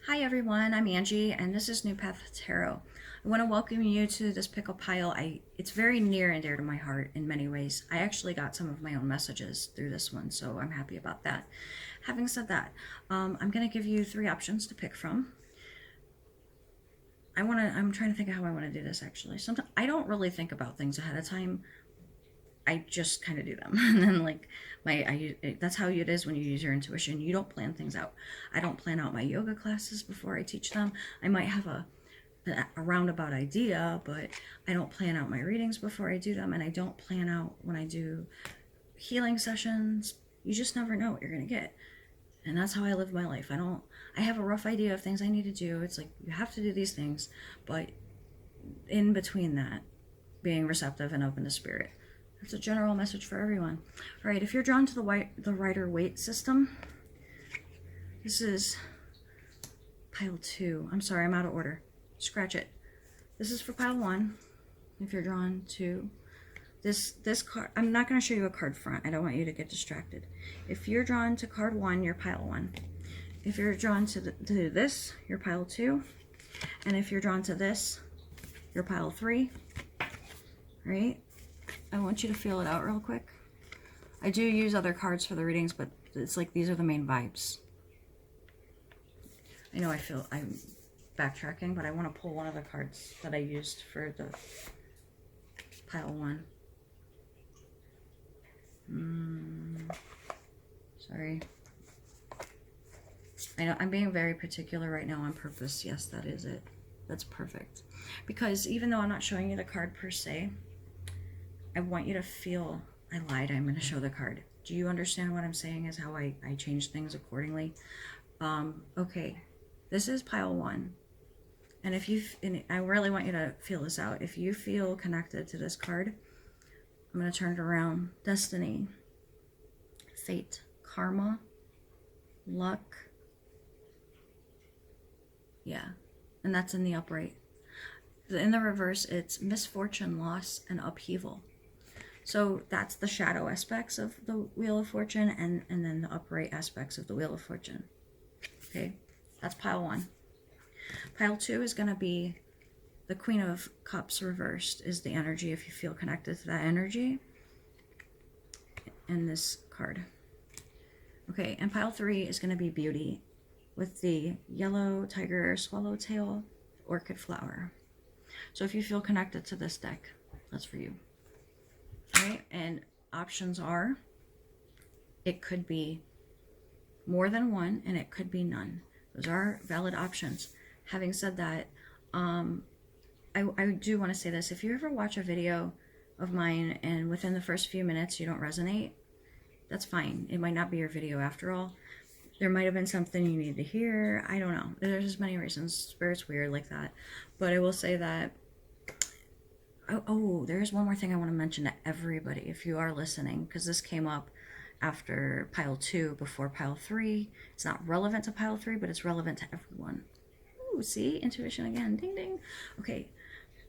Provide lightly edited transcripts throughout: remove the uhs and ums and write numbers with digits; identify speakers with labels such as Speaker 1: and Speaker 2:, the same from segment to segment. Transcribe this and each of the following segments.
Speaker 1: Hi everyone, I'm Angie and this is New Path Tarot. I want to welcome you to this pickle pile. It's very near and dear to my heart in many ways. I actually got some of my own messages through this one, so I'm happy about that. Having said that, I'm going to give you 3 options to pick from. I'm trying to think of how I want to do this actually. Sometimes I don't really think about things ahead of time. I just kind of do them. And then that's how it is when you use your intuition. You don't plan things out. I don't plan out my yoga classes before I teach them. I might have a roundabout idea, but I don't plan out my readings before I do them, and I don't plan out when I do healing sessions. You just never know what you're gonna get. And that's how I live my life. I have a rough idea of things I need to do. It's like you have to do these things, but in between that, being receptive and open to spirit. It's a general message for everyone. All right, if you're drawn to the Rider-Waite system, this is pile 2. I'm sorry, I'm out of order. Scratch it. This is for pile 1. If you're drawn to this card, I'm not going to show you a card front. I don't want you to get distracted. If you're drawn to card 1, you're pile 1. If you're drawn to this, you're pile 2. And if you're drawn to this, you're pile 3. Right? I want you to feel it out real quick. I do use other cards for the readings, but it's like these are the main vibes. I know I'm backtracking, but I want to pull one of the cards that I used for the pile 1. Sorry. I know I'm being very particular right now on purpose. Yes, that is it. That's perfect. Because even though I'm not showing you the card per se, I want you to feel, I lied, I'm going to show the card. Do you understand what I'm saying is how I change things accordingly? Okay, this is pile 1. And I really want you to feel this out. If you feel connected to this card, I'm going to turn it around. Destiny, fate, karma, luck. Yeah, and that's in the upright. In the reverse, it's misfortune, loss, and upheaval. So that's the shadow aspects of the Wheel of Fortune, and then the upright aspects of the Wheel of Fortune. Okay, that's pile 1. Pile 2 is going to be the Queen of Cups reversed is the energy, if you feel connected to that energy, in this card. Okay, and pile 3 is going to be beauty with the yellow tiger swallowtail orchid flower. So if you feel connected to this deck, that's for you. Right? And options are, it could be more than one and it could be none. Those are valid options. Having said that, I do want to say this. If you ever watch a video of mine and within the first few minutes you don't resonate, that's fine. It might not be your video after all. There might have been something you needed to hear. I don't know. There's many reasons. Spirit's weird like that. But I will say that oh, there's one more thing I want to mention to everybody if you are listening, because this came up after pile 2, before pile 3. It's not relevant to pile 3, but it's relevant to everyone. Ooh, see? Intuition again. Ding, ding. Okay,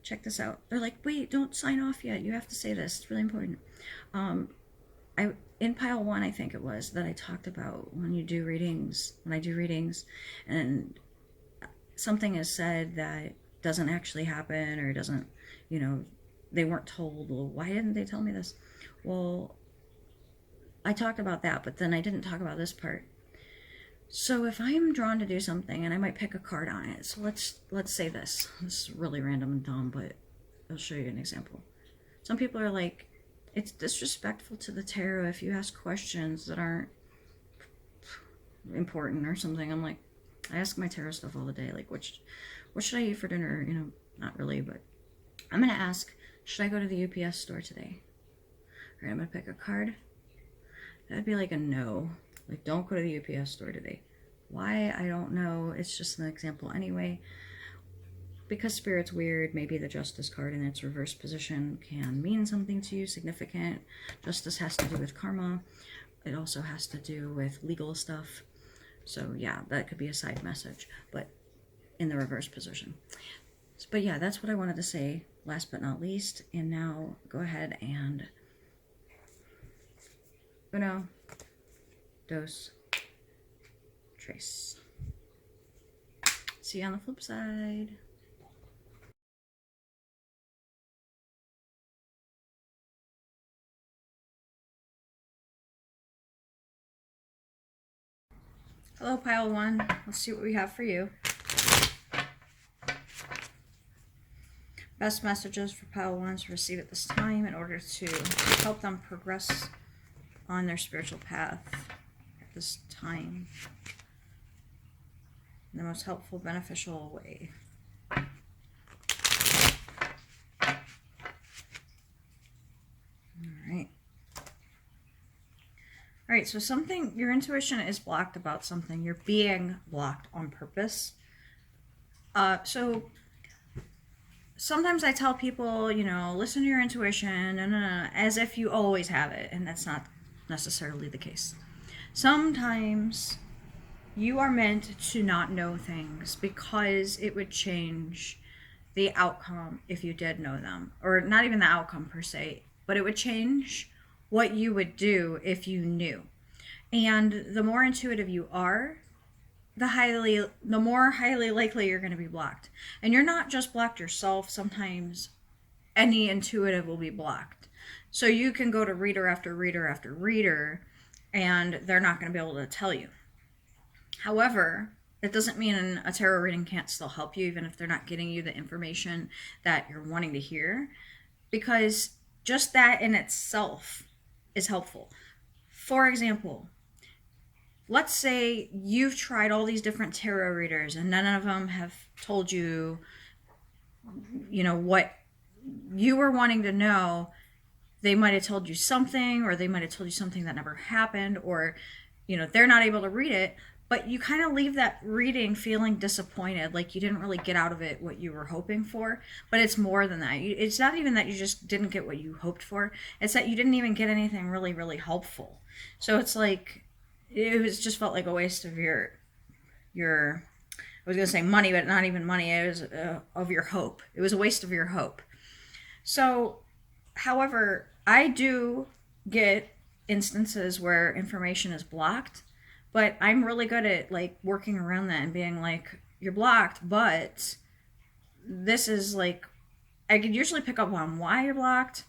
Speaker 1: check this out. They're like, wait, don't sign off yet. You have to say this. It's really important. In pile 1, I think it was, that I talked about when I do readings, and something is said that doesn't actually happen, or doesn't, they weren't told. Well, why didn't they tell me this? Well, I talked about that, but then I didn't talk about this part. So if I'm drawn to do something, and I might pick a card on it, so let's say this. This is really random and dumb, but I'll show you an example. Some people are like, it's disrespectful to the tarot if you ask questions that aren't important or something. I'm like, I ask my tarot stuff all the day, like, what should I eat for dinner? Not really, but I'm going to ask, should I go to the UPS store today? All right, I'm going to pick a card. That would be like a no. Like, don't go to the UPS store today. Why? I don't know. It's just an example anyway. Because Spirit's weird, maybe the Justice card in its reverse position can mean something to you, significant. Justice has to do with karma. It also has to do with legal stuff. So yeah, that could be a side message, but in the reverse position. But yeah, that's what I wanted to say, last but not least. And now go ahead and uno, dos, tres. See you on the flip side. Hello, Pile 1. Let's see what we have for you. Best messages for Pile 1 to receive at this time in order to help them progress on their spiritual path at this time in the most helpful, beneficial way. All right. All right, so something, your intuition is blocked about something. You're being blocked on purpose. So sometimes I tell people, you know, listen to your intuition, as if you always have it, and that's not necessarily the case. Sometimes you are meant to not know things because it would change the outcome if you did know them. Or not even the outcome per se, but it would change what you would do if you knew. And the more intuitive you are, the more highly likely you're going to be blocked. And you're not just blocked yourself. Sometimes any intuitive will be blocked. So you can go to reader after reader after reader, and they're not going to be able to tell you. However, it doesn't mean a tarot reading can't still help you, even if they're not getting you the information that you're wanting to hear, because just that in itself is helpful. For example, let's say you've tried all these different tarot readers and none of them have told you, you know, what you were wanting to know. They might have told you something, or they might have told you something that never happened, or, you know, they're not able to read it, but you kind of leave that reading feeling disappointed, like you didn't really get out of it what you were hoping for. But it's more than that. It's not even that you just didn't get what you hoped for. It's that you didn't even get anything really, really helpful. So it's like, just felt like a waste of your I was going to say money, but not even money. It was of your hope. It was a waste of your hope. So, however, I do get instances where information is blocked, but I'm really good at like working around that and being like, you're blocked, but this is like, I could usually pick up on why you're blocked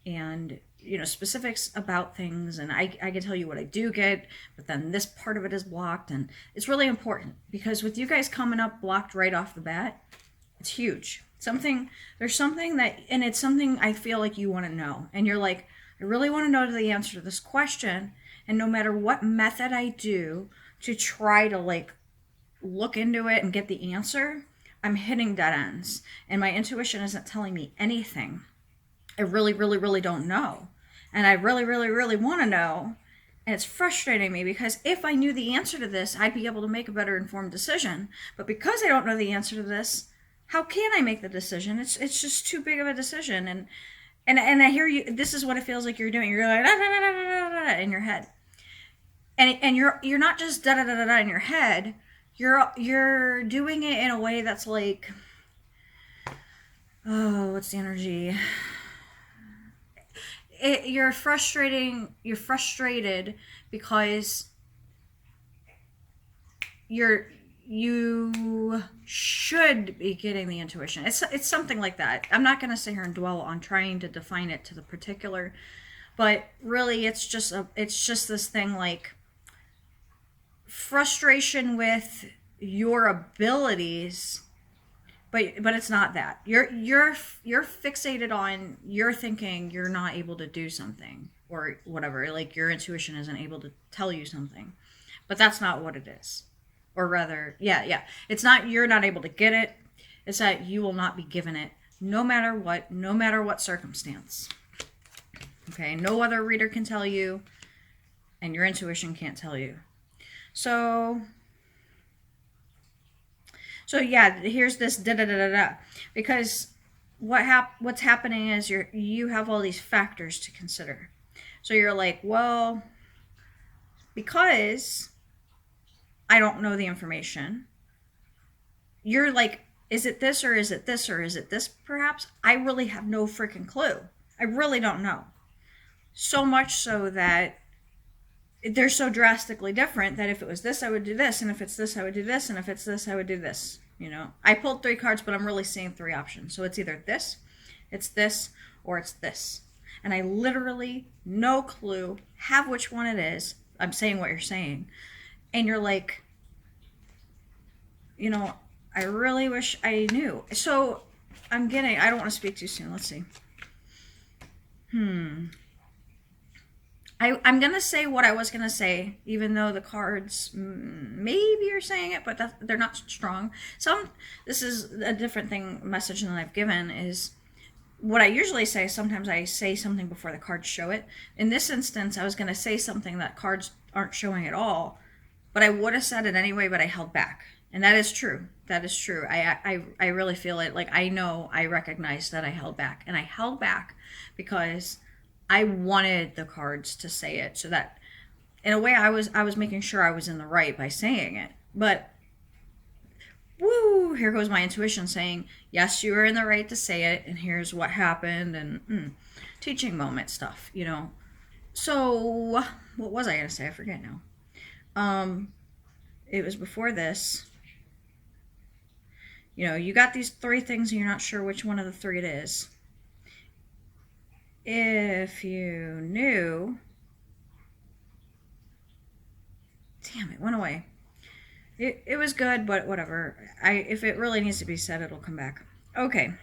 Speaker 1: and, you know, specifics about things, and I can tell you what I do get, but then this part of it is blocked. And it's really important because with you guys coming up blocked right off the bat, it's huge. There's something that, and it's something I feel like you want to know, and you're like, I really want to know the answer to this question, and no matter what method I do to try to like look into it and get the answer, I'm hitting dead ends, and my intuition isn't telling me anything. I really, really, really don't know. And I really, really, really want to know. And it's frustrating me because if I knew the answer to this, I'd be able to make a better informed decision. But because I don't know the answer to this, how can I make the decision? It's just too big of a decision. And I hear you, this is what it feels like you're doing. You're like, da, da, da, da, da, da, da, in your head. And you're not just da da da da da in your head. You're doing it in a way that's like, oh, what's the energy? You're frustrated because you should be getting the intuition. It's something like that. I'm not going to sit here and dwell on trying to define it to the particular, but really it's just this thing like frustration with your abilities. But it's not that. You're fixated on, you're thinking you're not able to do something or whatever. Like your intuition isn't able to tell you something. But that's not what it is. Or rather, yeah. It's not you're not able to get it. It's that you will not be given it no matter what circumstance. Okay? No other reader can tell you, and your intuition can't tell you. So yeah, here's this da da da da da, because what's happening is you have all these factors to consider. So you're like, well, because I don't know the information, you're like, is it this or is it this or is it this perhaps? I really have no freaking clue. I really don't know. So much so that they're so drastically different that if it was this, I would do this, and if it's this, I would do this, and if it's this, I would do this. You know, I pulled 3 cards, but I'm really seeing 3 options. So it's either this, or it's this. And I literally, no clue, have which one it is. I'm saying what you're saying. And you're like, you know, I really wish I knew. So I don't want to speak too soon. Let's see. I'm going to say what I was going to say, even though the cards maybe are saying it, but they're not strong. This is a different message than I've given, is what I usually say. Sometimes I say something before the cards show it. In this instance, I was going to say something that cards aren't showing at all, but I would have said it anyway, but I held back. And that is true. That is true. I really feel it. Like, I recognize that I held back. And I held back because I wanted the cards to say it, so that in a way I was making sure I was in the right by saying it. But woo, here goes my intuition saying, yes, you were in the right to say it, and here's what happened, and teaching moment stuff, you know. So what was I going to say? I forget now. It was before this. You know, you got these 3 things and you're not sure which one of the 3 it is. If you knew, damn, it went away. It was good, but whatever. If it really needs to be said, it'll come back. Okay.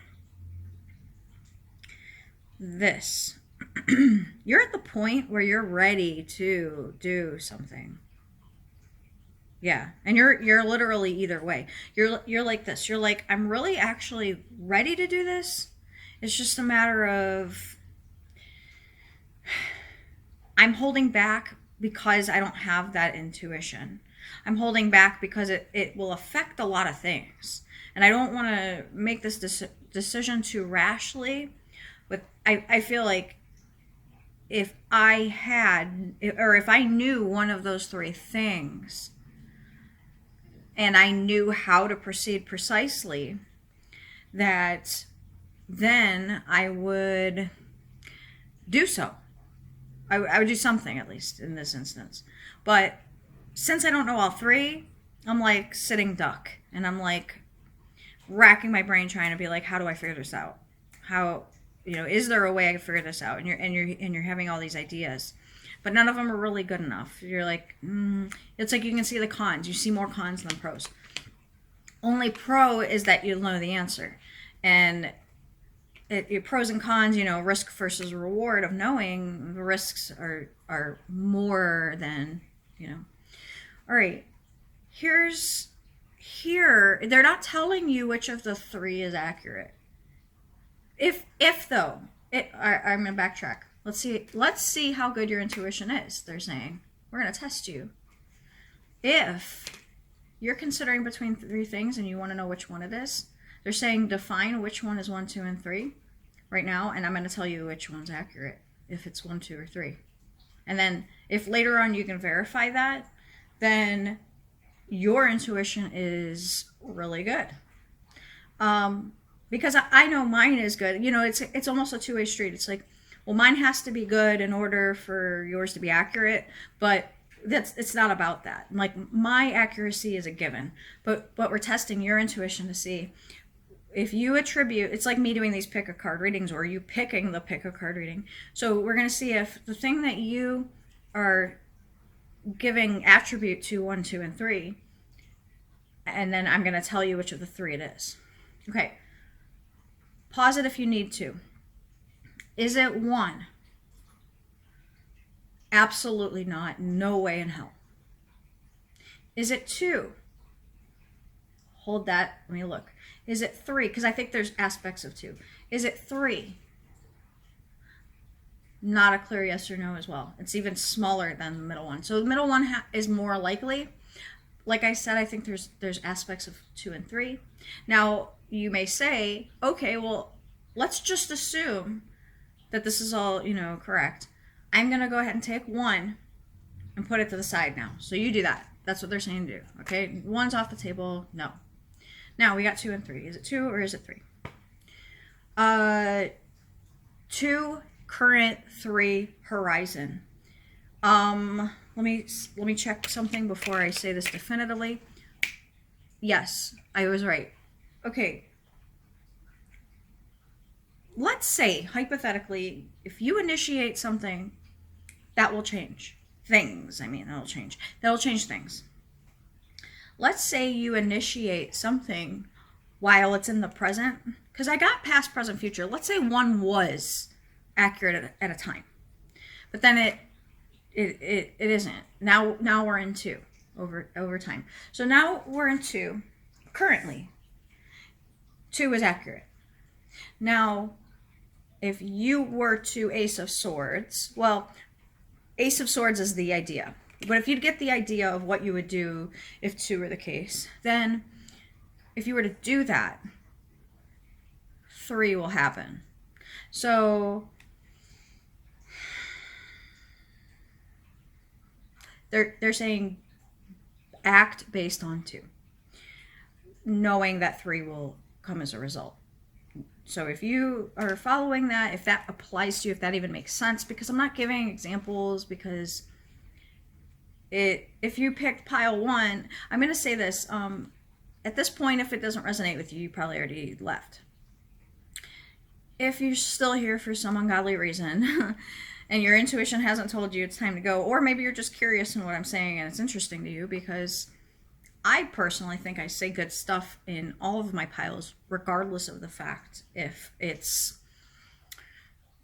Speaker 1: This. You're at the point where you're ready to do something. Yeah, and you're literally either way. You're like this. You're like, I'm really actually ready to do this. It's just a matter of I'm holding back because I don't have that intuition. I'm holding back because it will affect a lot of things. And I don't want to make this decision too rashly. But I feel like if I knew one of those 3 things, and I knew how to proceed precisely, that then I would do so. I would do something, at least in this instance. But since I don't know all 3, I'm like sitting duck, and I'm like racking my brain trying to be like, how do I figure this out? How, you know, is there a way I can figure this out? And you're having all these ideas, but none of them are really good enough. You're like, it's like you can see the cons. You see more cons than pros. Only pro is that you know the answer, and your pros and cons, you know, risk versus reward of knowing, the risks are more than, you know. All right, here they're not telling you which of the 3 is accurate. If though, I'm gonna backtrack. Let's see how good your intuition is. They're saying we're gonna test you. If you're considering between 3 things and you want to know which one it is, they're saying define which one is 1, 2, and 3 right now, and I'm going to tell you which one's accurate, if it's 1, 2, or 3. And then if later on you can verify that, then your intuition is really good. Because I know mine is good. You know, it's almost a 2-way street. It's like, well, mine has to be good in order for yours to be accurate, but it's not about that. Like, my accuracy is a given, but we're testing your intuition to see if you attribute. It's like me doing these pick a card readings, or you picking the pick a card reading. So we're going to see if the thing that you are giving attribute to 1, 2, and 3, and then I'm going to tell you which of the 3 it is. Okay, pause it if you need to. Is it 1? Absolutely not. No way in hell. Is it 2? Hold that. Let me look. Is it 3? Because I think there's aspects of 2. Is it 3? Not a clear yes or no as well. It's even smaller than the middle one. So the middle one is more likely. Like I said, I think there's aspects of 2 and 3. Now, you may say, okay, well, let's just assume that this is all, you know, correct. I'm going to go ahead and take 1 and put it to the side now. So you do that. That's what they're saying to do. Okay, 1's off the table. No. Now we got 2 and 3. Is it 2 or is it 3? 2 current, 3 horizon. Let me check something before I say this definitively. Yes, I was right. Okay, let's say, hypothetically, if you initiate something, that will change things. I mean, that'll change things. Let's say you initiate something while it's in the present, because I got past, present, future. Let's say one was accurate at a time, but then it isn't. Now we're in two over time. So now we're in two. Currently, two is accurate. Now, if you were to Ace of Swords, well, Ace of Swords is the idea. But if you'd get the idea of what you would do if two were the case, then if you were to do that, three will happen. So they're saying act based on two, knowing that three will come as a result. So if you are following that, if that applies to you, if that even makes sense, because I'm not giving examples because if you picked pile one, I'm going to say this, at this point, if it doesn't resonate with you, you probably already left. If you're still here for some ungodly reason and your intuition hasn't told you it's time to go, or maybe you're just curious in what I'm saying and it's interesting to you, because I personally think I say good stuff in all of my piles, regardless of the fact if it's,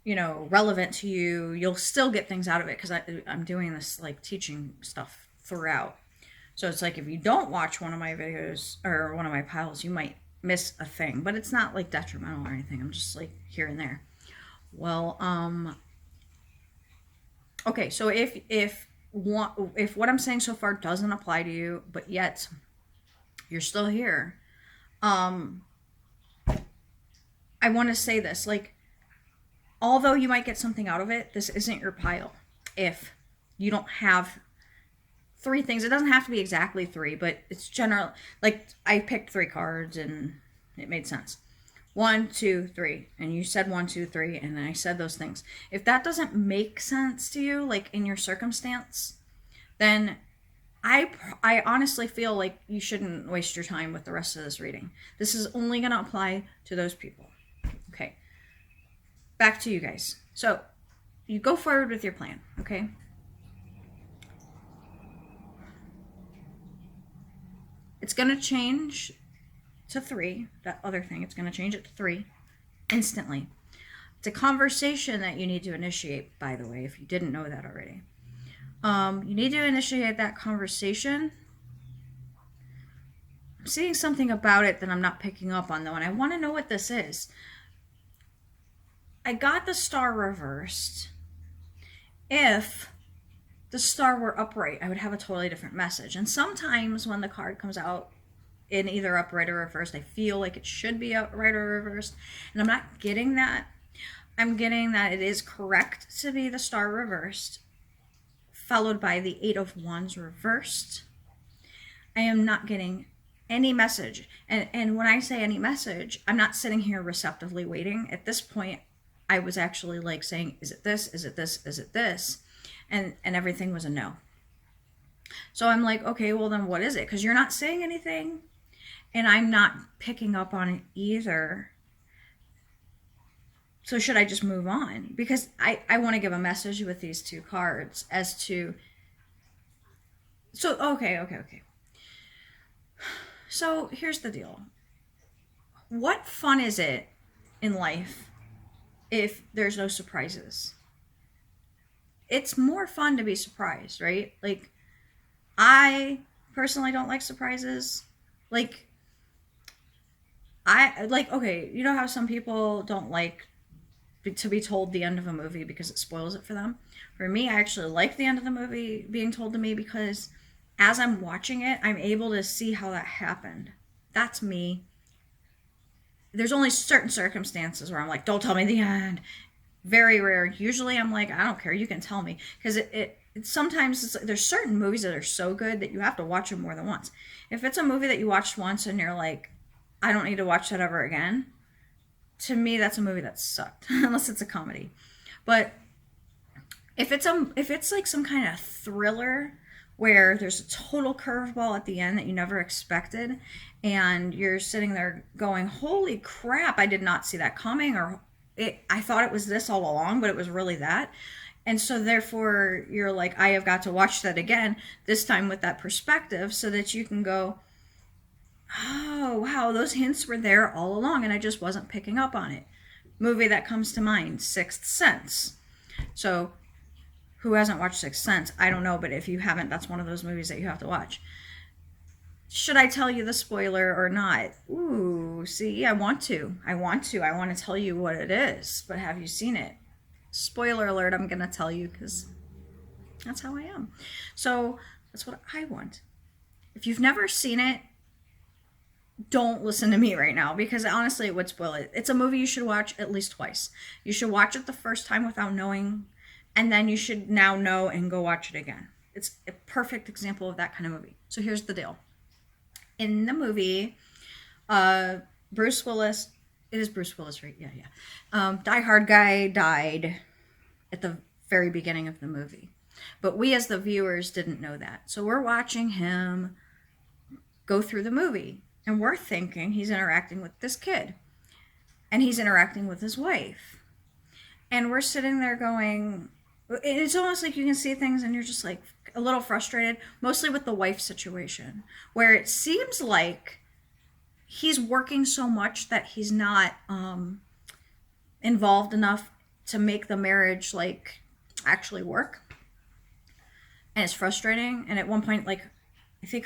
Speaker 1: relevant to you. You'll still get things out of it because I'm doing this like teaching stuff throughout. So it's like if you don't watch one of my videos or one of my piles, you might miss a thing, but it's not like detrimental or anything. I'm just like here and there. Well, okay, so if what I'm saying so far doesn't apply to you, but yet you're still here, I want to say this, like, although you might get something out of it, this isn't your pile. If you don't have three things, it doesn't have to be exactly three, but it's general. Like, I picked three cards and it made sense. 1, 2, 3, and you said 1, 2, 3, and then I said those things. If that doesn't make sense to you, like in your circumstance, then I honestly feel like you shouldn't waste your time with the rest of this reading. This is only going to apply to those people. Okay. Back to you guys. So, you go forward with your plan, okay? It's going to change to 3. That other thing, it's going to change it to 3 instantly. It's a conversation that you need to initiate, by the way, if you didn't know that already. You need to initiate that conversation. I'm seeing something about it that I'm not picking up on, though, and I want to know what this is. I got the star reversed. If the star were upright, I would have a totally different message. And sometimes when the card comes out in either upright or reversed, I feel like it should be upright or reversed. And I'm not getting that. I'm getting that it is correct to be the star reversed, followed by the 8 of Wands reversed. I am not getting any message. And when I say any message, I'm not sitting here receptively waiting. At this point, I was actually like saying, is it this? Is it this? Is it this? And everything was a no. So I'm like, okay, well then what is it? Because you're not saying anything and I'm not picking up on it either. So should I just move on? Because I want to give a message with these two cards as to... So, okay. So here's the deal. What fun is it in life if there's no surprises? It's more fun to be surprised, right? Like, I personally don't like surprises. Like, okay, you know how some people don't like to be told the end of a movie because it spoils it for them? For me, I actually like the end of the movie being told to me because as I'm watching it, I'm able to see how that happened. That's me. There's only certain circumstances where I'm like, don't tell me the end. Very rare. Usually I'm like, I don't care, you can tell me. Because it sometimes there's certain movies that are so good that you have to watch them more than once. If it's a movie that you watched once and you're like, I don't need to watch that ever again, to me that's a movie that sucked. Unless it's a comedy. But if it's like some kind of thriller where there's a total curveball at the end that you never expected, and you're sitting there going, holy crap, I did not see that coming, or I thought it was this all along, but it was really that. And so therefore you're like, I have got to watch that again, this time with that perspective, so that you can go, oh wow, those hints were there all along and I just wasn't picking up on it. Movie that comes to mind, Sixth Sense. So who hasn't watched Sixth Sense? I don't know, but if you haven't, that's one of those movies that you have to watch. Should I tell you the spoiler or not? Ooh, see, I want to tell you what it is, but have you seen it? Spoiler alert, I'm going to tell you because that's how I am. So that's what I want. If you've never seen it, don't listen to me right now, because honestly it would spoil it. It's a movie you should watch at least twice. You should watch it the first time without knowing, and then you should now know and go watch it again. It's a perfect example of that kind of movie. So here's the deal. In the movie, Bruce Willis, it is Bruce Willis, right? Yeah. Die Hard guy died at the very beginning of the movie. But we as the viewers didn't know that. So we're watching him go through the movie, and we're thinking he's interacting with this kid, and he's interacting with his wife. And we're sitting there going, it's almost like you can see things and you're just like a little frustrated, mostly with the wife situation, where it seems like he's working so much that he's not involved enough to make the marriage like actually work. And it's frustrating. And at one point, like, I think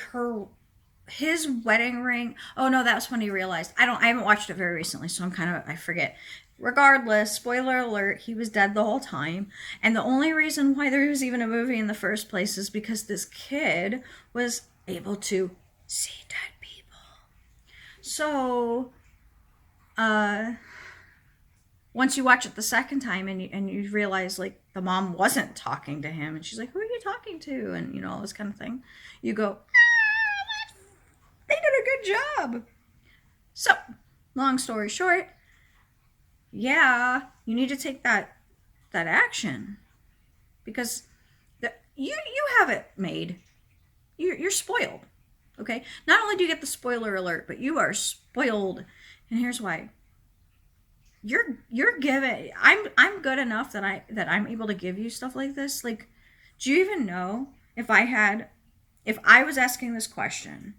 Speaker 1: his wedding ring, oh no, that's when he realized, I haven't watched it very recently, so I forget. Regardless, spoiler alert, he was dead the whole time. And the only reason why there was even a movie in the first place is because this kid was able to see dead people. So, once you watch it the second time and you realize, like, the mom wasn't talking to him, and she's like, who are you talking to? And, you know, all this kind of thing. You go, they did a good job. So, long story short, yeah, you need to take that action, because you have it made. You're spoiled, okay? Not only do you get the spoiler alert, but you are spoiled, and here's why. You're given. I'm good enough that I'm able to give you stuff like this. Like, do you even know if I was asking this question?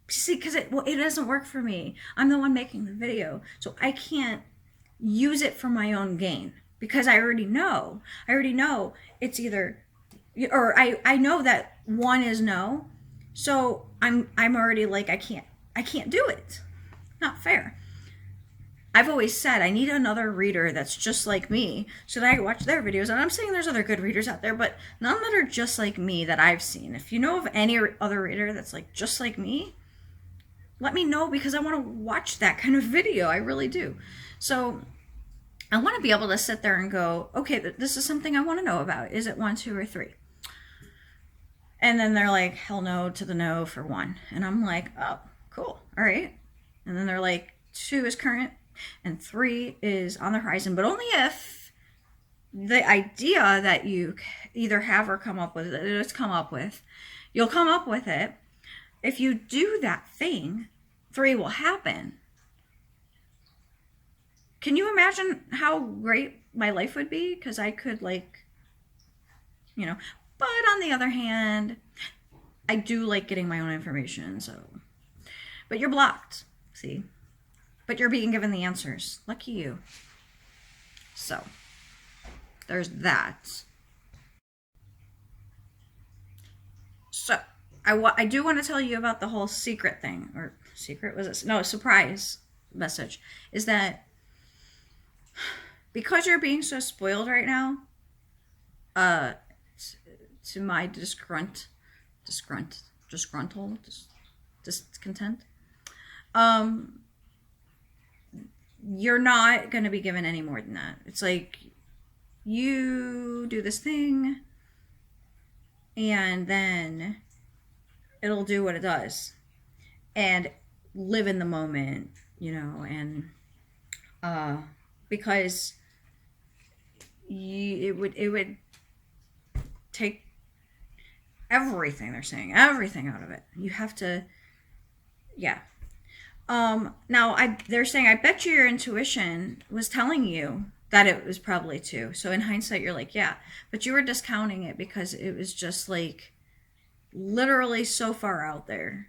Speaker 1: See, because it doesn't work for me. I'm the one making the video, so I can't use it for my own gain, because I already know it's either, or I know that one is no, so I'm already like, I can't do it. Not fair. I've always said I need another reader that's just like me so that I can watch their videos. And I'm saying there's other good readers out there, but none that are just like me that I've seen. If you know of any other reader that's like just like me, let me know, because I want to watch that kind of video. I really do. So I want to be able to sit there and go, okay, this is something I want to know about. Is it 1, 2, or 3? And then they're like, hell no to the no for 1. And I'm like, oh, cool. All right. And then they're like, 2 is current and 3 is on the horizon, but only if the idea that you either have or come up with, you'll come up with it. If you do that thing, 3 will happen. Can you imagine how great my life would be? Because I could, like, you know, but on the other hand, I do like getting my own information, so. But you're blocked, see? But you're being given the answers. Lucky you. So, there's that. So, I do want to tell you about the whole secret thing. Or secret, was it? No, surprise message. Is that because you're being so spoiled right now, to my discontent, you're not going to be given any more than that. It's like, you do this thing, and then it'll do what it does, and live in the moment, you know, and because it would take everything they're saying, everything out of it. You have to, yeah. Now they're saying, I bet you your intuition was telling you that it was probably two. So in hindsight, you're like, yeah, but you were discounting it because it was just like literally so far out there.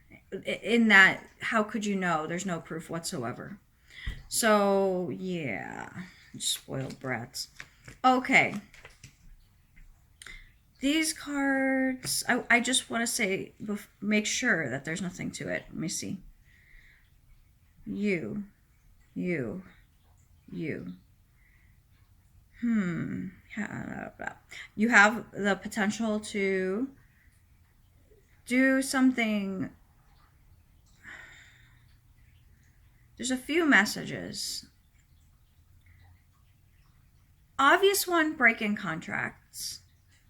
Speaker 1: In that, how could you know? There's no proof whatsoever. So yeah, spoiled brats. Okay. These cards, I just want to say, make sure that there's nothing to it. Let me see. You. You. You have the potential to do something. There's a few messages. Obvious one, breaking contracts.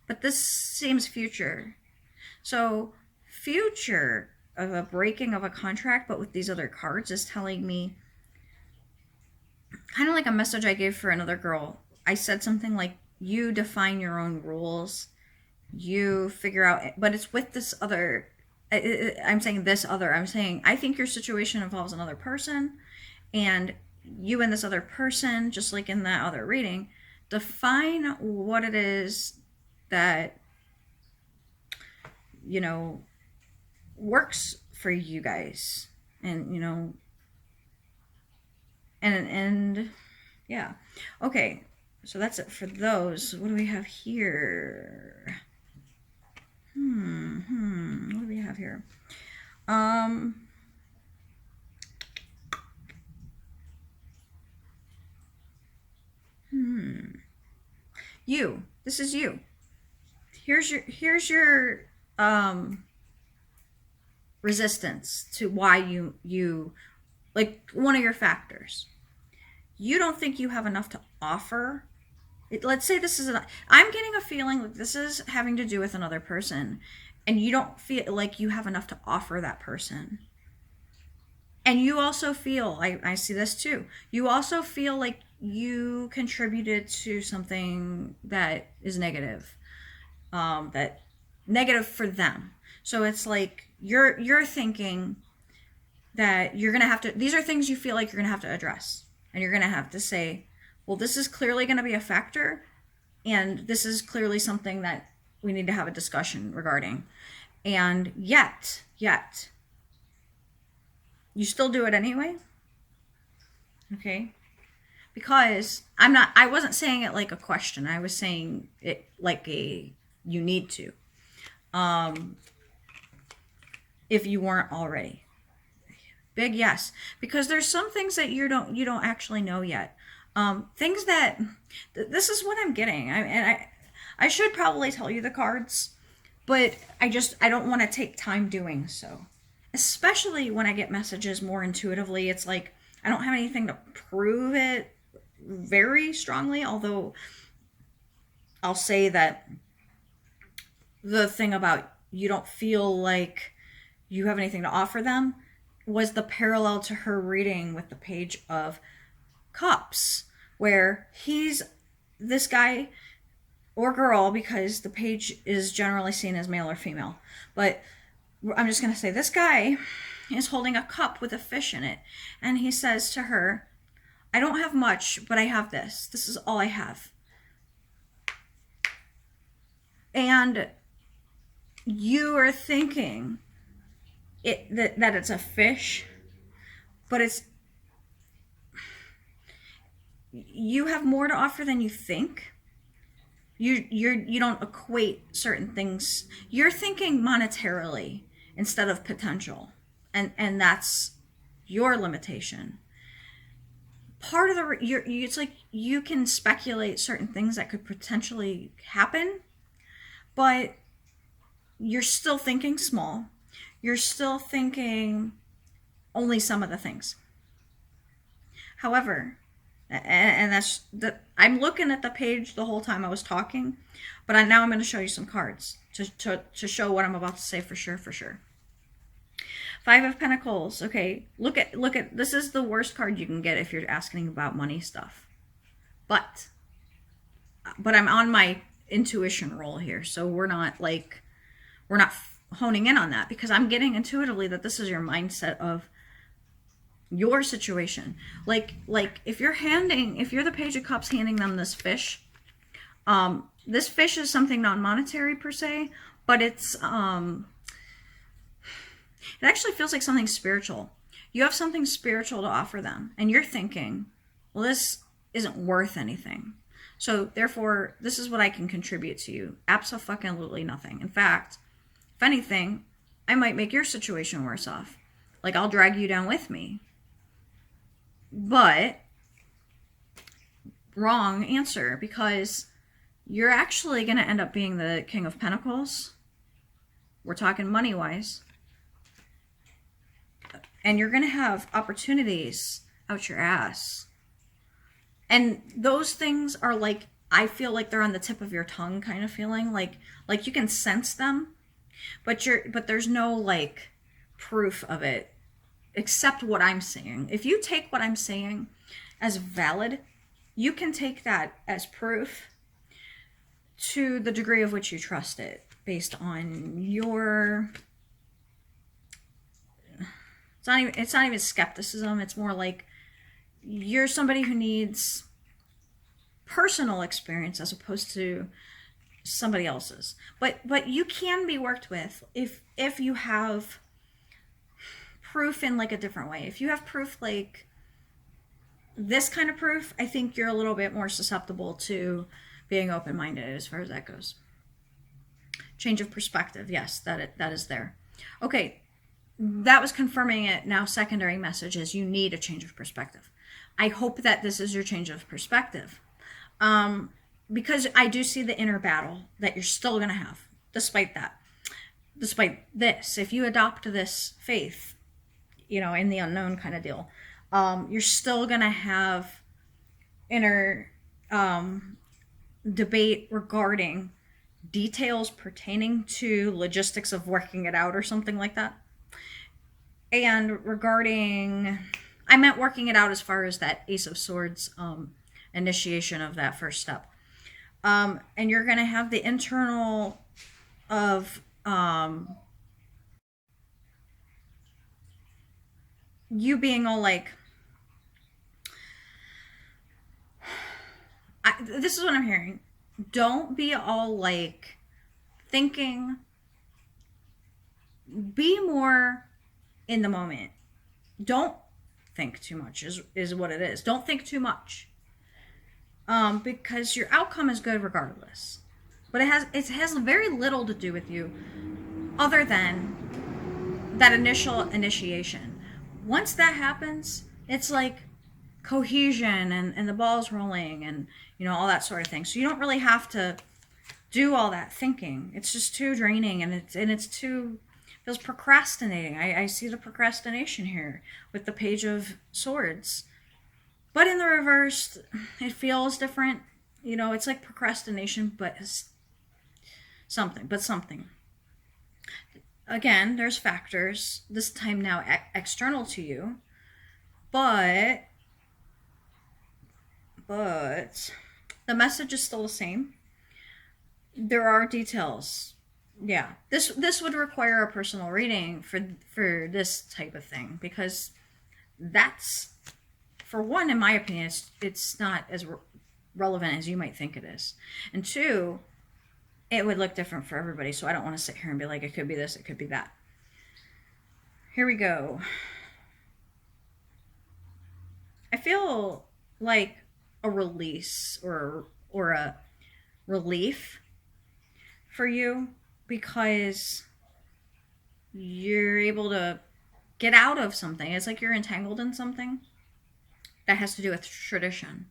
Speaker 1: But this seems future. So future of a breaking of a contract, but with these other cards, is telling me kind of like a message I gave for another girl. I said something like, you define your own rules. You figure out, but it's with this other. I'm saying this other. I'm saying I think your situation involves another person, and you and this other person, just like in that other reading, define what it is that, you know, works for you guys. And, you know, and yeah. Okay, so that's it for those. What do we have here? What do we have here? You. This is you. Here's your resistance to why you like one of your factors. You don't think you have enough to offer. Let's say this is I'm getting a feeling like this is having to do with another person, and you don't feel like you have enough to offer that person. And you also feel, I see this too, you also feel like you contributed to something that is negative, that negative for them. So it's like you're thinking that you're gonna have to, these are things you feel like you're gonna have to address, and you're gonna have to say, well, this is clearly gonna be a factor, and this is clearly something that we need to have a discussion regarding. And yet you still do it anyway. Okay, because I wasn't saying it like a question. I was saying it like a, you need to, if you weren't already. Big yes, because there's some things that you don't actually know yet. Things that, this is what I'm getting. I should probably tell you the cards, but I don't want to take time doing so. Especially when I get messages more intuitively. It's like I don't have anything to prove it very strongly, although I'll say that the thing about you don't feel like you have anything to offer them was the parallel to her reading with the Page of Cups, where he's this guy or girl, because the page is generally seen as male or female, but I'm just going to say this guy is holding a cup with a fish in it, and he says to her, I don't have much, but I have this. This is all I have. And you are thinking that it's a fish, but you have more to offer than you think. You don't equate certain things. You're thinking monetarily instead of potential, and that's your limitation. Part of it's like you can speculate certain things that could potentially happen, but you're still thinking small. You're still thinking only some of the things. However, and that's I'm looking at the page the whole time I was talking, but now I'm going to show you some cards to show what I'm about to say for sure. Five of Pentacles. Okay, look at this is the worst card you can get if you're asking about money stuff. But I'm on my intuition roll here, so we're not like we're not honing in on that, because I'm getting intuitively that this is your mindset of your situation. Like if you're the Page of Cups handing them this fish, this fish is something non-monetary per se, but it's it actually feels like something spiritual. You have something spiritual to offer them, and you're thinking, well, this isn't worth anything, so therefore this is what I can contribute to you. Absolutely nothing. In fact, if anything, I might make your situation worse off. Like, I'll drag you down with me. But wrong answer, because you're actually going to end up being the King of Pentacles. We're talking money-wise. And you're going to have opportunities out your ass. And those things are like, I feel like they're on the tip of your tongue kind of feeling. Like you can sense them, but there's no like proof of it except what I'm saying. If you take what I'm saying as valid, you can take that as proof to the degree of which you trust it, based on your, it's not even skepticism. It's more like you're somebody who needs personal experience as opposed to somebody else's. But you can be worked with if you have proof in like a different way. If you have proof like this kind of proof, I think you're a little bit more susceptible to being open-minded as far as that goes. Change of perspective. Yes, that is there. Okay, that was confirming it. Now secondary message is you need a change of perspective. I hope that this is your change of perspective. Because I do see the inner battle that you're still going to have, despite that. Despite this, if you adopt this faith, you know, in the unknown kind of deal, you're still going to have inner debate regarding details pertaining to logistics of working it out or something like that. And regarding, I meant working it out as far as that Ace of Swords initiation of that first step. And you're going to have the internal of you being all like, this is what I'm hearing. Don't be all like thinking, be more in the moment. Don't think too much is what it is. Don't think too much. Because your outcome is good regardless. But it has very little to do with you other than that initial initiation. Once that happens, it's like cohesion and the ball's rolling and, you know, all that sort of thing. So you don't really have to do all that thinking. It's just too draining, and it's too, feels procrastinating. I see the procrastination here with the Page of Swords. But in the reverse, it feels different. You know, it's like procrastination, but something. Again, there's factors, this time now external to you, but the message is still the same. There are details. Yeah, this would require a personal reading for this type of thing, because that's, for one, in my opinion, it's not as relevant as you might think it is. And two, it would look different for everybody. So I don't want to sit here and be like, it could be this, it could be that. Here we go. I feel like a release or a relief for you, because you're able to get out of something. It's like you're entangled in something that has to do with tradition.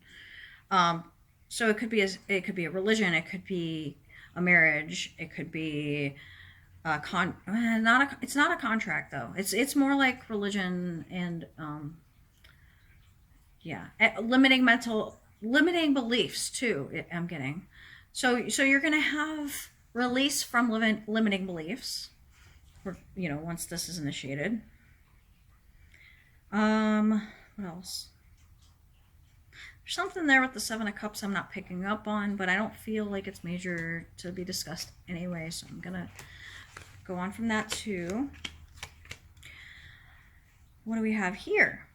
Speaker 1: So it could be a religion, it could be a marriage, it could be it's not a contract though. It's more like religion and limiting beliefs too. I'm getting. So you're gonna have release from limiting beliefs, you know, once this is initiated. What else? There's something there with the Seven of Cups I'm not picking up on, but I don't feel like it's major to be discussed anyway, so I'm gonna go on from that to, what do we have here?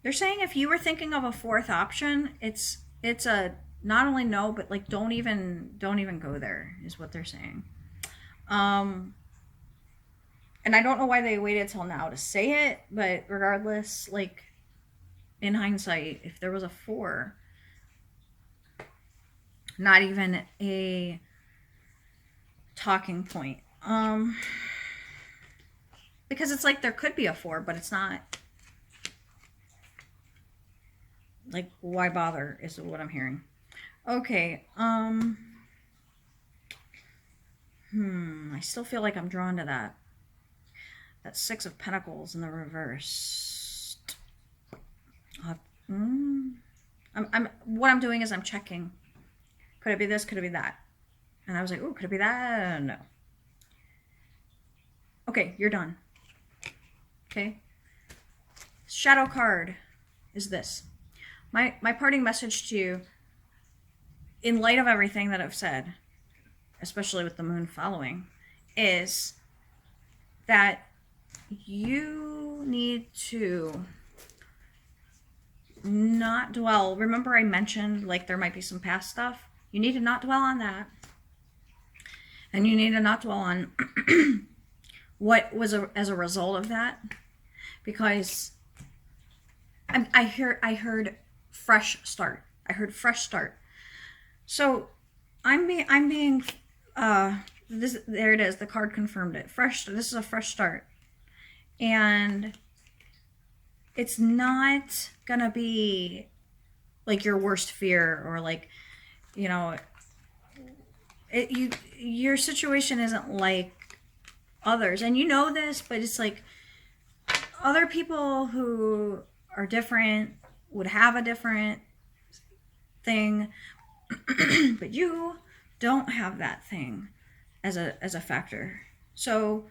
Speaker 1: They're saying if you were thinking of a fourth option, it's a not only no, but like don't even go there, is what they're saying. And I don't know why they waited till now to say it, but regardless, like in hindsight, if there was a 4, not even a talking point. Because it's like there could be a 4, but it's not. Like, why bother is what I'm hearing. Okay, I still feel like I'm drawn to that. That 6 of Pentacles in the reverse. What I'm doing is I'm checking. Could it be this? Could it be that? And I was like, oh, could it be that? No. Okay, you're done. Okay. Shadow card is this. My parting message to you, in light of everything that I've said, especially with the moon following, is that you need to not dwell. Remember I mentioned like there might be some past stuff? You need to not dwell on that. And you need to not dwell on what was as a result of that. Because I heard fresh start. I heard fresh start. So I'm being this, there it is, the card confirmed it. Fresh, this is a fresh start. And it's not gonna be like your worst fear or like, you know, your situation isn't like others. And you know this, but it's like other people who are different would have a different thing, but you don't have that thing as a factor. So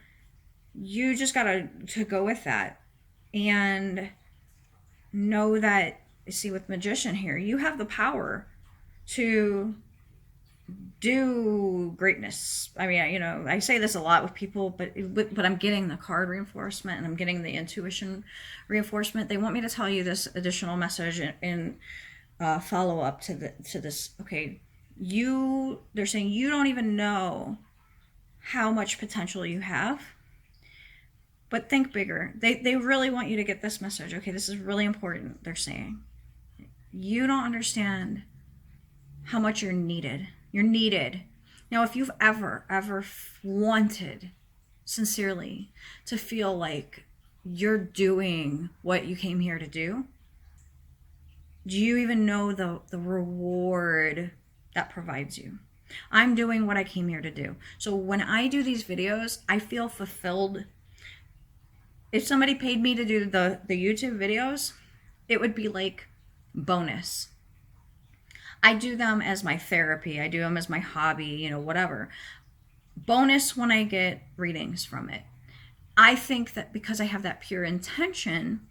Speaker 1: you just gotta go with that and know that, see, with Magician here, you have the power to do greatness. I mean, you know, I say this a lot with people, but I'm getting the card reinforcement and I'm getting the intuition reinforcement. They want me to tell you this additional message in follow up to this. Okay, they're saying you don't even know how much potential you have, but think bigger. They really want you to get this message. Okay, this is really important. They're saying you don't understand how much you're needed. You're needed. Now, if you've ever wanted sincerely to feel like you're doing what you came here to do you even know the reward that provides you? I'm doing what I came here to do. So when I do these videos, I feel fulfilled. If somebody paid me to do the YouTube videos, it would be like bonus. I do them as my therapy. I do them as my hobby, you know, whatever. Bonus when I get readings from it. I think that because I have that pure intention,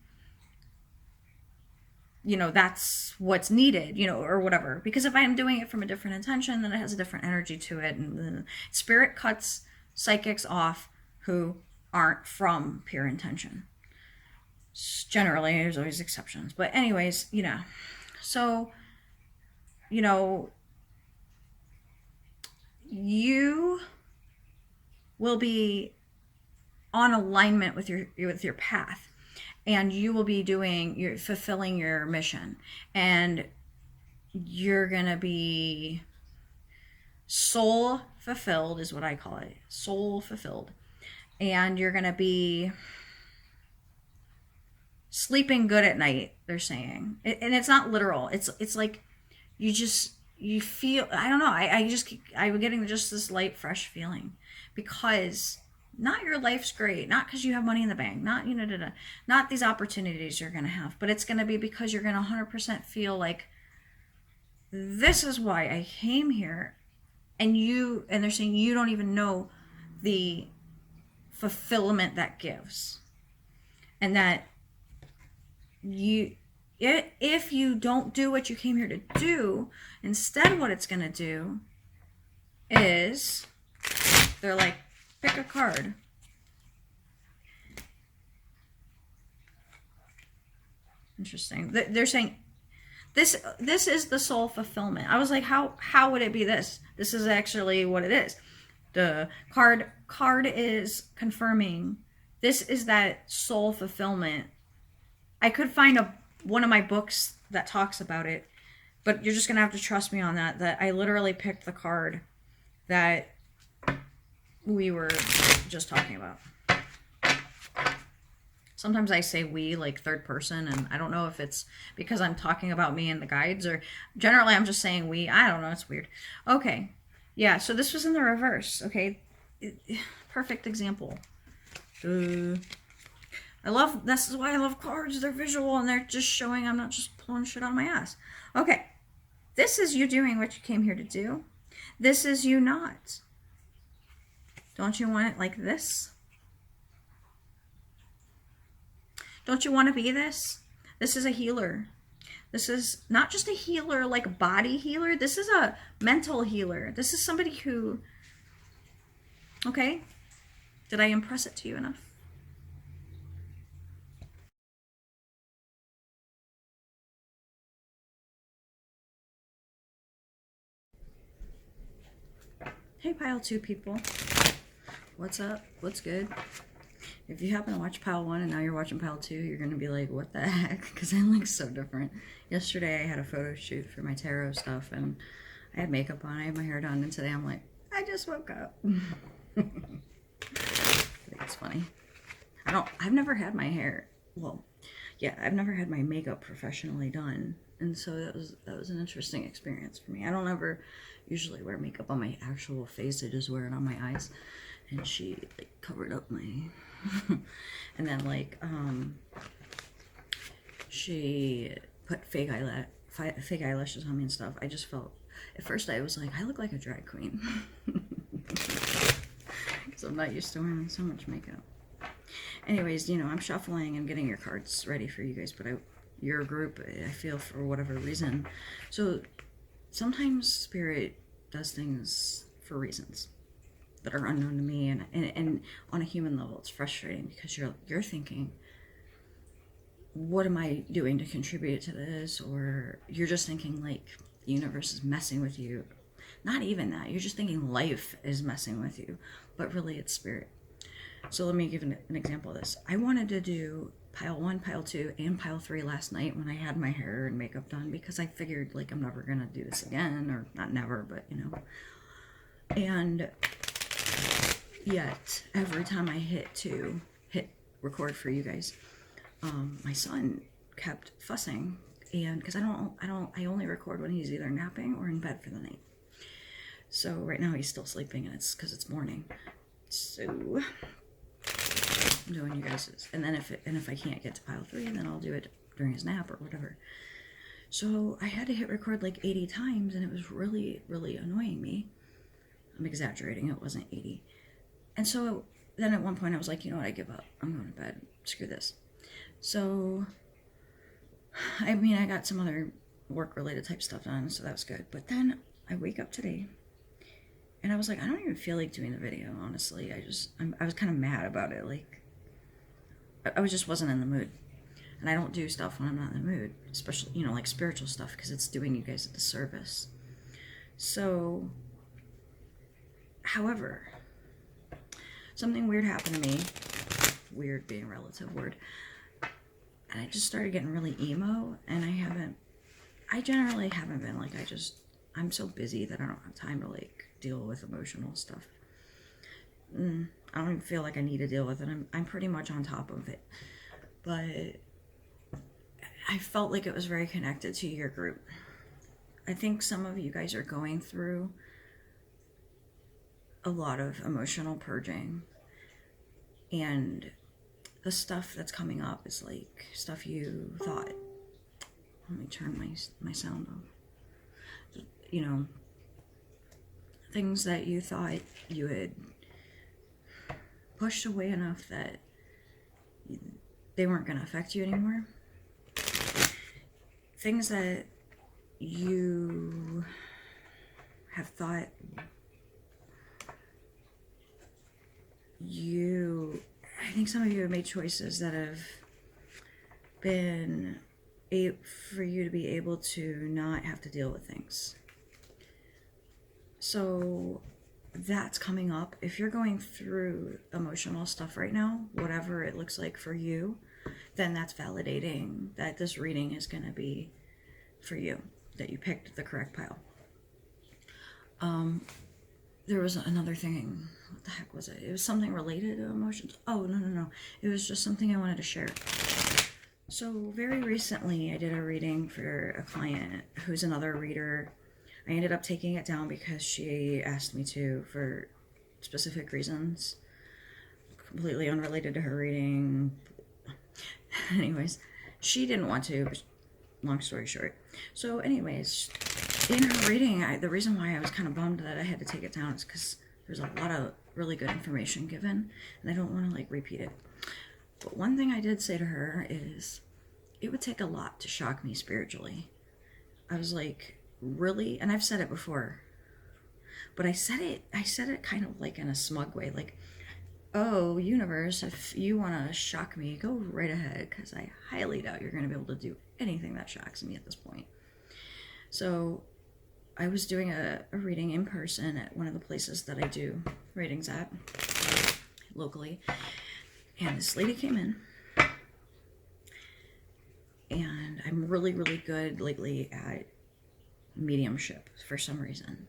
Speaker 1: you know, that's what's needed, you know, or whatever. Because if I am doing it from a different intention, then it has a different energy to it. And spirit cuts psychics off who aren't from pure intention. Generally, there's always exceptions. But anyways, you know, so, you know, you will be on alignment with your path, and you will be fulfilling your mission, and you're gonna be soul fulfilled, is what I call it, soul fulfilled, and you're gonna be sleeping good at night. They're saying, and it's not literal. It's like you feel, I don't know, I'm getting just this light, fresh feeling, because not your life's great, not because you have money in the bank, not, you know, not these opportunities you're going to have, but it's going to be because you're going to 100% feel like this is why I came here. And they're saying you don't even know the fulfillment that gives. And that if you don't do what you came here to do, instead what it's going to do is They're like, pick a card. Interesting. They're saying this is the soul fulfillment. I was like, how would it be this? This is actually what it is. The card is confirming this is that soul fulfillment. I could find one of my books that talks about it, but you're just gonna have to trust me on that I literally picked the card that we were just talking about. Sometimes I say we, like third person, and I don't know if it's because I'm talking about me and the guides, or generally I'm just saying we. I don't know, it's weird. Okay, yeah, so this was in the reverse, okay? Perfect example. This is why I love cards. They're visual, and they're just showing I'm not just pulling shit out of my ass. Okay, this is you doing what you came here to do. This is you not. Don't you want it like this? Don't you want to be this? This is a healer. This is not just a healer, like a body healer. This is a mental healer. This is somebody who, okay, did I impress it to you enough? Hey, pile 2 people. What's up? What's good? If you happen to watch pile 1 and now you're watching pile 2, you're going to be like, what the heck? Because I look so different. Yesterday I had a photo shoot for my tarot stuff and I had makeup on, I had my hair done, and today I'm like, I just woke up. I think it's funny. I've never had my hair, well, yeah, I've never had my makeup professionally done. And so that was an interesting experience for me. I don't ever usually wear makeup on my actual face. I just wear it on my eyes. And she like covered up my and then like she put fake eyelashes on me and stuff. I just felt, at first I was like, I look like a drag queen. Because I'm not used to wearing so much makeup. Anyways, you know, I'm shuffling and getting your cards ready for you guys, but your group, I feel, for whatever reason. So sometimes spirit does things for reasons that are unknown to me, and on a human level it's frustrating because you're thinking, what am I doing to contribute to this? Or you're just thinking like the universe is messing with you. Not even that, you're just thinking life is messing with you, but really it's spirit. So let me give an example of this. I wanted to do pile 1, pile 2, and pile 3 last night when I had my hair and makeup done, because I figured like I'm never gonna do this again, or not never, but you know. And yet every time I hit record for you guys, my son kept fussing, and because I only record when he's either napping or in bed for the night. So right now he's still sleeping, and it's because it's morning. So I'm doing you guys', and then if I can't get to pile 3, then I'll do it during his nap or whatever. So I had to hit record like 80 times, and it was really, really annoying me. I'm exaggerating, it wasn't 80. And so then at one point I was like, you know what, I give up. I'm going to bed. Screw this. So, I mean, I got some other work-related type stuff done, so that was good. But then I wake up today, and I was like, I don't even feel like doing the video, honestly. I was kind of mad about it. Like, I just wasn't in the mood. And I don't do stuff when I'm not in the mood, especially, you know, like spiritual stuff, because it's doing you guys a disservice. So, however, something weird happened to me. Weird being a relative word. And I just started getting really emo, and I generally haven't been, like, I'm so busy that I don't have time to, like, deal with emotional stuff. I don't even feel like I need to deal with it. I'm pretty much on top of it. But I felt like it was very connected to your group. I think some of you guys are going through a lot of emotional purging, and the stuff that's coming up is like stuff you thought, let me turn my sound off, you know, things that you thought you had pushed away enough that they weren't going to affect you anymore, things that you have thought I think some of you have made choices that have been for you to be able to not have to deal with things. So that's coming up. If you're going through emotional stuff right now, whatever it looks like for you, then that's validating that this reading is going to be for you, that you picked the correct pile. There was another thing. What the heck was it? It was something related to emotions. Oh, no. It was just something I wanted to share. So very recently, I did a reading for a client who's another reader. I ended up taking it down because she asked me to for specific reasons, completely unrelated to her reading. Anyways, she didn't want to, but long story short. So anyways, in her reading, the reason why I was kind of bummed that I had to take it down is because there's a lot of really good information given, and I don't want to like repeat it. But one thing I did say to her is, it would take a lot to shock me spiritually. I was like, really? And I've said it before, but I said it kind of like in a smug way, like, oh, universe, if you want to shock me, go right ahead, because I highly doubt you're going to be able to do anything that shocks me at this point. So I was doing a reading in person at one of the places that I do readings at locally, and this lady came in, and I'm really, really good lately at mediumship for some reason,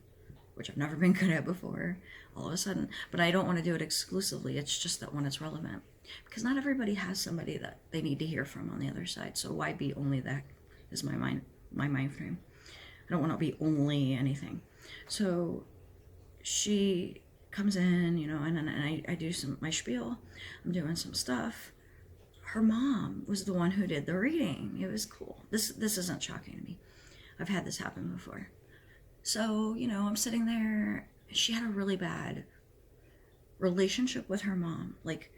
Speaker 1: which I've never been good at before, all of a sudden. But I don't want to do it exclusively. It's just that when it's relevant, because not everybody has somebody that they need to hear from on the other side. So why be only that? Is my mind frame. I don't want to be only anything. So she comes in, and I do my spiel. I'm doing some stuff. Her mom was the one who did the reading. It was cool. This isn't shocking to me. I've had this happen before. So, I'm sitting there. She had a really bad relationship with her mom. Like,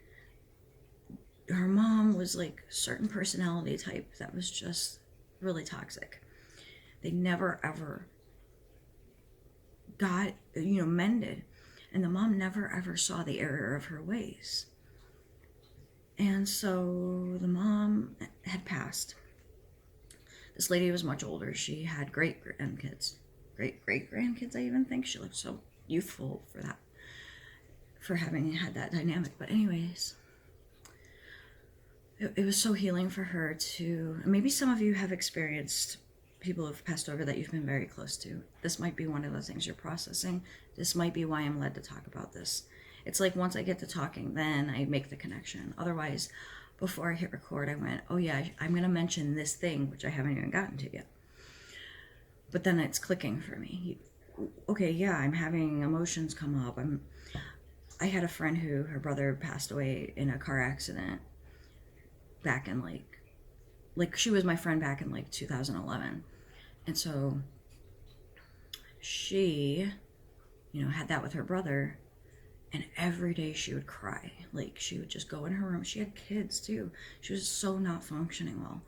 Speaker 1: her mom was like a certain personality type that was just really toxic. They never ever got, mended. And the mom never ever saw the error of her ways. And so the mom had passed. This lady was much older. She had great-grandkids. Great-great-grandkids, I even think. She looked so youthful for that, for having had that dynamic. But anyways, it was so healing for her to, maybe some of you have experienced people who've passed over that you've been very close to. This might be one of the things you're processing. This might be why I'm led to talk about this. It's like once I get to talking, then I make the connection. Otherwise, before I hit record, I went, oh yeah, I'm going to mention this thing, which I haven't even gotten to yet. But then it's clicking for me. Okay, yeah, I'm having emotions come up. I had a friend who, her brother passed away in a car accident back in like she was my friend back in like 2011. And so she, had that with her brother. And every day she would cry. Like, she would just go in her room. She had kids, too. She was so not functioning well.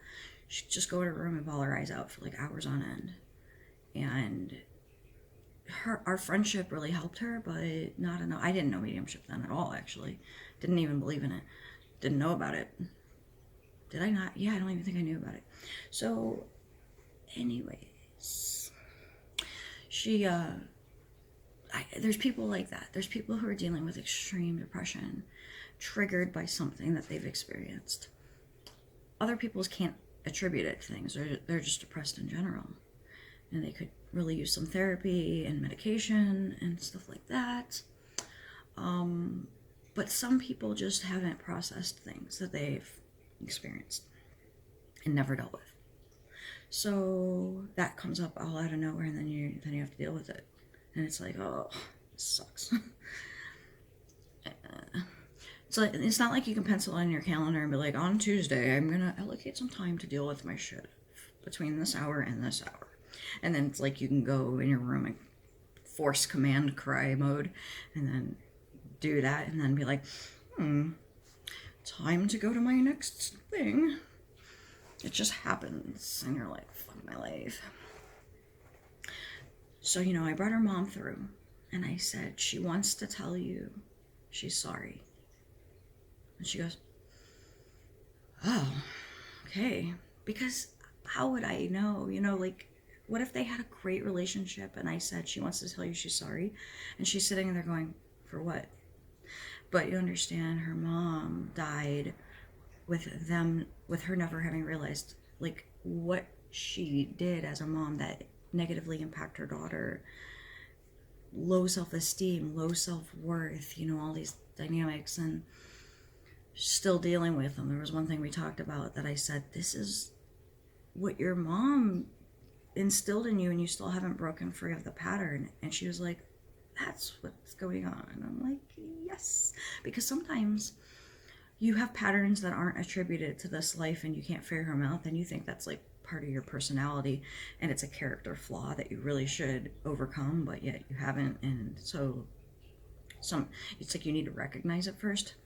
Speaker 1: She'd just go to her room and bawl her eyes out for, like, hours on end. And our friendship really helped her, but not enough. I didn't know mediumship then at all, actually. Didn't even believe in it. Didn't know about it. Did I not? Yeah, I don't even think I knew about it. So, anyways, she, there's people like that. There's people who are dealing with extreme depression, triggered by something that they've experienced. Other people can't attribute it to things. They're just depressed in general. And they could really use some therapy and medication and stuff like that. But some people just haven't processed things that they've experienced and never dealt with. So that comes up all out of nowhere, and then you have to deal with it. And it's like, oh, this sucks. So it's not like you can pencil in your calendar and be like, on Tuesday, I'm going to allocate some time to deal with my shit between this hour and this hour. And then it's like you can go in your room and force command cry mode and then do that and then be like, time to go to my next thing. It just happens. And you're like, fuck my life. So, I brought her mom through, and I said, she wants to tell you she's sorry. And she goes, oh, okay. Because how would I know? Like, what if they had a great relationship and I said she wants to tell you she's sorry? And she's sitting there going, for what? But you understand, her mom died with her never having realized, like, what she did as a mom that negatively impacted her daughter. Low self-esteem, low self-worth, all these dynamics, and still dealing with them. There was one thing we talked about that I said, this is what your mom instilled in you, and you still haven't broken free of the pattern. And she was like, that's what's going on. And I'm like, yes. Because sometimes you have patterns that aren't attributed to this life and you can't figure them out, and you think that's like part of your personality, and it's a character flaw that you really should overcome, but yet you haven't. And so it's like you need to recognize it first.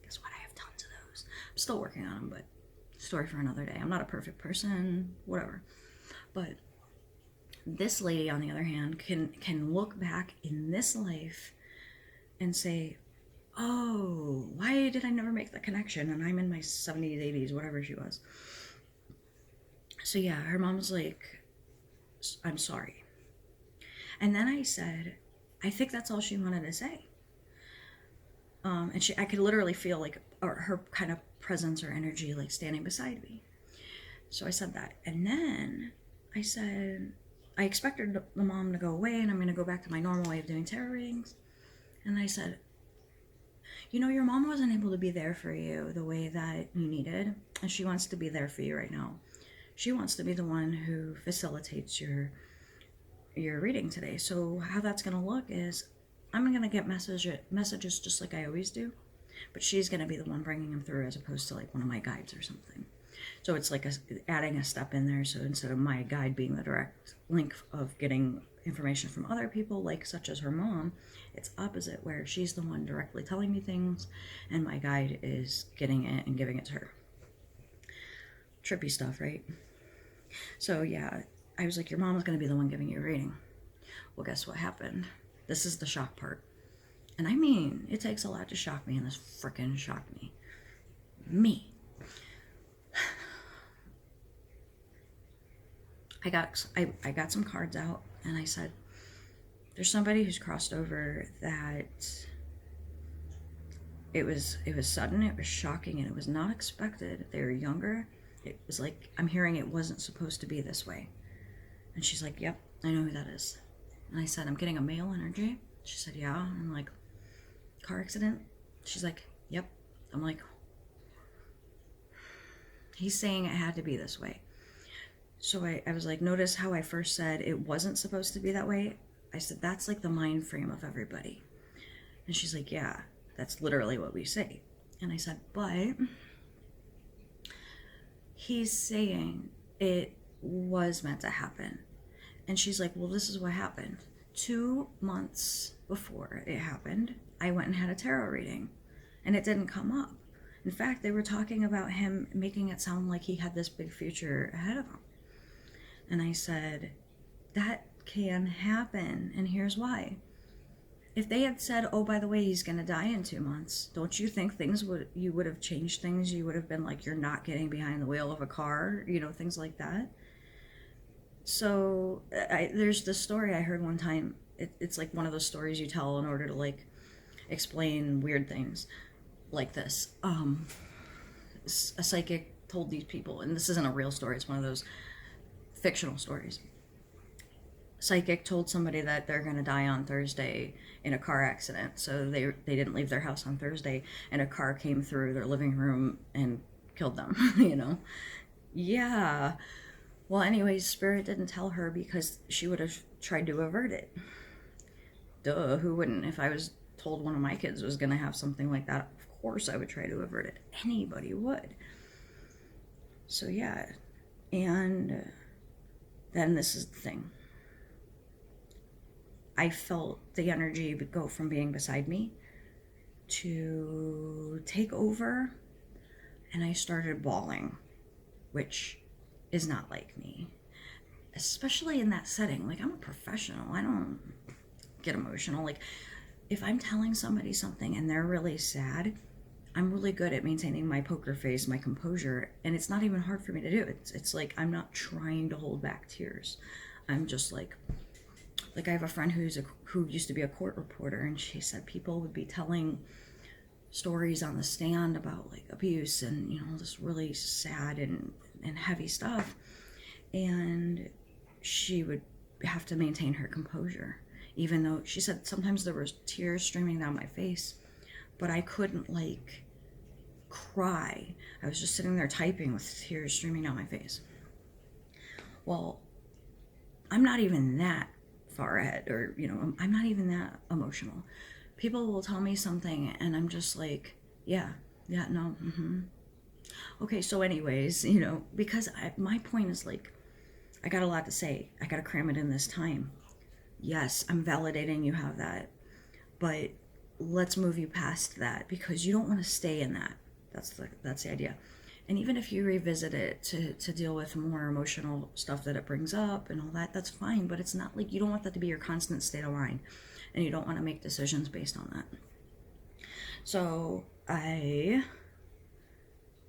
Speaker 1: Guess what? I have tons of those. I'm still working on them, but story for another day. I'm not a perfect person, whatever. But this lady, on the other hand, can look back in this life and say, oh, why did I never make the connection? And I'm in my 70s, 80s, whatever she was. So yeah, her mom was like, I'm sorry. And then I said, I think that's all she wanted to say. And I could literally feel like her kind of presence or energy, like standing beside me. So I said that. And then I said, I expected the mom to go away and I'm going to go back to my normal way of doing tarot readings. And I said, your mom wasn't able to be there for you the way that you needed. And she wants to be there for you right now. She wants to be the one who facilitates your reading today. So how that's going to look is I'm going to get messages just like I always do, but she's going to be the one bringing them through as opposed to like one of my guides or something. So it's like adding a step in there. So instead of my guide being the direct link of getting information from other people, like such as her mom, it's opposite, where she's the one directly telling me things and my guide is getting it and giving it to her. Trippy stuff, right? So yeah, I was like, your mom is going to be the one giving you a reading. Well, guess what happened? This is the shock part. And I mean, it takes a lot to shock me, and this frickin' shocked me. Me. I got some cards out, and I said, there's somebody who's crossed over that it was sudden, it was shocking, and it was not expected. They were younger. It was like, I'm hearing it wasn't supposed to be this way. And she's like, yep, I know who that is. And I said, I'm getting a male energy. She said, yeah. I'm like, car accident? She's like, yep. I'm like, he's saying it had to be this way. So I was like, notice how I first said it wasn't supposed to be that way? I said, that's like the mind frame of everybody. And she's like, yeah, that's literally what we say. And I said, but he's saying it was meant to happen. And she's like, well, this is what happened. 2 months before it happened, I went and had a tarot reading, and it didn't come up. In fact, they were talking about him making it sound like he had this big future ahead of him. And I said, that can happen, and here's why. If they had said, oh, by the way, he's going to die in 2 months, don't you think you would have changed things? You would have been like, you're not getting behind the wheel of a car, things like that. So there's this story I heard one time. It's like one of those stories you tell in order to like explain weird things like this. A psychic told these people, and this isn't a real story, it's one of those fictional stories. Psychic told somebody that they're going to die on Thursday in a car accident. So they didn't leave their house on Thursday, and a car came through their living room and killed them, Yeah. Well, anyways, Spirit didn't tell her because she would have tried to avert it. Duh, who wouldn't? If I was told one of my kids was going to have something like that, of course I would try to avert it. Anybody would. So yeah, and then this is the thing. I felt the energy go from being beside me to take over, and I started bawling, which is not like me, especially in that setting. Like, I'm a professional. I don't get emotional. Like, if I'm telling somebody something and they're really sad, I'm really good at maintaining my poker face, my composure, and it's not even hard for me to do. It's like I'm not trying to hold back tears. I'm just like I have a friend who used to be a court reporter, and she said people would be telling stories on the stand about like abuse and this really sad and heavy stuff, and she would have to maintain her composure, even though she said sometimes there was tears streaming down my face, but I couldn't like cry. I was just sitting there typing with tears streaming down my face. Well, I'm not even that far ahead, or I'm not even that emotional. People will tell me something and I'm just like, yeah, no, okay. So anyways, because my point is like, I got a lot to say, I got to cram it in this time. Yes, I'm validating you have that, but let's move you past that, because you don't want to stay in that. That's the idea. And even if you revisit it to deal with more emotional stuff that it brings up and all that, that's fine. But it's not like you don't want that to be your constant state of mind, and you don't want to make decisions based on that. So I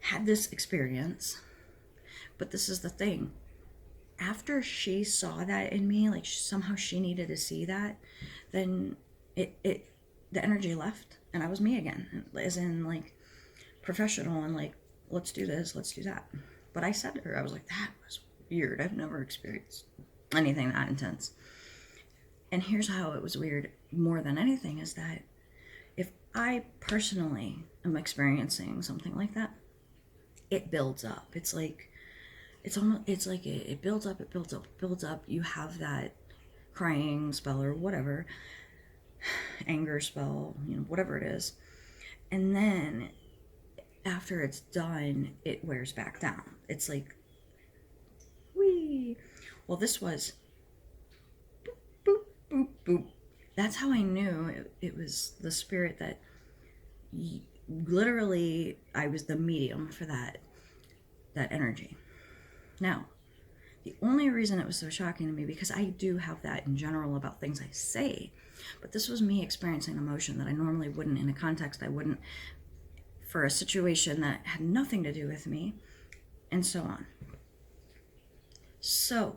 Speaker 1: had this experience, but this is the thing. After she saw that in me, like somehow she needed to see that, then the energy left, and I was me again, as in like professional and like, let's do this, let's do that. But I said to her, I was like, that was weird. I've never experienced anything that intense. And here's how it was weird more than anything, is that if I personally am experiencing something like that, it builds up. It's like it builds up, it builds up, it builds up. You have that crying spell or whatever, anger spell, whatever it is. And then after it's done, it wears back down. It's like, whee. Well, this was boop, boop, boop, boop. That's how I knew it was the spirit that literally I was the medium for that energy. Now, the only reason it was so shocking to me, because I do have that in general about things I say, but this was me experiencing emotion that I normally wouldn't, in a context I wouldn't, for a situation that had nothing to do with me, and so on. So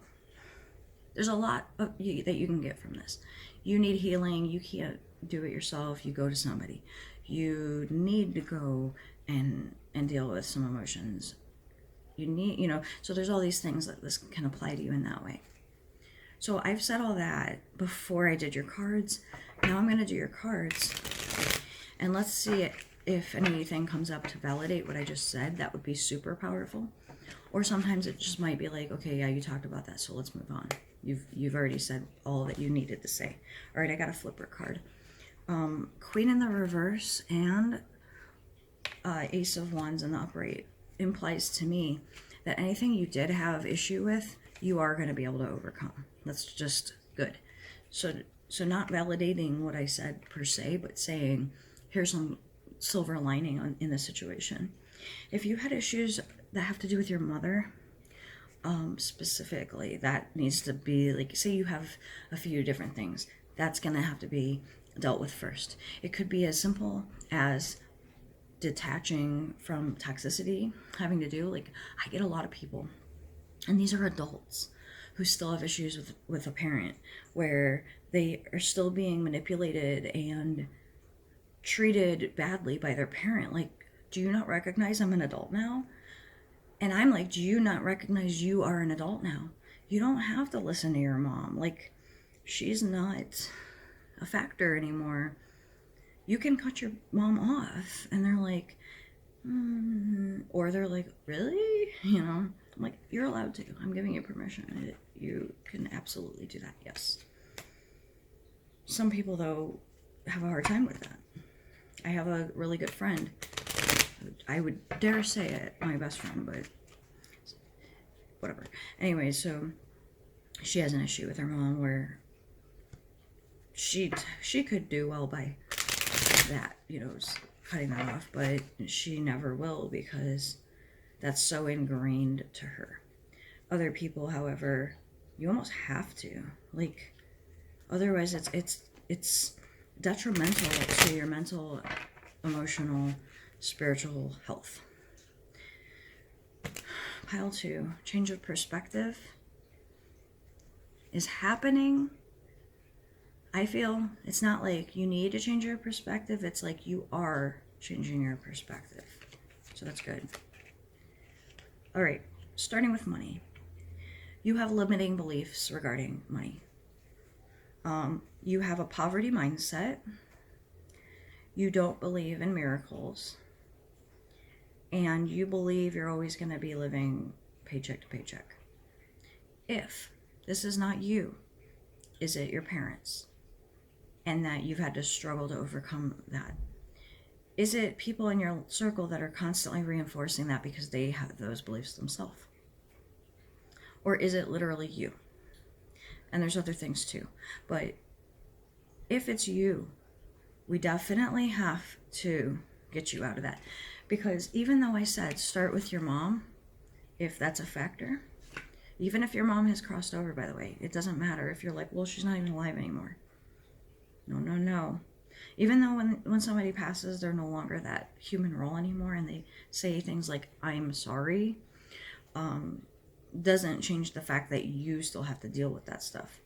Speaker 1: there's a lot that you can get from this. You need healing. You can't do it yourself. You go to somebody. You need to go and deal with some emotions. You need, so there's all these things that this can apply to you in that way. So I've said all that before I did your cards. Now I'm going to do your cards, and let's see if anything comes up to validate what I just said. That would be super powerful. Or sometimes it just might be like, okay, yeah, you talked about that, so let's move on. You've already said all that you needed to say. All right, I got a flipper card. Queen in the reverse and Ace of Wands in the upright implies to me that anything you did have issue with, you are going to be able to overcome. That's just good. So not validating what I said per se, but saying here's some silver lining in the situation. If you had issues that have to do with your mother, specifically, that needs to be like, say you have a few different things, that's going to have to be dealt with first. It could be as simple as detaching from toxicity, having to do, like, I get a lot of people, and these are adults who still have issues with a parent, where they are still being manipulated and treated badly by their parent. Like, do you not recognize I'm an adult now? And I'm like, do you not recognize you are an adult now? You don't have to listen to your mom. Like, she's not a factor anymore. You can cut your mom off. And they're like, or they're like, really? I'm like, you're allowed to. I'm giving you permission. You can absolutely do that, yes. Some people, though, have a hard time with that. I have a really good friend. I would dare say it, my best friend, but whatever. Anyway, so she has an issue with her mom where she could do well by that, cutting that off, but she never will, because that's so ingrained to her. Other people, however, you almost have to, like, otherwise it's detrimental to your mental, emotional spiritual health. Pile 2, change of perspective is happening. I feel it's not like you need to change your perspective. It's like you are changing your perspective. So that's good. All right, starting with money. You have limiting beliefs regarding money. You have a poverty mindset. You don't believe in miracles. And you believe you're always going to be living paycheck to paycheck. If this is not you, is it your parents? And that you've had to struggle to overcome that? Is it people in your circle that are constantly reinforcing that because they have those beliefs themselves? Or is it literally you? And there's other things too. But if it's you, we definitely have to get you out of that. Because even though I said start with your mom, if that's a factor, even if your mom has crossed over, by the way, it doesn't matter if you're like, well, she's not even alive anymore. No. Even though when somebody passes, they're no longer that human role anymore, and they say things like, I'm sorry, doesn't change the fact that you still have to deal with that stuff.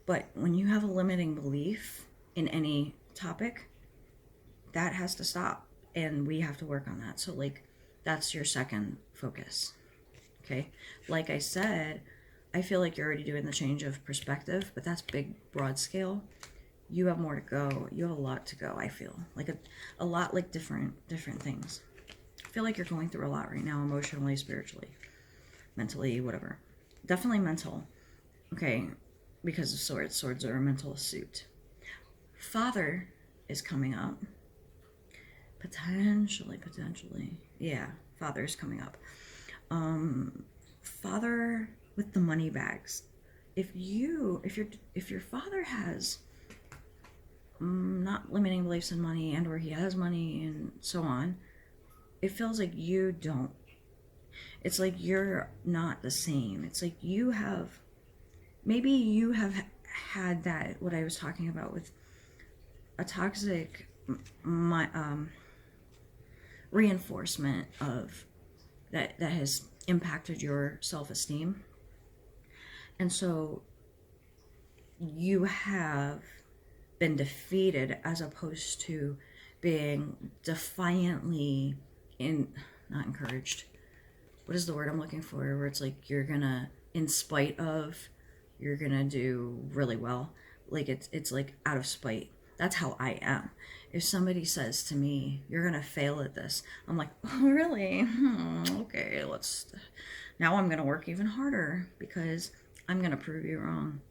Speaker 1: But when you have a limiting belief in any topic, that has to stop, and we have to work on that. So like, that's your second focus. Okay, like I said, I feel like you're already doing the change of perspective, but that's big, broad scale. You have more to go. You have a lot to go. I feel like a lot, like different things. I feel like you're going through a lot right now, emotionally, spiritually, mentally, whatever. Definitely mental. Okay, because of swords. Swords are a mental suit. Father is coming up. Potentially. Yeah, father is coming up. Father with the money bags. If your father has not limiting beliefs in money, and or he has money and so on, it feels like you don't. It's like you're not the same. It's like maybe you have had that, what I was talking about with a toxic reinforcement of that has impacted your self-esteem. And so you have been defeated as opposed to being defiantly not encouraged. What is the word I'm looking for? Where it's like you're gonna, in spite of, you're gonna do really well. Like it's like out of spite. That's how I am. If somebody says to me, you're gonna fail at this, I'm like, oh really? Okay, now I'm gonna work even harder because I'm gonna prove you wrong.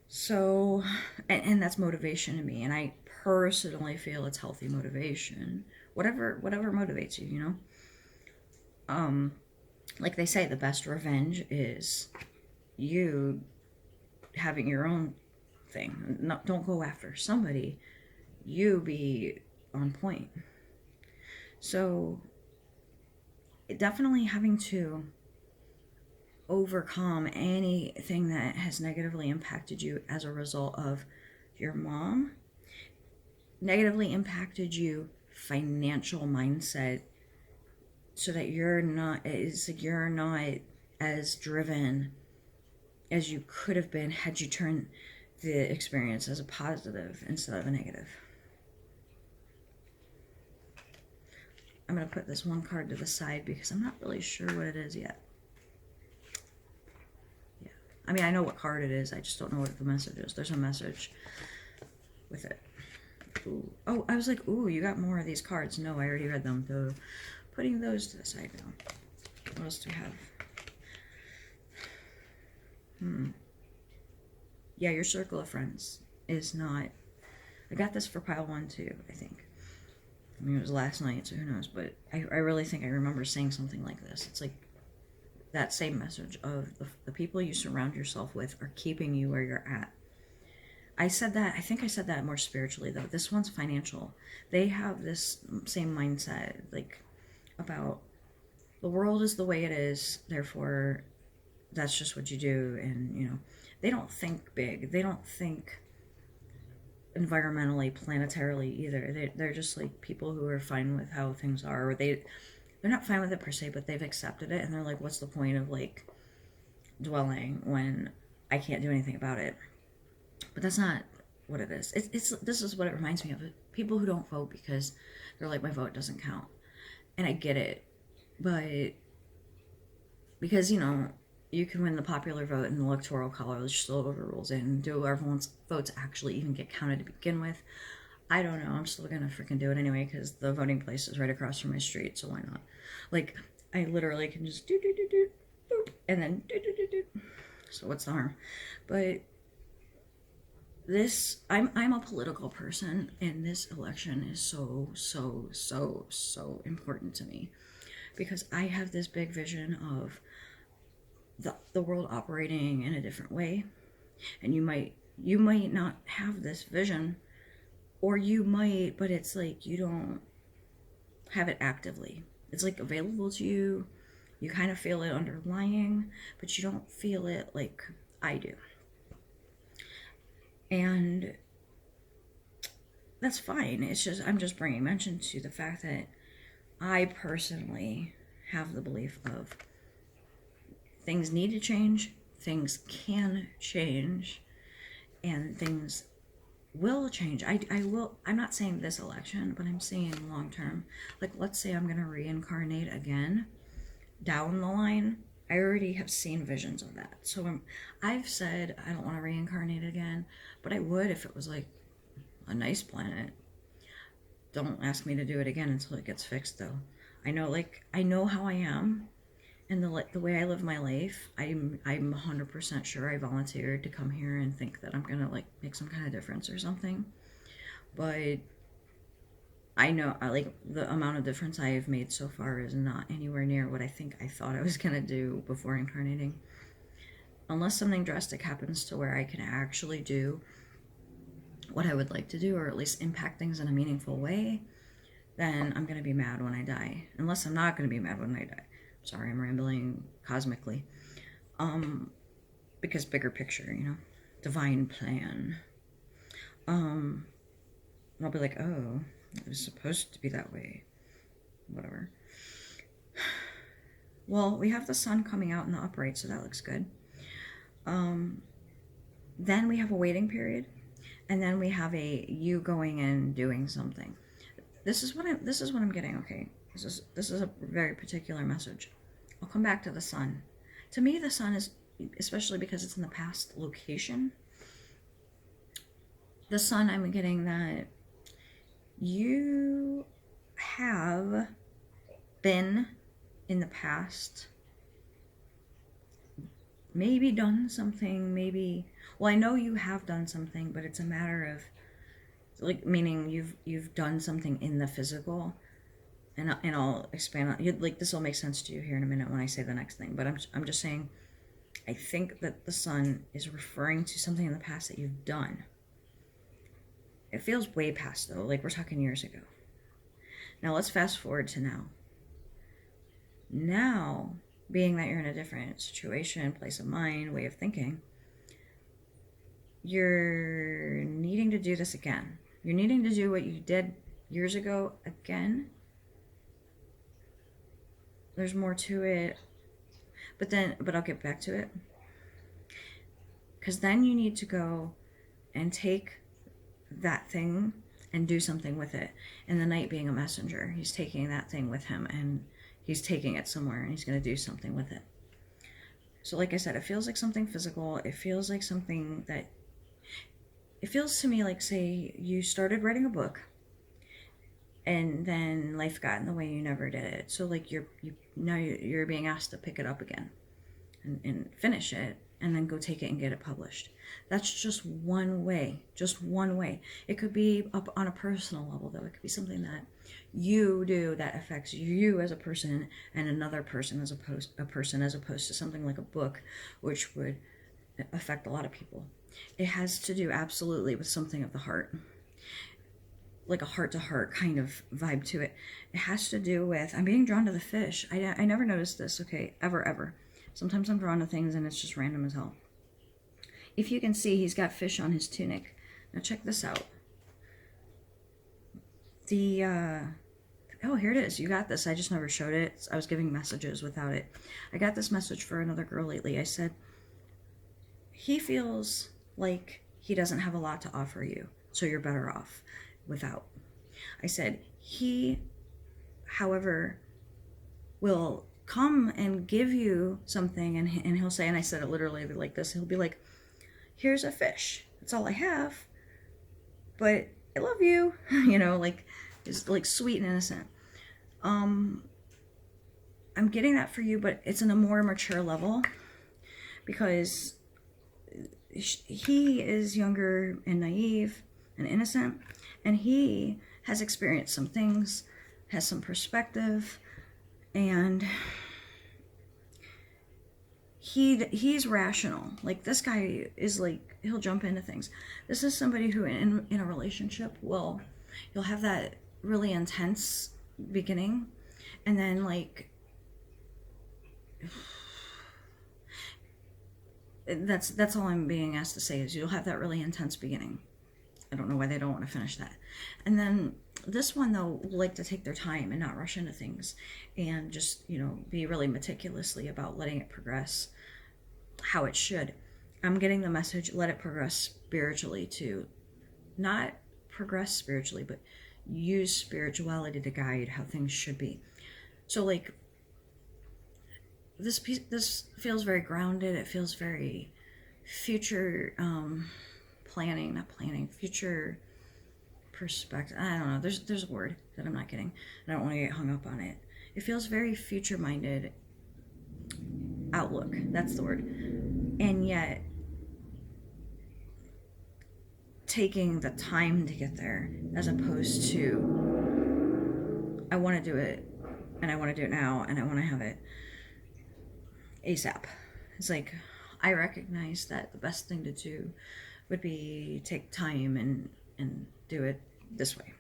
Speaker 1: So, and that's motivation to me, and I personally feel it's healthy motivation. Whatever motivates you, you know. Like they say, the best revenge is you having your own thing. Don't go after somebody. You be on point. So, definitely having to overcome anything that has negatively impacted you as a result of your mom, negatively impacted you financial mindset, so that you're not as driven as you could have been had you turned the experience as a positive instead of a negative. I'm going to put this one card to the side because I'm not really sure what it is yet. Yeah. I mean, I know what card it is. I just don't know what the message is. There's a message with it. Ooh. Oh, I was like, ooh, you got more of these cards. No, I already read them. So putting those to the side now. What else do we have? Yeah, your circle of friends is not... I got this for pile 1 too, I think. I mean, it was last night, so who knows, but I really think I remember saying something like this. It's like that same message of the people you surround yourself with are keeping you where you're at. I think I said that more spiritually, though. This one's financial. They have this same mindset, like, about the world is the way it is, therefore that's just what you do, and, you know, they don't think big. They don't think environmentally, planetarily either. They're just like people who are fine with how things are, or they're not fine with it per se, but they've accepted it, and they're like, what's the point of like dwelling when I can't do anything about it? But that's not what it is. It's this is what it reminds me of. People who don't vote because they're like, my vote doesn't count. And I get it, but because, you know, you can win the popular vote and the electoral college still overrules it, and do everyone's votes actually even get counted to begin with? I don't know. I'm still gonna freaking do it anyway because the voting place is right across from my street, so why not? Like, I literally can just do boop, and then do. So what's the harm? But this, I'm a political person, and this election is so important to me because I have this big vision of the world operating in a different way, and you might not have this vision, or you might, but it's like you don't have it actively. It's like available to you. You kind of feel it underlying, but you don't feel it like I do. And that's fine. It's just, I'm just bringing mention to the fact that I personally have the belief of things need to change, things can change, and things will change. I'm not saying this election, but I'm saying long term. Like, let's say I'm going to reincarnate again down the line. I already have seen visions of that. So I've said I don't want to reincarnate again, but I would if it was like a nice planet. Don't ask me to do it again until it gets fixed, though. I know how I am, and the way I live my life. I'm 100% sure I volunteered to come here and think that I'm gonna like make some kind of difference or something. But I know the amount of difference I have made so far is not anywhere near what I think I thought I was gonna do before incarnating. Unless something drastic happens to where I can actually do what I would like to do, or at least impact things in a meaningful way, then I'm gonna be mad when I die. Unless I'm not gonna be mad when I die. Sorry, I'm rambling cosmically. Because bigger picture, you know, divine plan. And I'll be like, oh, it was supposed to be that way. Whatever. Well, we have the sun coming out in the upright, so that looks good. Then we have a waiting period, and then we have a you going and doing something. This is what I'm getting. Okay, this is a very particular message. I'll come back to the sun. To me, the sun is, especially because it's in the past location. The sun, I'm getting that you have been in the past, maybe done something, well, I know you have done something, but it's a matter of like, meaning you've done something in the physical, and I'll expand on, like, this will make sense to you here in a minute when I say the next thing, but I'm just saying, I think that the sun is referring to something in the past that you've done. It feels way past, though, like we're talking years ago. Now let's fast forward to now. Now, being that you're in a different situation, place of mind, way of thinking, you're needing to do this again. You're needing to do what you did years ago again. There's more to it, but I'll get back to it. Because then you need to go and take that thing and do something with it. And the knight being a messenger, he's taking that thing with him, and he's taking it somewhere, and he's going to do something with it. So like I said, it feels like something physical. It feels like something that, it feels to me like, say you started writing a book, and then life got in the way, you never did it. So like now you're being asked to pick it up again and finish it, and then go take it and get it published. That's just one way. It could be up on a personal level, though. It could be something that you do that affects you as a person and another person as opposed to something like a book, which would affect a lot of people. It has to do absolutely with something of the heart, like a heart-to-heart kind of vibe to it. It has to do with, I'm being drawn to the fish. I never noticed this, okay, ever. Sometimes I'm drawn to things and it's just random as hell. If you can see, he's got fish on his tunic. Now check this out. The, oh, here it is. You got this. I just never showed it. I was giving messages without it. I got this message for another girl lately. I said, he feels like he doesn't have a lot to offer you, so you're better off without. I said, he, however, will come and give you something, and he'll say, and I said it literally like this, he'll be like, here's a fish. That's all I have, but I love you. You know, like, it's like sweet and innocent. I'm getting that for you, but it's in a more mature level, because he is younger and naive and innocent, and he has experienced some things, has some perspective, and he's rational. Like, this guy is like, he'll jump into things. This is somebody who in a relationship you'll have that really intense beginning, and then like that's all I'm being asked to say, is you'll have that really intense beginning. I don't know why they don't want to finish that. And then this one, though, will like to take their time and not rush into things, and just, you know, be really meticulously about letting it progress how it should. I'm getting the message, let it progress spiritually too. Not progress spiritually, but use spirituality to guide how things should be. So like, this feels very grounded. It feels very future future perspective. I don't know. There's a word that I'm not getting. I don't want to get hung up on it. It feels very future minded outlook. That's the word. And yet taking the time to get there, as opposed to, I want to do it, and I want to do it now, and I want to have it ASAP. It's like, I recognize that the best thing to do would be take time and do it this way.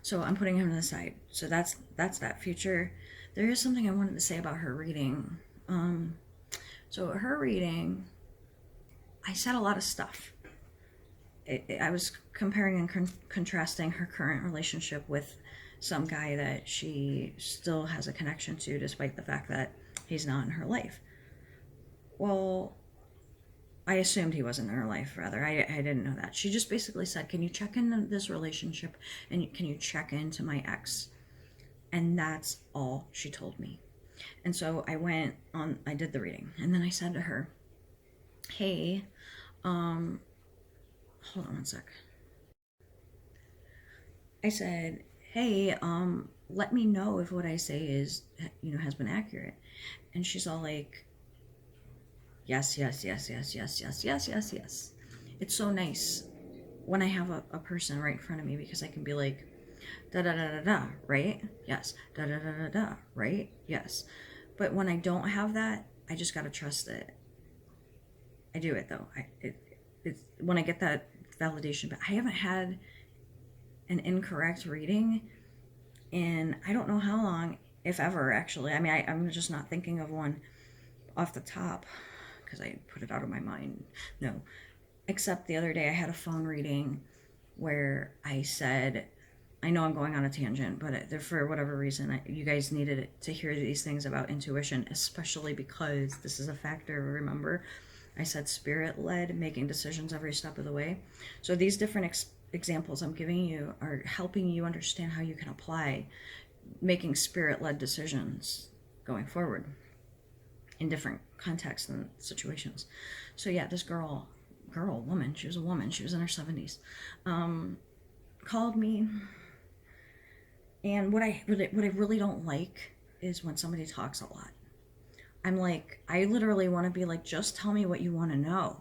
Speaker 1: So I'm putting him to the side. So that's that future. There is something I wanted to say about her reading. So her reading, I said a lot of stuff. I was comparing and contrasting her current relationship with some guy that she still has a connection to, despite the fact that he's not in her life. Well, I assumed he wasn't in her life, rather. I didn't know that. She just basically said, can you check into this relationship, and can you check into my ex? And that's all she told me. And so I did the reading, and then I said to her, hey, hold on one sec. I said, hey, let me know if what I say is, has been accurate. And she's all like, yes, yes, yes, yes, yes, yes, yes, yes, yes. It's so nice when I have a person right in front of me, because I can be like, da da da da da, right? Yes. Da da da da da, right? Yes. But when I don't have that, I just gotta trust it. I do it though. It's when I get that validation, but I haven't had an incorrect reading in I don't know how long, if ever, actually. I mean, I'm just not thinking of one off the top, because I put it out of my mind. No. Except the other day I had a phone reading where I said, I know I'm going on a tangent, but for whatever reason, you guys needed to hear these things about intuition, especially because this is a factor. Remember, I said spirit-led, making decisions every step of the way. So these different examples I'm giving you are helping you understand how you can apply making spirit-led decisions going forward in different contexts and situations. So yeah, this woman, she was a woman, she was in her 70s, called me. And what I really don't like is when somebody talks a lot. I'm like, I literally want to be like, just tell me what you want to know,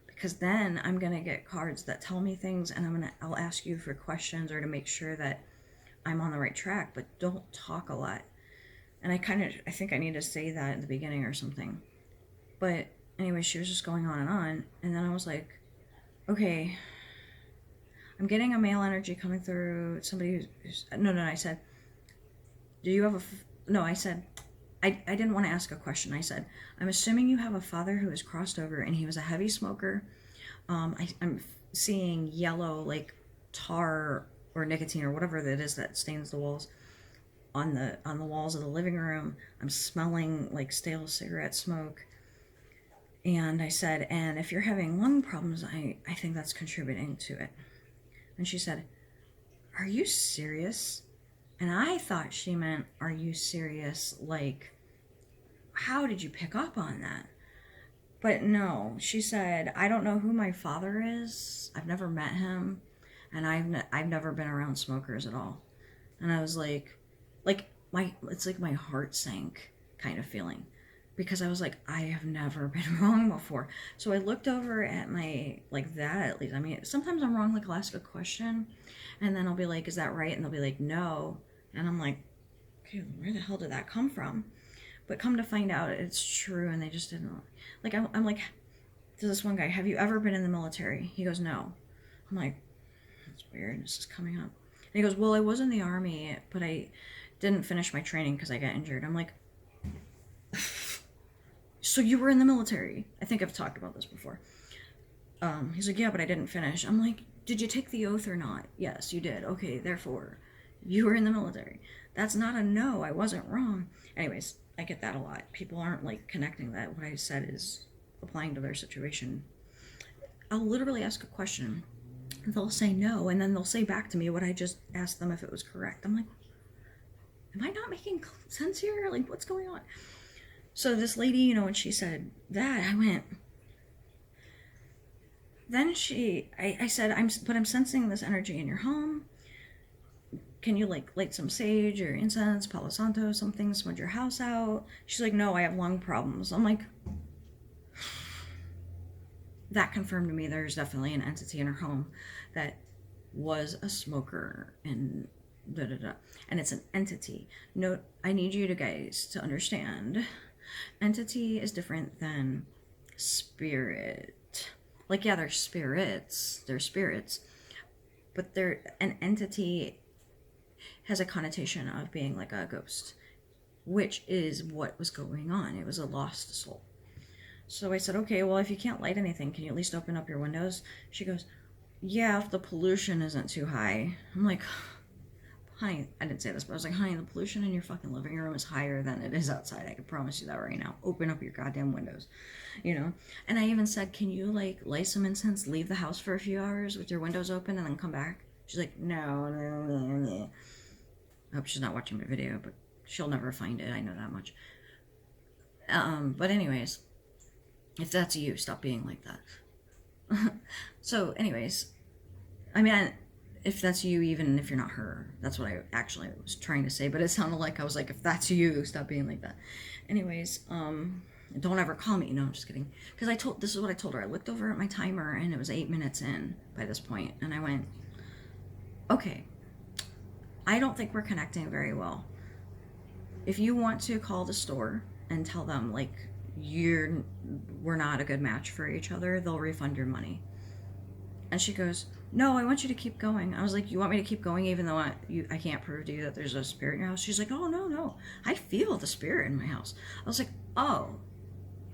Speaker 1: because then I'm gonna get cards that tell me things, and I'll ask you for questions or to make sure that I'm on the right track. But don't talk a lot. And I think I need to say that in the beginning or something. But anyway, she was just going on, and then I was like, okay, I'm getting a male energy coming through. Somebody who's no. I said, do you have no? I said, I didn't want to ask a question. I said, I'm assuming you have a father who has crossed over, and he was a heavy smoker. I'm seeing yellow, like tar or nicotine or whatever it is that stains the walls on the walls of the living room. I'm smelling like stale cigarette smoke. And I said, and if you're having lung problems, I think that's contributing to it. And she said, are you serious? And I thought she meant, are you serious? Like, how did you pick up on that? But no, she said, I don't know who my father is. I've never met him. And I've never been around smokers at all. And I was like it's like my heart sank kind of feeling. Because I was like, I have never been wrong before. So I looked over at my, like that at least. I mean, sometimes I'm wrong, like I'll ask a question. And then I'll be like, is that right? And they'll be like, no. And I'm like, okay, where the hell did that come from? But come to find out, it's true, and they just didn't. Like, I'm like, to this one guy, have you ever been in the military? He goes, no. I'm like, that's weird, this is coming up. And he goes, well, I was in the Army, but I didn't finish my training because I got injured. I'm like, so you were in the military? I think I've talked about this before. He's like, yeah, but I didn't finish. I'm like, did you take the oath or not? Yes, you did. Okay, therefore, you were in the military. That's not a no, I wasn't wrong. Anyways, I get that a lot. People aren't like connecting that what I said is applying to their situation. I'll literally ask a question. They'll say no, and then they'll say back to me what I just asked them if it was correct. I'm like, am I not making sense here? Like, what's going on? So this lady, you know, when she said that, I went. Then I said, I'm sensing this energy in your home. Can you like light some sage or incense, Palo Santo, something, smudge your house out? She's like, no, I have lung problems. I'm like, that confirmed to me there's definitely an entity in her home that was a smoker and da-da-da. And it's an entity. No, I need you guys to understand. Entity is different than spirit. Like, yeah, they're spirits, but an entity has a connotation of being like a ghost, which is what was going on. It was a lost soul. So I said, okay, well, if you can't light anything, can you at least open up your windows? She goes, yeah, if the pollution isn't too high. I'm like, honey, I didn't say this, but I was like, honey, the pollution in your fucking living room is higher than it is outside. I can promise you that right now. Open up your goddamn windows, you know? And I even said, can you like light some incense, leave the house for a few hours with your windows open and then come back? She's like, no. I hope she's not watching my video, but she'll never find it. I know that much. But anyways, if that's you, stop being like that. So anyways, I mean, if that's you, even if you're not her, that's what I actually was trying to say, but it sounded like I was like, if that's you, stop being like that. Anyways, don't ever call me. No, I'm just kidding. Because this is what I told her. I looked over at my timer and it was 8 minutes in by this point, and I went, okay, I don't think we're connecting very well. If you want to call the store and tell them like we're not a good match for each other, they'll refund your money. And she goes, no, I want you to keep going. I was like, you want me to keep going even though I can't prove to you that there's a spirit in your house? She's like, oh, no. I feel the spirit in my house. I was like, oh,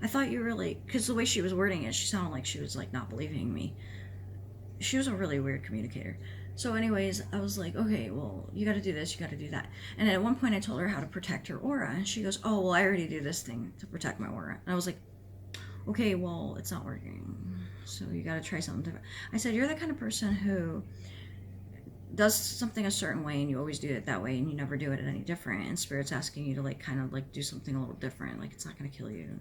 Speaker 1: I thought you really, because the way she was wording it, she sounded like she was like not believing me. She was a really weird communicator. So anyways, I was like, okay, well, you got to do this, you got to do that. And at one point I told her how to protect her aura. And she goes, oh, well, I already do this thing to protect my aura. And I was like, okay, well, it's not working. So you got to try something different. I said, you're the kind of person who does something a certain way and you always do it that way and you never do it any different. And Spirit's asking you to like kind of like do something a little different. Like it's not going to kill you.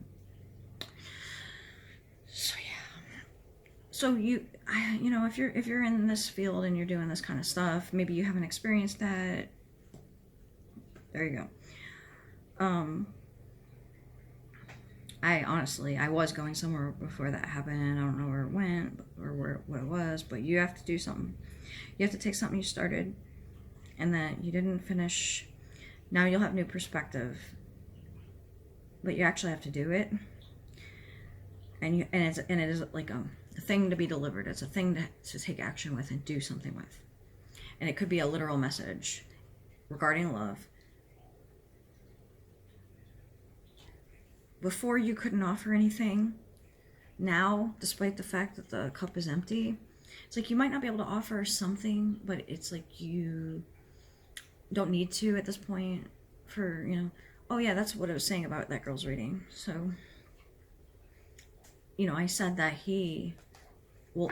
Speaker 1: So yeah. So you know, if you're in this field and you're doing this kind of stuff, maybe you haven't experienced that. There you go. I was going somewhere before that happened. I don't know where it went or what it was, but you have to do something. You have to take something you started and that you didn't finish. Now you'll have new perspective, but you actually have to do it. And it is like a thing to be delivered. It's a thing to take action with and do something with. And it could be a literal message regarding love. Before you couldn't offer anything. Now, despite the fact that the cup is empty, It's like you might not be able to offer something, but it's like you don't need to at this point for, oh yeah, that's what I was saying about that girl's reading. So, I said that he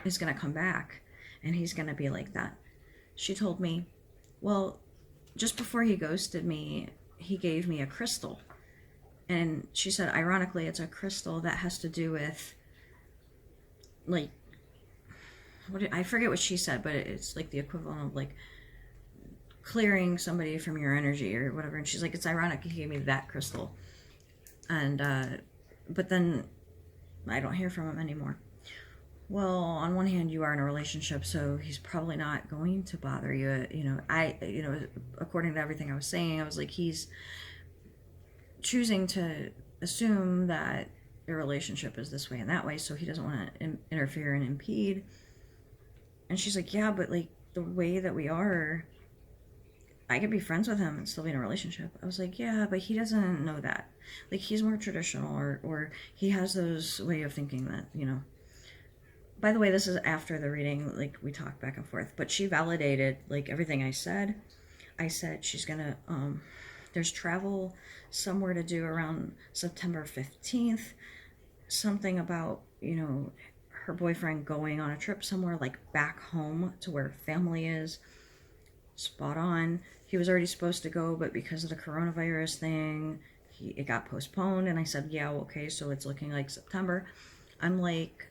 Speaker 1: is going to come back and he's going to be like that. She told me, well, just before he ghosted me, he gave me a crystal. And she said, ironically, it's a crystal that has to do with, like, I forget what she said, but it's like the equivalent of like clearing somebody from your energy or whatever. And she's like, it's ironic he gave me that crystal. And, but then I don't hear from him anymore. Well, on one hand, you are in a relationship, so he's probably not going to bother you. According to everything I was saying, I was like, he's choosing to assume that your relationship is this way and that way, so he doesn't want to interfere and impede. And she's like, yeah, but like the way that we are, I could be friends with him and still be in a relationship. I was like, yeah, but he doesn't know that. Like, he's more traditional, or he has those way of thinking that, By the way, this is after the reading, like, we talked back and forth, but she validated, like, everything I said. I said she's gonna, there's travel somewhere to do around September 15th. Something about, her boyfriend going on a trip somewhere, like, back home to where family is. Spot on. He was already supposed to go, but because of the coronavirus thing, it got postponed. And I said, yeah, okay, so it's looking like September. I'm like,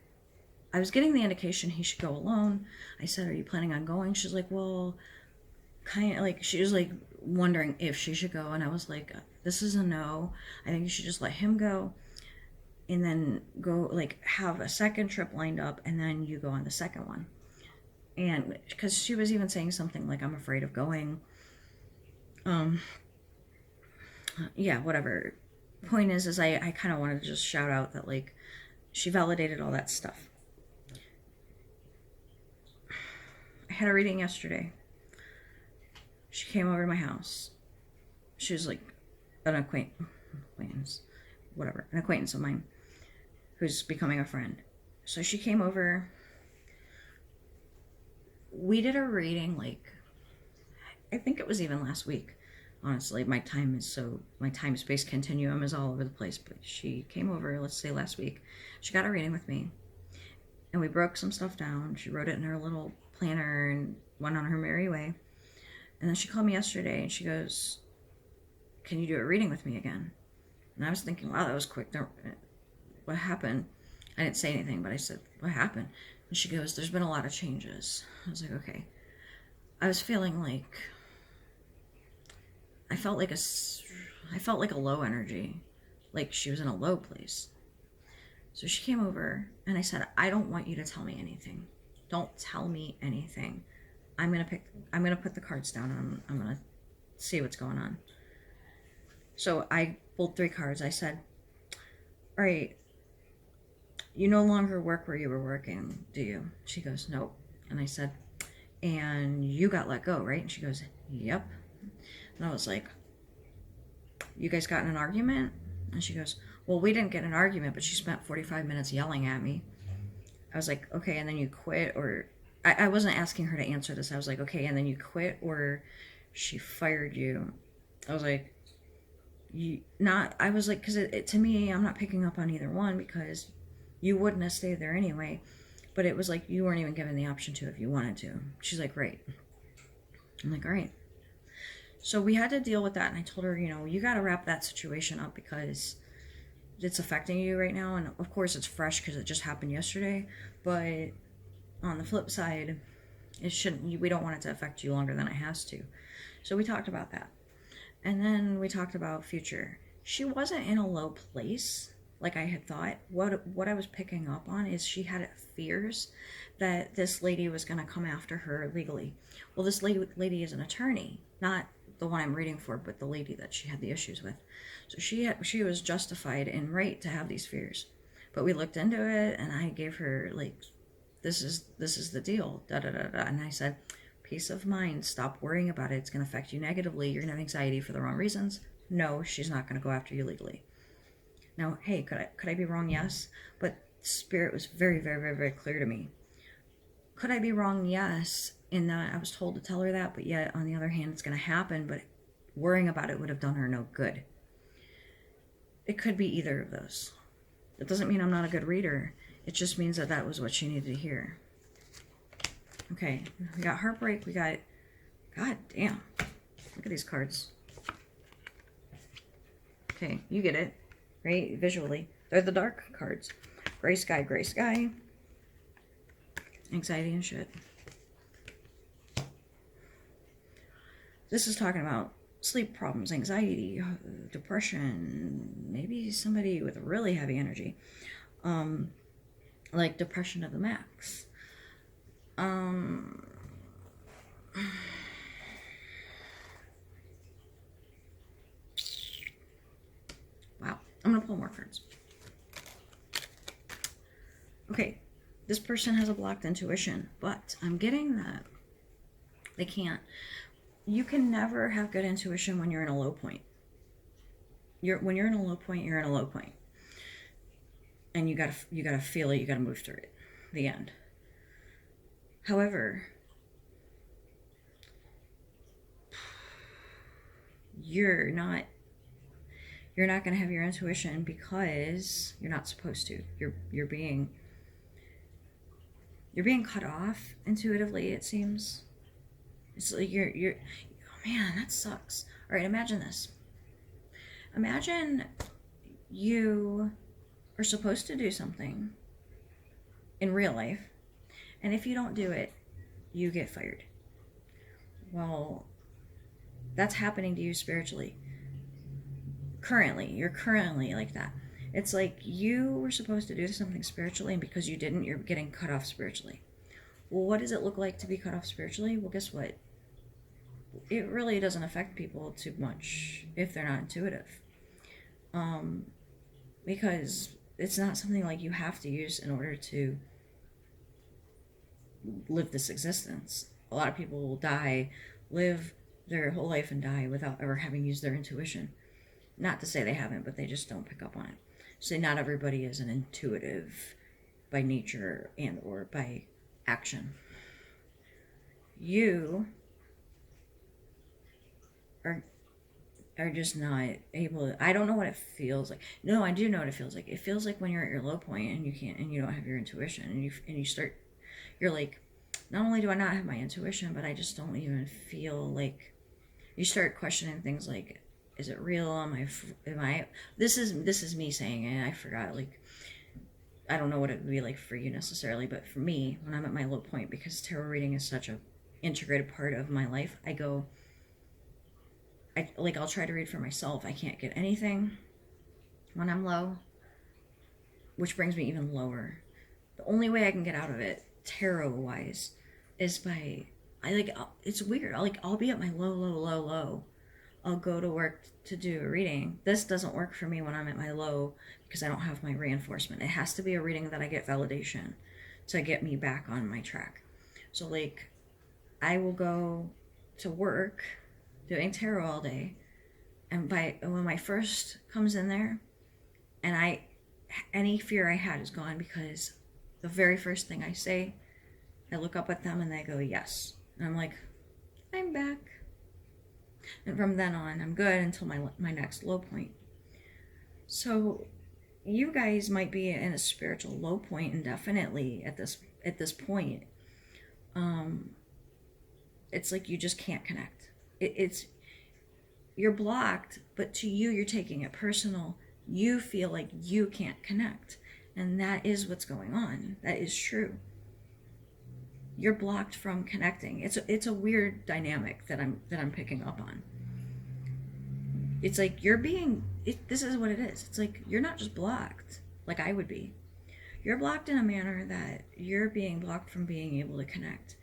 Speaker 1: I was getting the indication he should go alone. I said, are you planning on going? She's like, well, kind of like, she was like wondering if she should go. And I was like, this is a no. I think you should just let him go and then go, like, have a second trip lined up, and then you go on the second one. And because she was even saying something like, I'm afraid of going. Yeah, whatever. Point is I kind of wanted to just shout out that, like, she validated all that stuff. I had a reading yesterday. She came over to my house. She was like an acquaintance of mine who's becoming a friend. So she came over. We did a reading, like, I think it was even last week. Honestly, my time space continuum is all over the place. But she came over, let's say last week. She got a reading with me, and we broke some stuff down. She wrote it in her little planner and went on her merry way. And then she called me yesterday and she goes, can you do a reading with me again? And I was thinking, wow, that was quick. What happened? I didn't say anything, but I said, what happened? And she goes, there's been a lot of changes. I was like, okay. I was feeling like, I felt like a low energy, like she was in a low place. So she came over and I said, I don't want you to tell me anything. Don't tell me anything. I'm gonna put the cards down and I'm gonna see what's going on. So I pulled 3 cards. I said, all right, you no longer work where you were working, do you? She goes, nope. And I said, and you got let go, right? And she goes, yep. And I was like, you guys got in an argument? And she goes, well, we didn't get in an argument, but she spent 45 minutes yelling at me. I was like, okay, and then you quit? Or I wasn't asking her to answer this. I was like, okay, and then you quit, or she fired you? I was like, because to me, I'm not picking up on either one, because you wouldn't have stayed there anyway. But it was like you weren't even given the option to if you wanted to. She's like, right. I'm like, all right. So we had to deal with that, and I told her, you got to wrap that situation up because it's affecting you right now. And of course, it's fresh because it just happened yesterday. But on the flip side, it shouldn't. We don't want it to affect you longer than it has to. So we talked about that, and then we talked about future. She wasn't in a low place like I had thought. What I was picking up on is she had fears that this lady was going to come after her legally. Well, this lady is an attorney, not the one I'm reading for, but the lady that she had the issues with. So she was justified and right to have these fears. But we looked into it, and I gave her, like, this is the deal, da da da da. And I said, peace of mind, stop worrying about it. It's going to affect you negatively. You're going to have anxiety for the wrong reasons. No, she's not going to go after you legally. Now, hey, could I be wrong? Yes. But Spirit was very, very, very, very clear to me. Could I be wrong? Yes, in that I was told to tell her that, but yet on the other hand, it's going to happen, but worrying about it would have done her no good. It could be either of those. It doesn't mean I'm not a good reader. It just means that that was what she needed to hear. Okay, we got heartbreak, we got, god damn, look at these cards. Okay, you get it, right, visually. They're the dark cards. Gray sky, anxiety and shit. This is talking about sleep problems, anxiety, depression, maybe somebody with really heavy energy, like depression of the max. Wow, I'm gonna pull more cards. Okay, this person has a blocked intuition, but I'm getting that they can't. You can never have good intuition when you're in a low point. When you're in a low point, you're in a low point, and you gotta feel it. You gotta move through it. The end. However, you're not going to have your intuition because you're not supposed to. You're being cut off intuitively, it seems. It's like you're oh man, that sucks. All right, imagine this. Imagine you are supposed to do something in real life, and if you don't do it, you get fired. Well, that's happening to you spiritually. You're currently like that. It's like you were supposed to do something spiritually, and because you didn't, you're getting cut off spiritually. Well, what does it look like to be cut off spiritually? Well, guess what? It really doesn't affect people too much if they're not intuitive. Because it's not something like you have to use in order to live this existence. A lot of people will live their whole life and die without ever having used their intuition. Not to say they haven't, but they just don't pick up on it. So not everybody is an intuitive by nature and or by action. You are just not able to, I don't know what it feels like. No, I do know what it feels like. It feels like when you're at your low point and you don't have your intuition, and you're like, not only do I not have my intuition, but I just don't even feel like, you start questioning things like, is it real? This is me saying it, and I forgot, like, I don't know what it would be like for you necessarily, but for me, when I'm at my low point, because tarot reading is such a integrated part of my life, I'll try to read for myself. I can't get anything when I'm low, which brings me even lower. The only way I can get out of it, tarot wise, is by, it's weird. I'll be at my low. I'll go to work to do a reading. This doesn't work for me when I'm at my low because I don't have my reinforcement. It has to be a reading that I get validation to get me back on my track. So like, I will go to work doing tarot all day, and when my first comes in there, and any fear I had is gone, because the very first thing I say, I look up at them and they go, yes. And I'm like, I'm back. And from then on, I'm good until my next low point. So you guys might be in a spiritual low point indefinitely at this point. It's like you just can't connect. You're blocked, but to you, you're taking it personal. You feel like you can't connect, and that is what's going on. That is true. You're blocked from connecting. It's a weird dynamic that I'm picking up on. It's like this is what it is. It's like you're not just blocked like I would be. You're blocked in a manner that you're being blocked from being able to connect.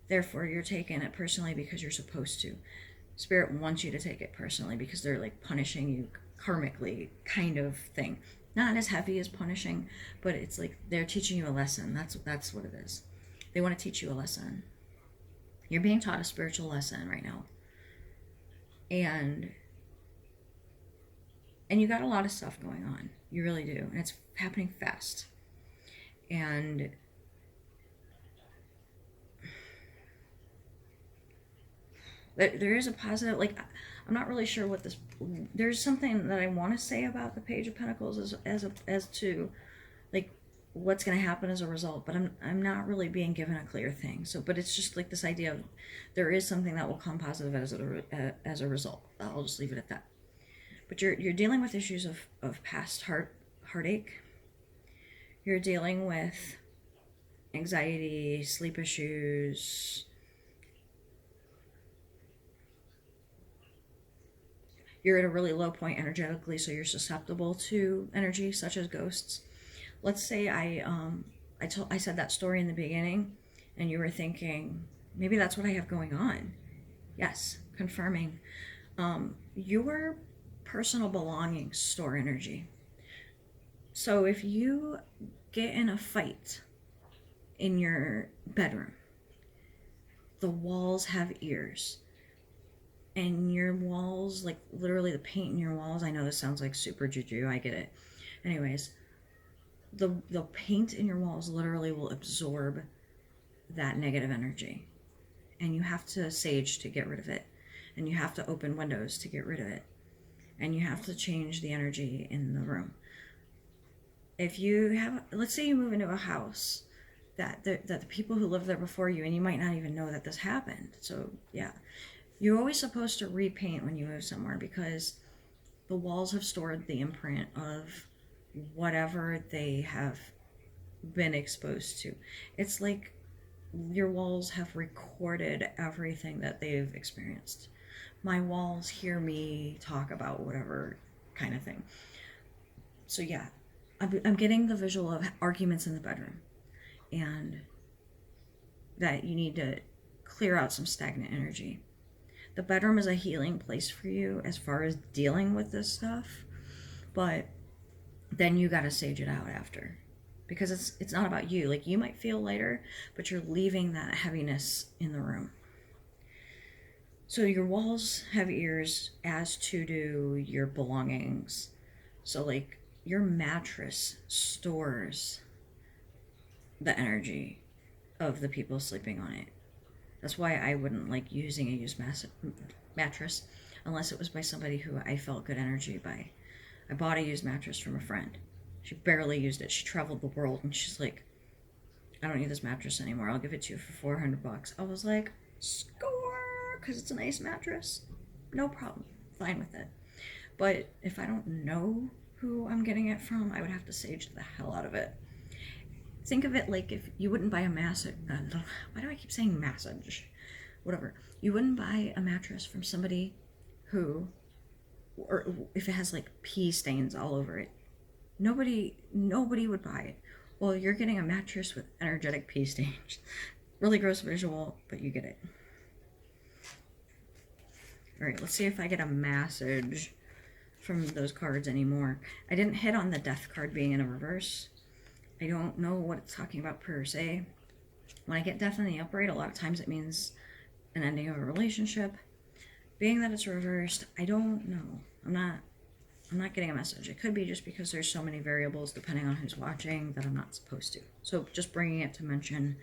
Speaker 1: Therefore, you're taking it personally because you're supposed to. Spirit wants you to take it personally because they're like punishing you karmically, kind of thing. Not as heavy as punishing, but it's like they're teaching you a lesson. That's what it is. They want to teach you a lesson. You're being taught a spiritual lesson right now. And you got a lot of stuff going on. You really do. And it's happening fast. And There is a positive, like, I'm not really sure what this, there's something that I want to say about the Page of Pentacles as to, like, what's going to happen as a result, but I'm not really being given a clear thing. So, but it's just like this idea of there is something that will come positive as a result. I'll just leave it at that. But you're dealing with issues of past heartache. You're dealing with anxiety, sleep issues. You're at a really low point energetically, so you're susceptible to energy such as ghosts. Let's say I said that story in the beginning, and you were thinking, maybe that's what I have going on. Yes, confirming. Your personal belongings store energy. So if you get in a fight in your bedroom, the walls have ears. And your walls, like literally the paint in your walls, I know this sounds like super juju, I get it. Anyways, the paint in your walls literally will absorb that negative energy. And you have to sage to get rid of it. And you have to open windows to get rid of it. And you have to change the energy in the room. If you have, let's say you move into a house that the people who lived there before you, and you might not even know that this happened. So yeah, you're always supposed to repaint when you move somewhere, because the walls have stored the imprint of whatever they have been exposed to. It's like your walls have recorded everything that they've experienced. My walls hear me talk about whatever kind of thing. So yeah, I'm getting the visual of arguments in the bedroom, and that you need to clear out some stagnant energy. The bedroom is a healing place for you as far as dealing with this stuff, but then you got to sage it out after, because it's not about you. Like, you might feel lighter, but you're leaving that heaviness in the room. So your walls have ears, as to do your belongings. So like your mattress stores the energy of the people sleeping on it. That's why I wouldn't like using a used mattress unless it was by somebody who I felt good energy by. I bought a used mattress from a friend. She barely used it. She traveled the world, and she's like, I don't need this mattress anymore. I'll give it to you for $400. I was like, score, because it's a nice mattress. No problem. Fine with it. But if I don't know who I'm getting it from, I would have to sage the hell out of it. Think of it like if you wouldn't buy a massage. Why do I keep saying massage? Whatever. You wouldn't buy a mattress from somebody who, or if it has like pee stains all over it, nobody would buy it. Well, you're getting a mattress with energetic pee stains. Really gross visual, but you get it. All right, let's see if I get a message from those cards anymore. I didn't hit on the death card being in a reverse. I don't know what it's talking about per se. When I get death in the upright, a lot of times it means an ending of a relationship. Being that it's reversed, I don't know. I'm not getting a message. It could be just because there's so many variables depending on who's watching that I'm not supposed to. So just bringing it to mention.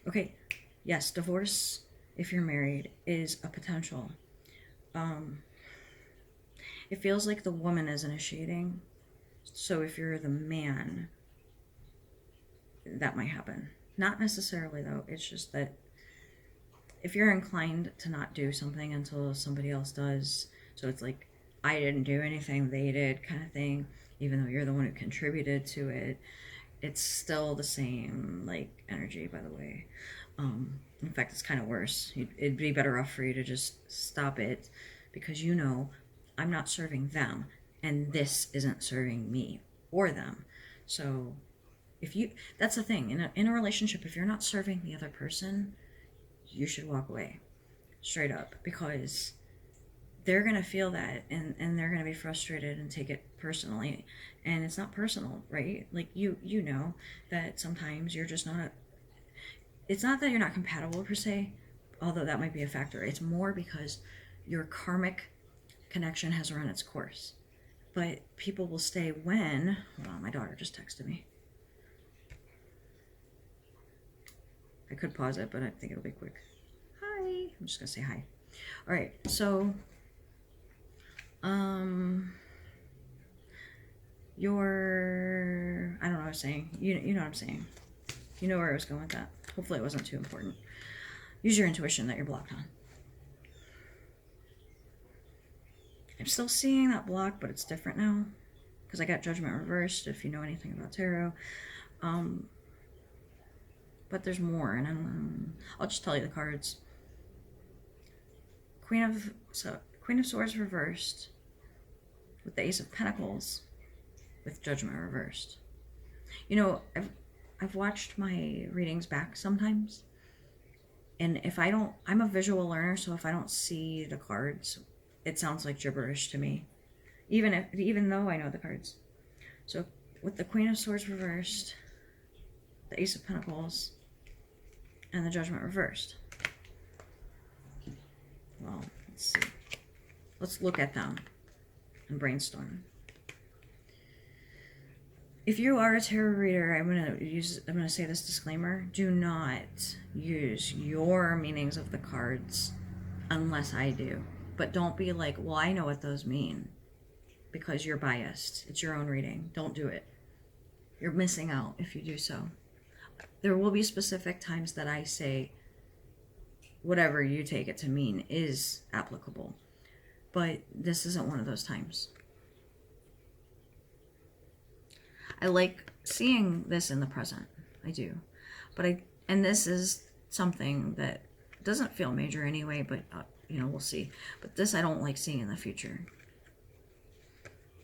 Speaker 1: Okay, yes, divorce, if you're married, is a potential. It feels like the woman is initiating. So if you're the man, that might happen. Not necessarily, though. It's just that if you're inclined to not do something until somebody else does, so it's like, I didn't do anything, they did kind of thing, even though you're the one who contributed to it, it's still the same, like, energy, by the way. In fact, it's kind of worse. It'd be better off for you to just stop it, because you know I'm not serving them, and this isn't serving me or them. So if you, that's the thing, in a relationship, if you're not serving the other person, you should walk away, straight up, because they're going to feel that, and they're going to be frustrated and take it personally. And it's not personal, right? Like, you know that sometimes you're just not, it's not that you're not compatible per se, although that might be a factor. It's more because your karmic connection has run its course. But people will stay when, hold on, my daughter just texted me. I could pause it, but I think it'll be quick. Hi. I'm just gonna say hi. All right, so I don't know what I was saying. You know what I'm saying. You know where I was going with that. Hopefully it wasn't too important. Use your intuition that you're blocked on. I'm still seeing that block, but it's different now because I got Judgment reversed, if you know anything about tarot. But there's more, and I'll just tell you the cards. Queen of Swords reversed with the Ace of Pentacles with Judgment reversed. You know, I've watched my readings back sometimes, and if I don't, I'm a visual learner, so if I don't see the cards, it sounds like gibberish to me, even though I know the cards. So with the Queen of Swords reversed, the Ace of Pentacles, and the Judgment reversed. Well, let's see. Let's look at them and brainstorm. If you are a tarot reader, I'm gonna say this disclaimer: do not use your meanings of the cards unless I do. But don't be like, well, I know what those mean, because you're biased. It's your own reading. Don't do it. You're missing out if you do so. There will be specific times that I say whatever you take it to mean is applicable, but this isn't one of those times. I like seeing this in the present. I do. And this is something that doesn't feel major anyway, but we'll see. But this I don't like seeing in the future.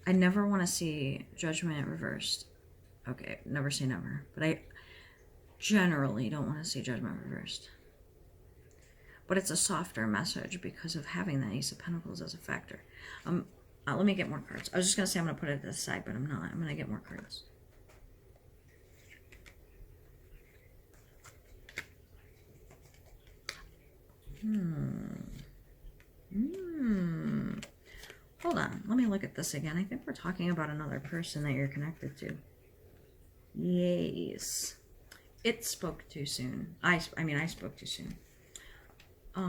Speaker 1: I never want to see Judgment reversed. Okay, never say never. But I generally don't want to see Judgment reversed. But it's a softer message because of having the Ace of Pentacles as a factor. Let me get more cards. I was just going to say I'm going to put it to the side, but I'm not. I'm going to get more cards. Hold on. Let me look at this again. I think we're talking about another person that you're connected to. Yes. It spoke too soon. I spoke too soon. I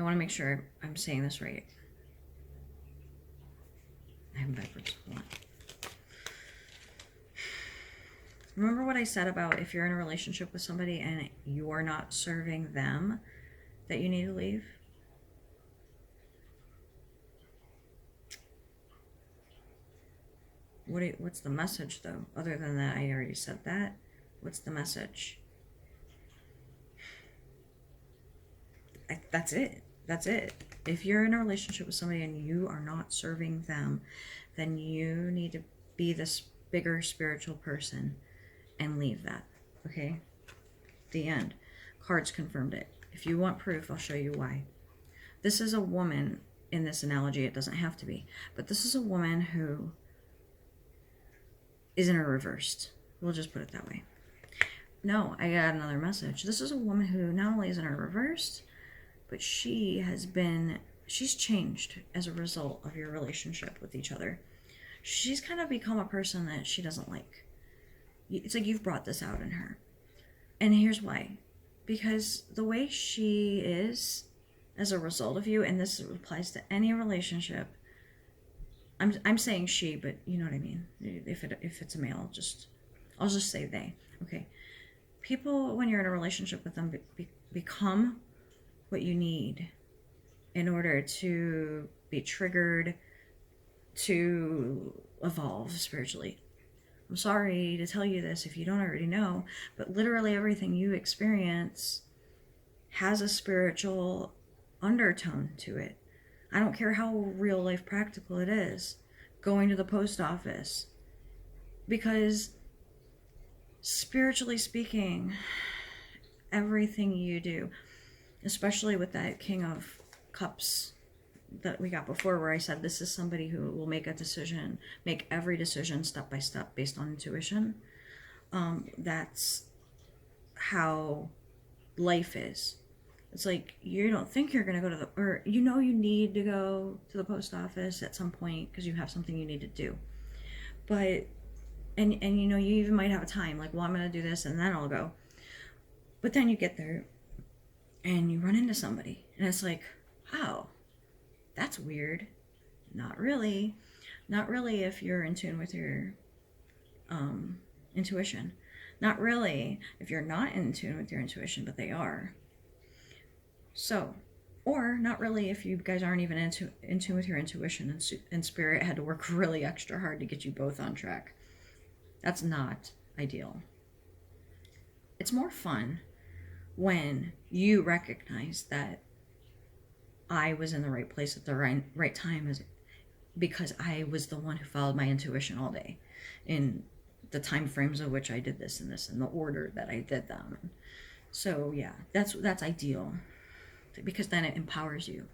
Speaker 1: want to make sure I'm saying this right. I have them backwards. Hold on. Remember what I said about if you're in a relationship with somebody and you're not serving them, that you need to leave? What's the message, though? Other than that, I already said that. What's the message? That's it. That's it. If you're in a relationship with somebody and you are not serving them, then you need to be this bigger spiritual person and leave that. Okay? The end. Cards confirmed it. If you want proof, I'll show you why. This is a woman in this analogy. It doesn't have to be. But this is a woman who is in a reversed. We'll just put it that way. No, I got another message. This is a woman who not only is in a reversed, but she's changed as a result of your relationship with each other. She's kind of become a person that she doesn't like. It's like you've brought this out in her. And here's why. Because the way she is as a result of you, and this applies to any relationship, I'm saying she, but you know what I mean. If it's a male, I'll just say they. Okay. People, when you're in a relationship with them, become what you need in order to be triggered to evolve spiritually. I'm sorry to tell you this if you don't already know, but literally everything you experience has a spiritual undertone to it. I don't care how real life practical it is. Going to the post office. Because spiritually speaking, everything you do, especially with that King of Cups that we got before, where I said this is somebody who will make every decision step by step based on intuition. That's how life is. It's like you don't think you're going to go to you need to go to the post office at some point because you have something you need to do. But, and you even might have a time, like, well, I'm going to do this and then I'll go. But then you get there and you run into somebody and it's like, oh, that's weird. Not really. Not really if you're in tune with your intuition. Not really if you're not in tune with your intuition, but they are. So, or not really if you guys aren't even in tune with your intuition, and spirit had to work really extra hard to get you both on track. That's not ideal. It's more fun when you recognize that I was in the right place at the right time, because I was the one who followed my intuition all day in the time frames of which I did this and this, and the order that I did them. So yeah, that's ideal, because then it empowers you.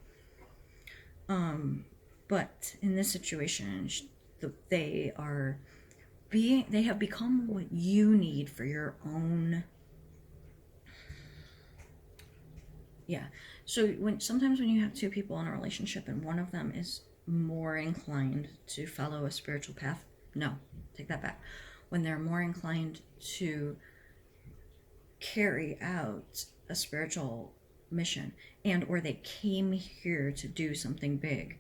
Speaker 1: But in this situation, they have become what you need for your own. Yeah. So sometimes when you have two people in a relationship and one of them is more inclined to follow a spiritual path, no, take that back. When they're more inclined to carry out a spiritual mission, and or they came here to do something big,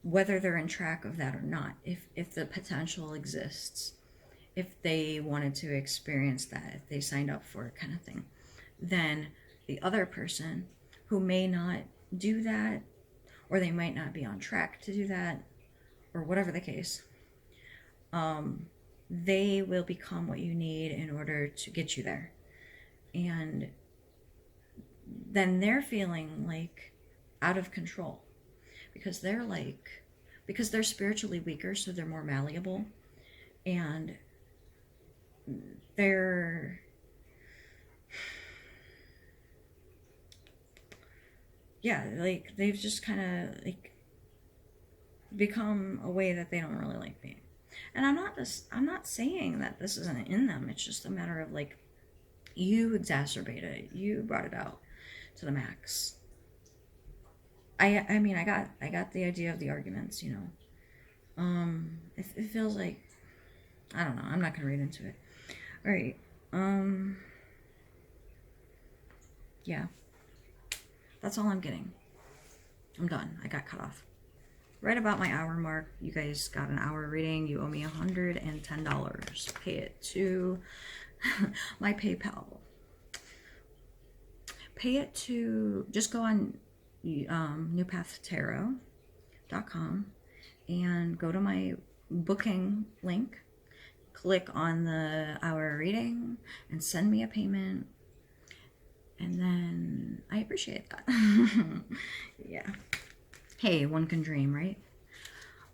Speaker 1: whether they're in track of that or not, if the potential exists, if they wanted to experience that, if they signed up for it, kind of thing, then the other person who may not do that, or they might not be on track to do that, or whatever the case, they will become what you need in order to get you there. And then they're feeling like out of control, because they're spiritually weaker, so they're more malleable, and they're like they've just kind of like become a way that they don't really like being. And I'm not saying that this isn't in them. It's just a matter of like, you exacerbated it. You brought it out to the max. I mean, I got the idea of the arguments, you know. It feels like, I don't know. I'm not gonna read into it. All right. Yeah. That's all I'm getting. I'm done. I got cut off. Right about my hour mark. You guys got an hour reading. You owe me $110. Pay it to my PayPal. Pay it to, just go on newpathtarot.com and go to my booking link. Click on the hour reading and send me a payment. And then I appreciate that. Yeah. Hey, one can dream, right?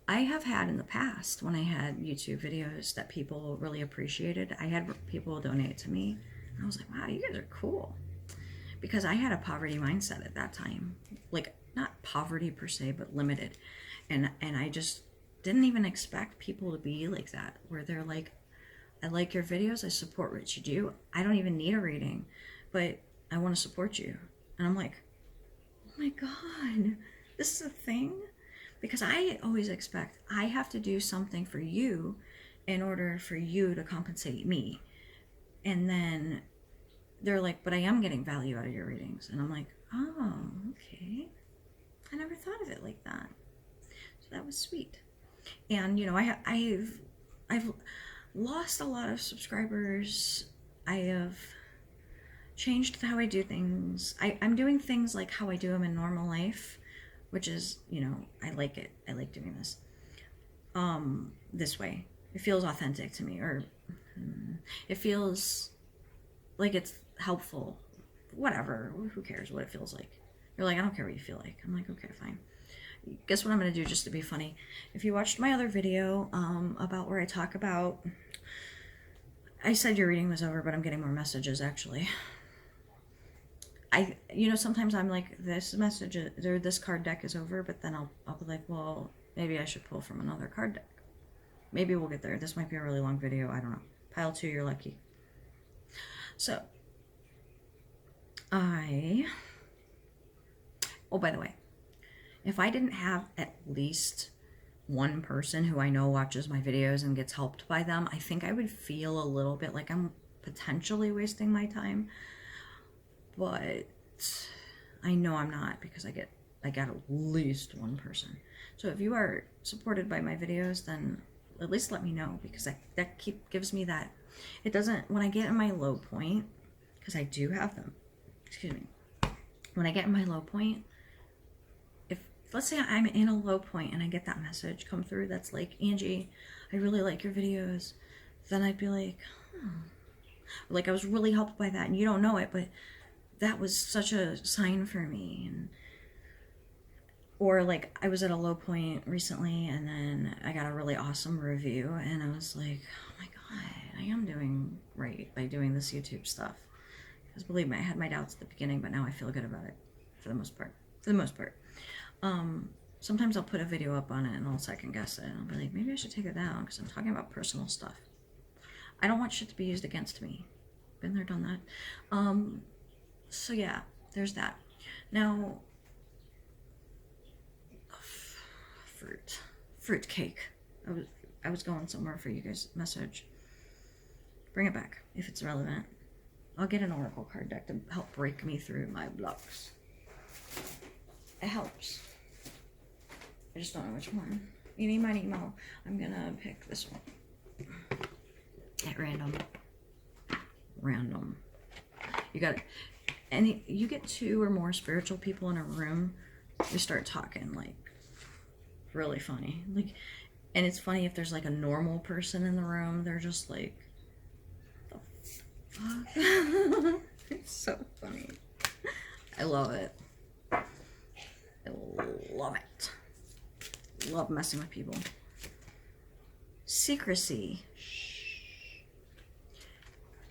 Speaker 1: I have had in the past, when I had YouTube videos that people really appreciated, I had people donate to me. And I was like, wow, you guys are cool. Because I had a poverty mindset at that time. Like, not poverty per se, but limited. And I just didn't even expect people to be like that, where they're like, I like your videos, I support what you do. I don't even need a reading, but I want to support you. And I'm like, oh my God, this is a thing? Because I always expect I have to do something for you in order for you to compensate me. And then they're like, but I am getting value out of your readings. And I'm like, oh, okay. I never thought of it like that. So that was sweet. And, you know, I've lost a lot of subscribers. I have changed how I do things. I'm doing things like how I do them in normal life, which is, you know, I like it. I like doing this. This way. It feels authentic to me, or it feels like it's helpful. Whatever. Who cares what it feels like? You're like, I don't care what you feel like. I'm like, okay, fine. Guess what I'm going to do just to be funny? If you watched my other video about where I talk about, I said your reading was over, but I'm getting more messages actually. You know, sometimes I'm like, this message or this card deck is over, but then I'll be like, well, maybe I should pull from another card deck. Maybe we'll get there. This might be a really long video. I don't know. Pile 2, you're lucky. So, oh, by the way, if I didn't have at least one person who I know watches my videos and gets helped by them, I think I would feel a little bit like I'm potentially wasting my time, but I know I'm not, because I got at least one person. So if you are supported by my videos, then at least let me know, because that gives me that. It doesn't, when I get in my low point, because I do have them, excuse me, when I get in my low point, if let's say I'm in a low point and I get that message come through that's like, Angie, I really like your videos, then I'd be like, like I was really helped by that, and you don't know it, but that was such a sign for me. And or like I was at a low point recently and then I got a really awesome review and I was like, oh my god, I am doing right by doing this YouTube stuff. Because believe me, I had my doubts at the beginning, but now I feel good about it for the most part. Sometimes I'll put a video up on it and I'll second guess it and I'll be like, maybe I should take it down because I'm talking about personal stuff. I don't want shit to be used against me. Been there, done that. So yeah, there's that. Now, fruit cake. I was going somewhere for you guys' message. Bring it back if it's relevant. I'll get an oracle card deck to help break me through my blocks. It helps. I just don't know which one. Eeny, miny, mo. I'm gonna pick this one. At random. Random. You got it. And you get 2 or more spiritual people in a room, you start talking like really funny. Like, and it's funny if there's like a normal person in the room, they're just like, the fuck? It's so funny. I love it. I love it. Love messing with people. Secrecy.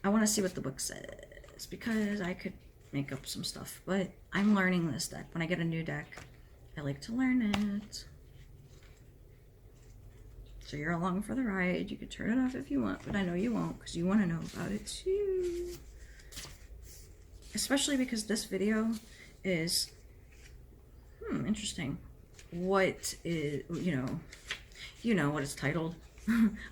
Speaker 1: I want to see what the book says, because I could make up some stuff, but I'm learning this deck. When I get a new deck, I like to learn it. So you're along for the ride. You could turn it off if you want, but I know you won't, because you want to know about it too. Especially because this video is, interesting. What is, you know what it's titled.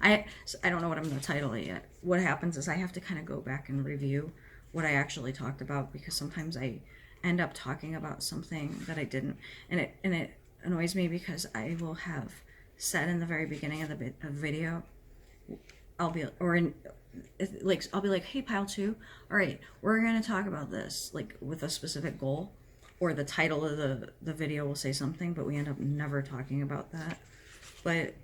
Speaker 1: I don't know what I'm going to title it yet. What happens is I have to kind of go back and review what I actually talked about, because sometimes I end up talking about something that I didn't, and it annoys me, because I will have said in the very beginning of the video, I'll be like, hey, pile 2, all right, we're going to talk about this, like with a specific goal, or the title of the video will say something, but we end up never talking about that. But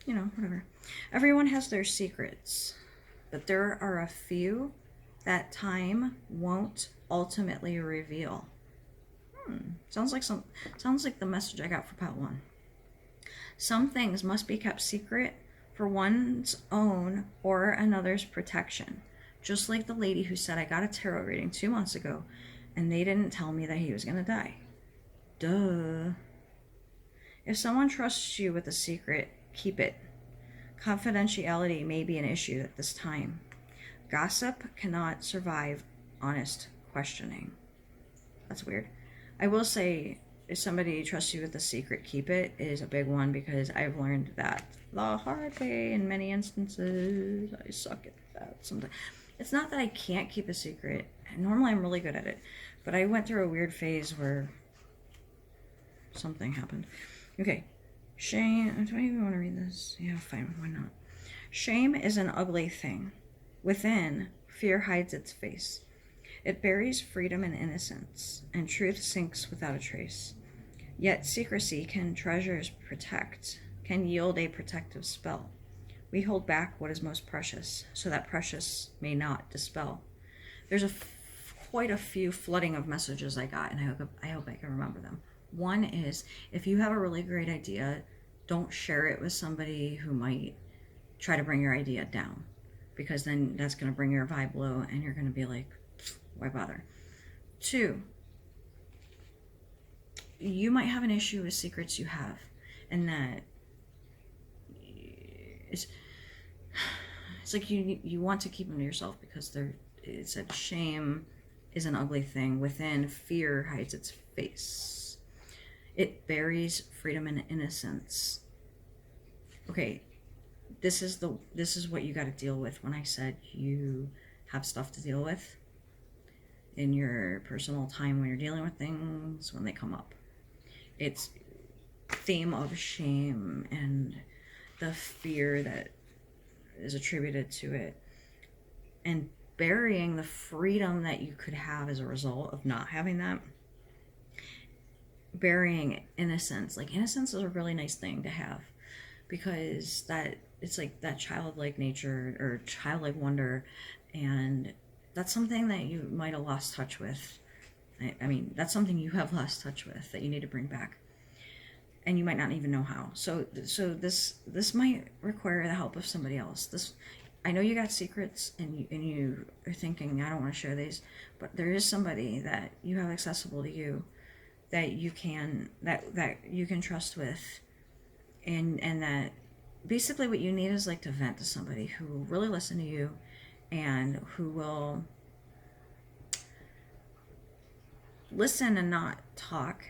Speaker 1: whatever. Everyone has their secrets, but there are a few that time won't ultimately reveal. Sounds like the message I got for part 1. Some things must be kept secret for one's own or another's protection. Just like the lady who said, I got a tarot reading 2 months ago and they didn't tell me that he was going to die. Duh. If someone trusts you with a secret, keep it. Confidentiality may be an issue at this time. Gossip cannot survive honest questioning. That's weird. I will say, if somebody trusts you with a secret, keep it is a big one, because I've learned that the hard way in many instances. I suck at that sometimes. It's not that I can't keep a secret. Normally I'm really good at it, but I went through a weird phase where something happened. Okay. Shame. Do I even want to read this? Yeah, fine. Why not? Shame is an ugly thing. Within, fear hides its face. It buries freedom and innocence, and truth sinks without a trace. Yet secrecy can treasures protect, can yield a protective spell. We hold back what is most precious, so that precious may not dispel. There's quite a few flooding of messages I got, and I hope I can remember them. One is, if you have a really great idea, don't share it with somebody who might try to bring your idea down, because then that's going to bring your vibe low, and you're going to be like, why bother? 2, you might have an issue with secrets you have, and that it's like you want to keep them to yourself, because it said shame is an ugly thing. Within, fear hides its face. It buries freedom and innocence. Okay, this is what you got to deal with. When I said you have stuff to deal with in your personal time when you're dealing with things when they come up, it's theme of shame and the fear that is attributed to it, and burying the freedom that you could have as a result of not having that. Burying innocence. Like, innocence is a really nice thing to have, because that it's like that childlike nature or childlike wonder, and that's something that you might have lost touch with. I mean, that's something you have lost touch with that you need to bring back, and you might not even know how. So this might require the help of somebody else. I know you got secrets, and you are thinking, I don't want to share these, but there is somebody that you have accessible to you that you can trust with, and that basically what you need is like to vent to somebody who will really listen to you and who will listen and not talk,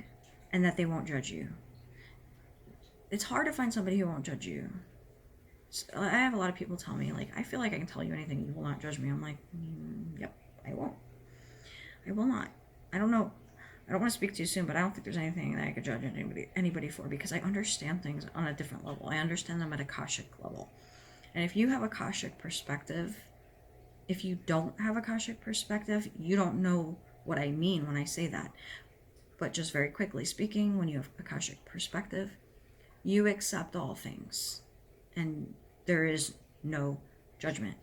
Speaker 1: and that they won't judge you. It's hard to find somebody who won't judge you. I have a lot of people tell me, like, I feel like I can tell you anything, you will not judge me. I'm like, yep, I won't. I will not. I don't know. I don't want to speak too soon, but I don't think there's anything that I could judge anybody for, because I understand things on a different level. I understand them at Akashic level. And if you have Akashic perspective, if you don't have Akashic perspective, you don't know what I mean when I say that. But just very quickly speaking, when you have Akashic perspective, you accept all things, and there is no judgment.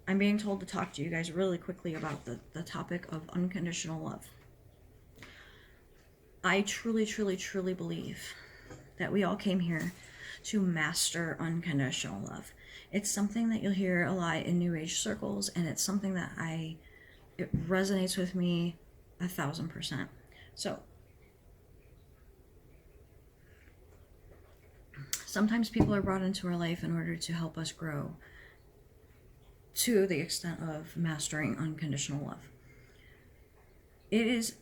Speaker 1: I'm being told to talk to you guys really quickly about the topic of unconditional love. I truly, truly, truly believe that we all came here to master unconditional love. It's something that you'll hear a lot in New Age circles, and it's something that it resonates with me 1,000%. So, sometimes people are brought into our life in order to help us grow to the extent of mastering unconditional love. It is,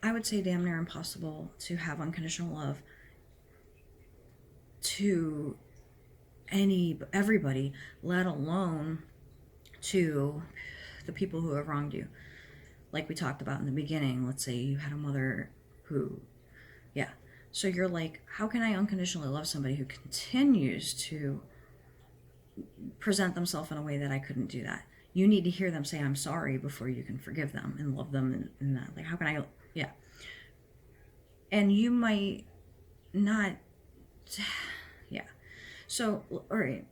Speaker 1: I would say, damn near impossible to have unconditional love to everybody, let alone to the people who have wronged you. Like we talked about in the beginning, let's say you had a mother who, yeah. So you're like, how can I unconditionally love somebody who continues to present themselves in a way that I couldn't do that? You need to hear them say, I'm sorry, before you can forgive them and love them, and that. Like, how can I, yeah. And you might not, yeah. So, all right.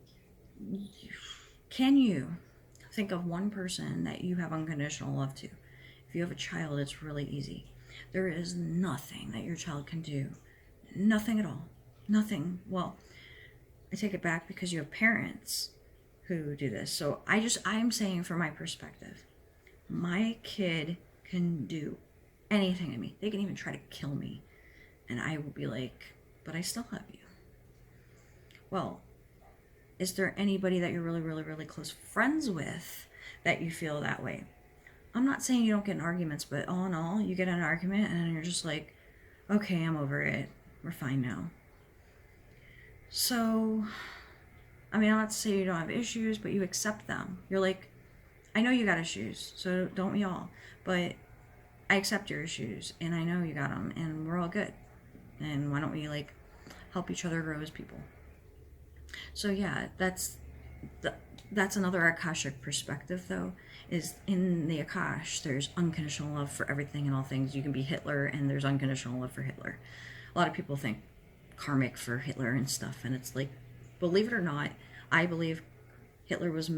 Speaker 1: Can you think of one person that you have unconditional love to? If you have a child, it's really easy. There is nothing that your child can do. Nothing at all. Nothing. Well, I take it back, because you have parents who do this. So I'm saying from my perspective, my kid can do anything to me. They can even try to kill me, and I will be like, but I still love you. Well, is there anybody that you're really, really, really close friends with that you feel that way? I'm not saying you don't get in arguments, but all in all, you get in an argument and you're just like, okay, I'm over it. We're fine now. So, I mean, I'm not to say you don't have issues, but you accept them. You're like, I know you got issues, so don't we all? But I accept your issues, and I know you got them, and we're all good. And why don't we, like, help each other grow as people? So yeah, that's another Akashic perspective, though, is in the Akash, there's unconditional love for everything and all things. You can be Hitler, and there's unconditional love for Hitler. A lot of people think karmic for Hitler and stuff, and it's like, believe it or not, I believe Hitler was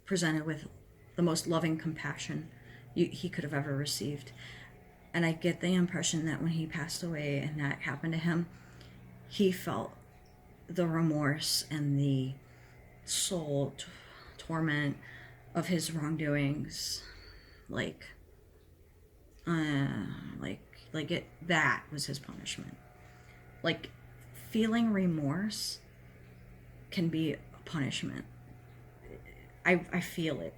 Speaker 1: presented with the most loving compassion he could have ever received. And I get the impression that when he passed away and that happened to him, he felt the remorse and the soul torment of his wrongdoings, that was his punishment. Like, feeling remorse can be a punishment. I feel it.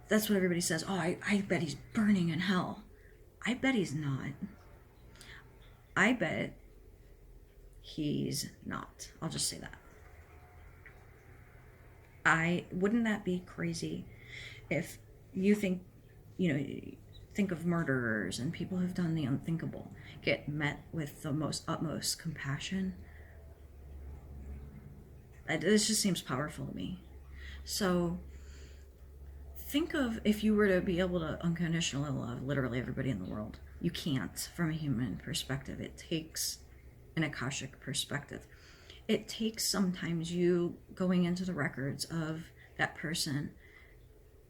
Speaker 1: That's what everybody says. Oh, I bet he's burning in hell. I bet he's not. I bet he's not. I'll just say that. Wouldn't that be crazy if you think, you know, think of murderers and people who've done the unthinkable get met with the most utmost compassion. This just seems powerful to me. So think of if you were to be able to unconditionally love literally everybody in the world. You can't from a human perspective. It takes an Akashic perspective. It takes sometimes you going into the records of that person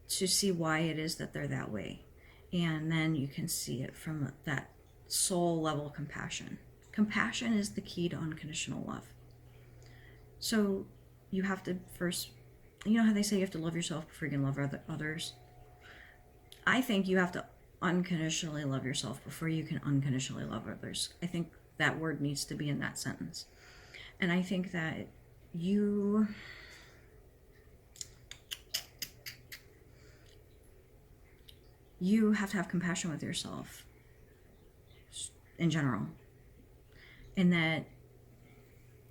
Speaker 1: to see why it is that they're that way. And then you can see it from that soul level compassion. Compassion is the key to unconditional love. So you have to first, you know how they say you have to love yourself before you can love others? I think you have to unconditionally love yourself before you can unconditionally love others. I think that word needs to be in that sentence. And I think that you have to have compassion with yourself in general. And that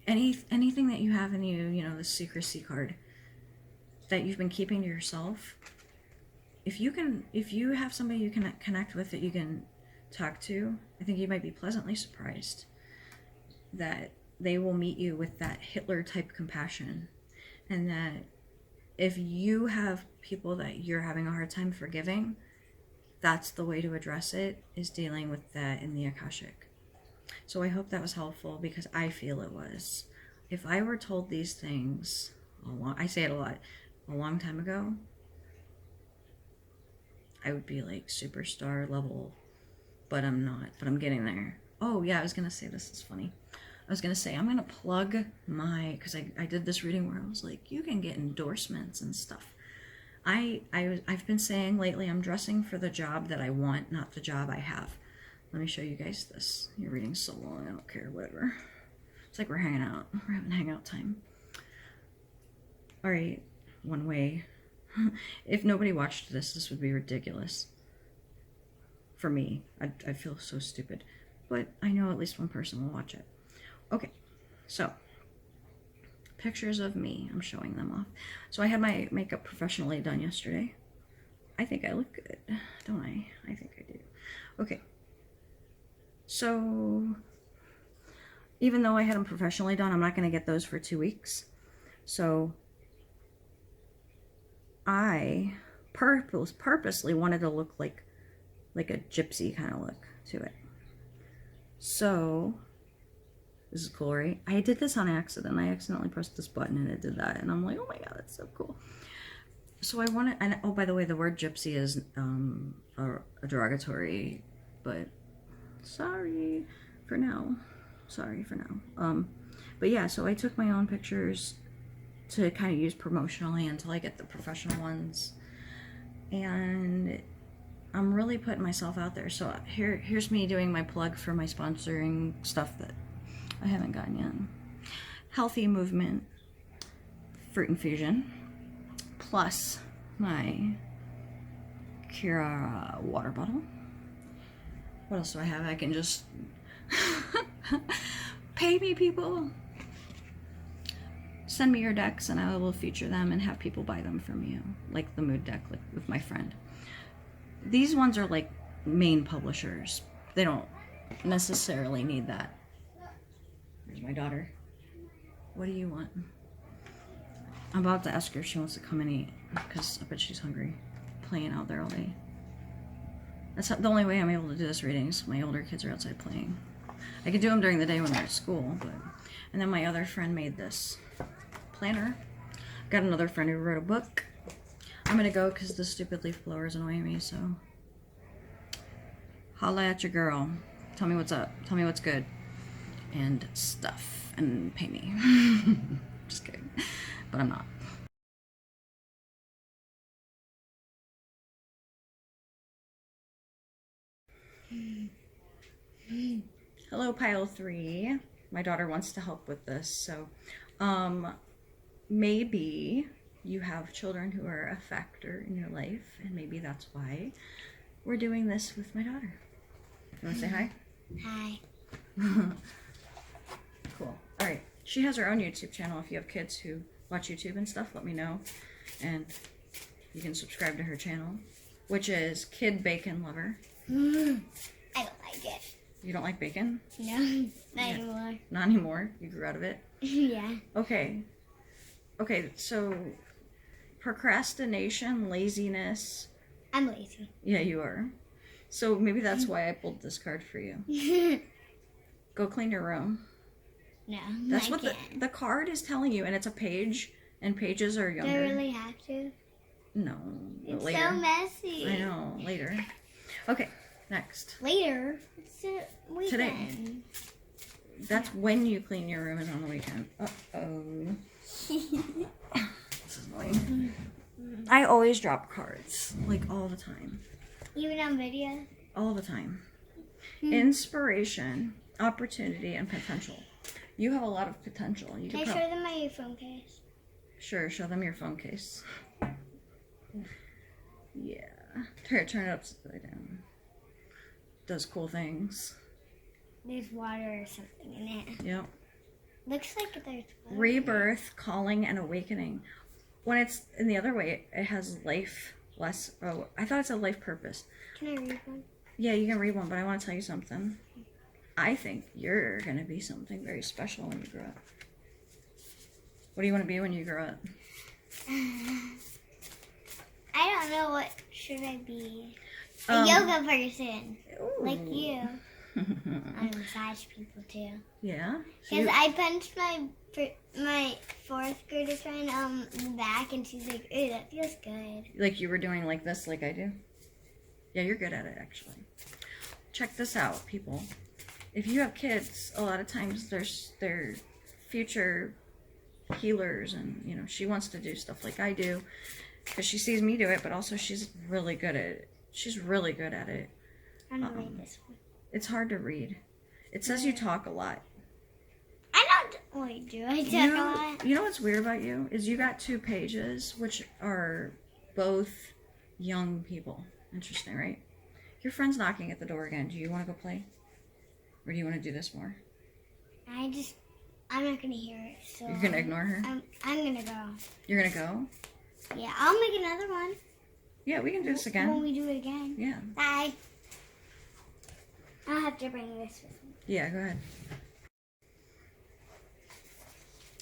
Speaker 1: anything that you have in you, you know, the secrecy card that you've been keeping to yourself, if you have somebody you can connect with that you can talk to, I think you might be pleasantly surprised that they will meet you with that Hitler type compassion. And that if you have people that you're having a hard time forgiving, that's the way to address it, is dealing with that in the Akashic. So I hope that was helpful, because I feel it was. If I were told these things, I say it a lot, a long time ago, I would be like superstar level, but I'm not, but I'm getting there. Oh yeah, I was going to say, this is funny. I was going to say, I'm going to plug because I did this reading where I was like, you can get endorsements and stuff. I've been saying lately, I'm dressing for the job that I want, not the job I have. Let me show you guys this. Your reading's so long, I don't care, whatever. It's like we're hanging out. We're having hangout time. All right, one way. If nobody watched this would be ridiculous. For me, I'd feel so stupid. But I know at least one person will watch it. Okay, so pictures of me. I'm showing them off. So I had my makeup professionally done yesterday. I think I look good, don't I? I think I do. Okay. So even though I had them professionally done, I'm not going to get those for 2 weeks. So I purposely wanted to look like a gypsy kind of look to it. So this is cool, right? I did this on accident. I accidentally pressed this button and it did that. And I'm like, oh my God, that's so cool. So I wanted, and oh, by the way, the word gypsy is a derogatory, but sorry for now. Sorry for now. But yeah, so I took my own pictures to kind of use promotionally until I get the professional ones. And I'm really putting myself out there. So here's me doing my plug for my sponsoring stuff that I haven't gotten yet. Healthy Movement Fruit Infusion, plus my Kira water bottle. What else do I have? I can just pay me, people. Send me your decks and I will feature them and have people buy them from you, like the mood deck, like with my friend. These ones are like main publishers. They don't necessarily need that. There's my daughter. What do you want? I'm about to ask her if she wants to come and eat, because I bet she's hungry. Playing out there all day. That's the only way I'm able to do this reading, is my older kids are outside playing. I could do them during the day when they're at school, but... And then my other friend made this planner. Got another friend who wrote a book. I'm gonna go because the stupid leaf blowers annoy me, so... Holla at your girl. Tell me what's up. Tell me what's good. And stuff. And pay me. Just kidding. But I'm not. Hello, pile 3. My daughter wants to help with this, so maybe you have children who are a factor in your life, and maybe that's why we're doing this with my daughter. You want to say hi?
Speaker 2: Hi.
Speaker 1: Cool. All right. She has her own YouTube channel if you have kids who watch YouTube and stuff, let me know. And you can subscribe to her channel, which is Kid Bacon Lover.
Speaker 2: I don't like it.
Speaker 1: You don't like bacon?
Speaker 2: No, not anymore.
Speaker 1: Not anymore? You grew out of it?
Speaker 2: Yeah.
Speaker 1: Okay. Okay, so procrastination, laziness.
Speaker 2: I'm lazy.
Speaker 1: Yeah, you are. So maybe that's why I pulled this card for you. Go clean your room.
Speaker 2: No,
Speaker 1: That's
Speaker 2: I
Speaker 1: what
Speaker 2: can't.
Speaker 1: the card is telling you, and it's a page, and pages are
Speaker 2: Do
Speaker 1: younger.
Speaker 2: I really have to?
Speaker 1: No,
Speaker 2: It's
Speaker 1: later.
Speaker 2: so messy.
Speaker 1: I know, later. Okay, next.
Speaker 2: Later? It's a weekend.
Speaker 1: Today. That's when you clean your room, is on the weekend. Uh-oh. This is annoying. I always drop cards, like all the time.
Speaker 2: Even on video?
Speaker 1: All the time. Inspiration, opportunity, and potential. You have a lot of potential. You
Speaker 2: Can I
Speaker 1: could
Speaker 2: show them my phone case?
Speaker 1: Sure, show them your phone case. Yeah. Turn it upside down. Does cool things.
Speaker 2: There's water or something in it.
Speaker 1: Yep.
Speaker 2: Looks like there's water.
Speaker 1: Rebirth, calling, and awakening. When it's in the other way, it has life less. Oh, I thought it said life purpose.
Speaker 2: Can I read one?
Speaker 1: Yeah, you can read one, but I want to tell you something. I think you're going to be something very special when you grow up. What do you want to be when you grow up?
Speaker 2: I don't know, what should I be? A
Speaker 1: Um,
Speaker 2: yoga person,
Speaker 1: Ooh.
Speaker 2: like you. I massage people too.
Speaker 1: Yeah? So
Speaker 2: Because I punched my fourth grader friend in the back, and she's like, "Ooh, that feels good."
Speaker 1: like you were doing like this, like I do? Yeah, you're good at it, actually. Check this out, people. If you have kids, a lot of times they're future healers, and you know, she wants to do stuff like I do because she sees me do it, but also she's really good at it. She's really good at it.
Speaker 2: I'm gonna read this one.
Speaker 1: It's hard to read. It says you talk a lot.
Speaker 2: I don't. Wait, do I talk a lot?
Speaker 1: You know what's weird about you is you got 2 pages, which are both young people. Interesting, right? Your friend's knocking at the door again. Do you want to go play? Or do you want to do this more?
Speaker 2: I'm not gonna hear it. So
Speaker 1: You're going to ignore her?
Speaker 2: I'm gonna go.
Speaker 1: You're going to go?
Speaker 2: Yeah, I'll make another one.
Speaker 1: Yeah, we can do this
Speaker 2: When
Speaker 1: again.
Speaker 2: we do it again.
Speaker 1: Yeah.
Speaker 2: Bye. I'll have to bring this with me.
Speaker 1: Yeah, go ahead.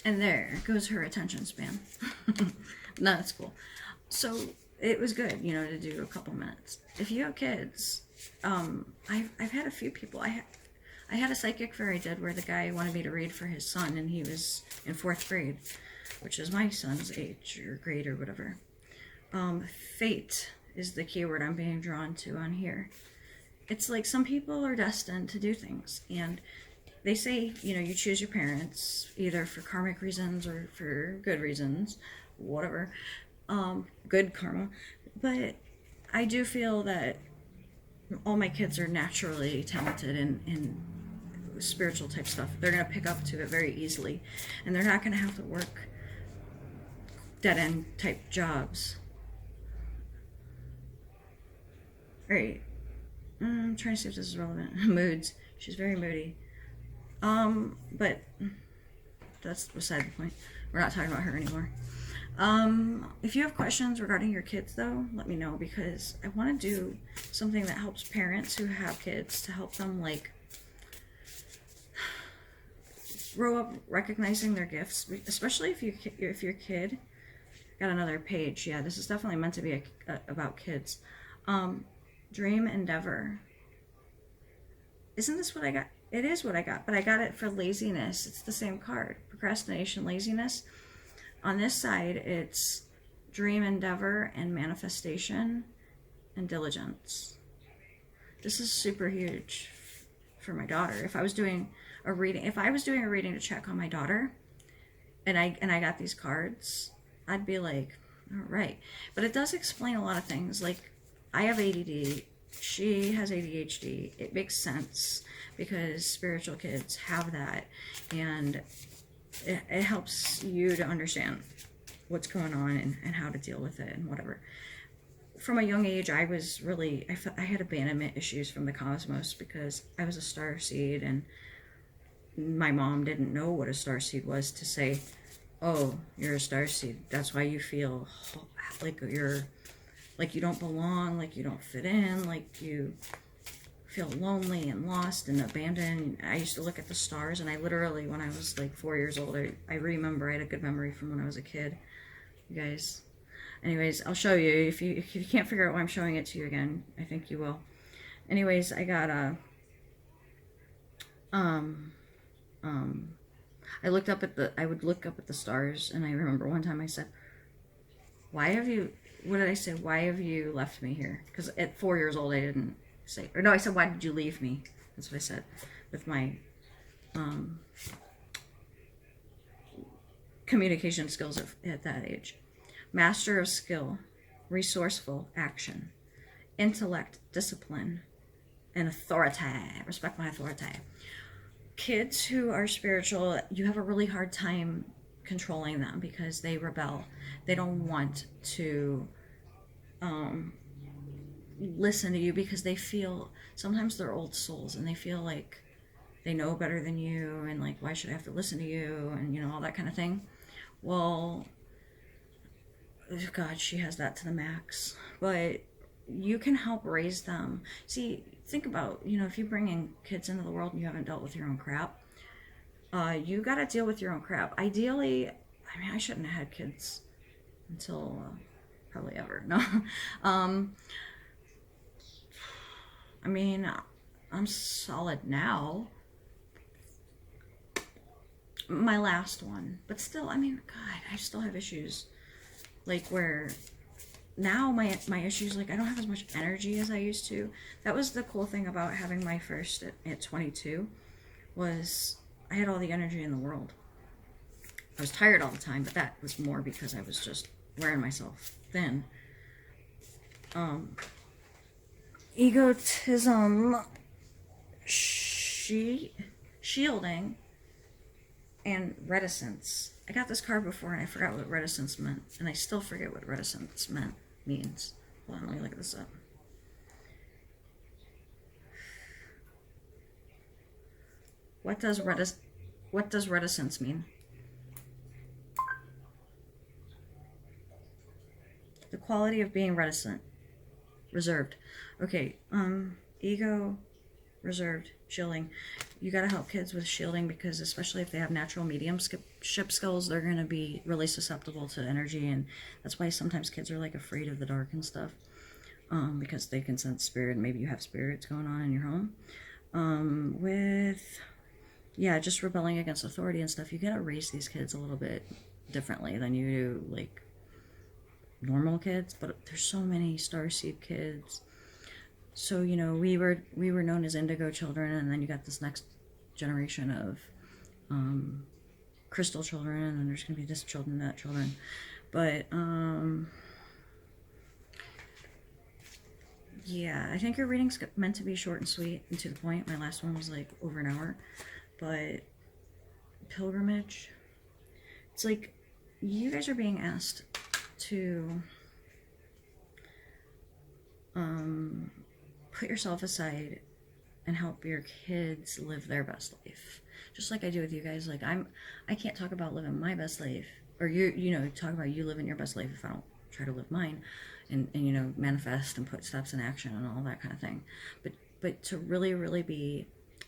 Speaker 1: And there goes her attention span. No, that's cool. So it was good, you know, to do a couple minutes. If you have kids, I've had a few people. I had a psychic fairy did where the guy wanted me to read for his son, and he was in 4th grade, which is my son's age or grade or whatever. Fate is the keyword I'm being drawn to on here. It's like some people are destined to do things, and they say, you know, you choose your parents either for karmic reasons or for good reasons, whatever, good karma. But I do feel that all my kids are naturally talented in spiritual type stuff. They're going to pick up to it very easily, and they're not going to have to work dead-end type jobs. All right. I'm trying to see if this is relevant. Moods. She's very moody. But that's beside the point. We're not talking about her anymore. If you have questions regarding your kids, though, let me know, because I want to do something that helps parents who have kids to help them, like, grow up recognizing their gifts, especially if your kid got another page. Yeah, this is definitely meant to be about kids. Dream endeavor. Isn't this what I got? It is what I got, but I got it for laziness. It's the same card. Procrastination, laziness. On this side, it's dream endeavor and manifestation and diligence. This is super huge for my daughter. If I was doing a reading to check on my daughter, and I got these cards, I'd be like, all right. But it does explain a lot of things. Like, I have ADD. She has ADHD. It makes sense because spiritual kids have that, and it helps you to understand what's going on and how to deal with it and whatever. From a young age, I had abandonment issues from the cosmos because I was a star seed, and my mom didn't know what a star seed was to say, Oh, you're a starseed. That's why you feel like you're, like you don't belong, like you don't fit in, like you feel lonely and lost and abandoned. I used to look at the stars, and I literally, when I was like 4 years old, I remember, I had a good memory from when I was a kid. You guys. Anyways, I'll show you. If you can't figure out why I'm showing it to you again, I think you will. Anyways, I got a, um, I looked up at I would look up at the stars, and I remember one time I said, why have you, what did I say? Why have you left me here? Because at 4 years old, I didn't say, or no, I said, why did you leave me? That's what I said with my communication skills at that age. Master of skill, resourceful action, intellect, discipline, and authority. Respect my authority. Kids who are spiritual, you have a really hard time controlling them because they rebel. They don't want to listen to you because they feel, sometimes they're old souls and they feel like they know better than you, and like, why should I have to listen to you, and you know, all that kind of thing. Well, God, she has that to the max. But you can help raise them. See, think about, you know, if you bring in kids into the world and you haven't dealt with your own crap, you got to deal with your own crap. Ideally, I mean, I shouldn't have had kids until probably ever. No. I mean, I'm solid now. My last one. But still, I mean, God, I still have issues. Like where now my issues, like I don't have as much energy as I used to. That was the cool thing about having my first at 22, was I had all the energy in the world. I was tired all the time, but that was more because I was just wearing myself thin. Egotism, shielding, and reticence. I got this card before and I forgot what reticence meant, and I still forget what reticence means. Hold on, let me look this up. What does reticence mean? The quality of being reticent, reserved. Okay, ego, reserved, shielding. You got to help kids with shielding because especially if they have natural mediumship skills, they're going to be really susceptible to energy, and that's why sometimes kids are like afraid of the dark and stuff, because they can sense spirit, and maybe you have spirits going on in your home. Just rebelling against authority and stuff. You got to raise these kids a little bit differently than you do like normal kids, but there's so many starseed kids. So, you know, we were known as indigo children, and then you got this next generation of crystal children, and there's going to be this children, that children. But, yeah, I think your reading's meant to be short and sweet and to the point. My last one was like over an hour. But pilgrimage, it's like you guys are being asked to put yourself aside and help your kids live their best life, just like I do with you guys. Like I can't talk about living my best life, or you know, talk about you living your best life if I don't try to live mine, and you know, manifest and put steps in action and all that kind of thing. But to really be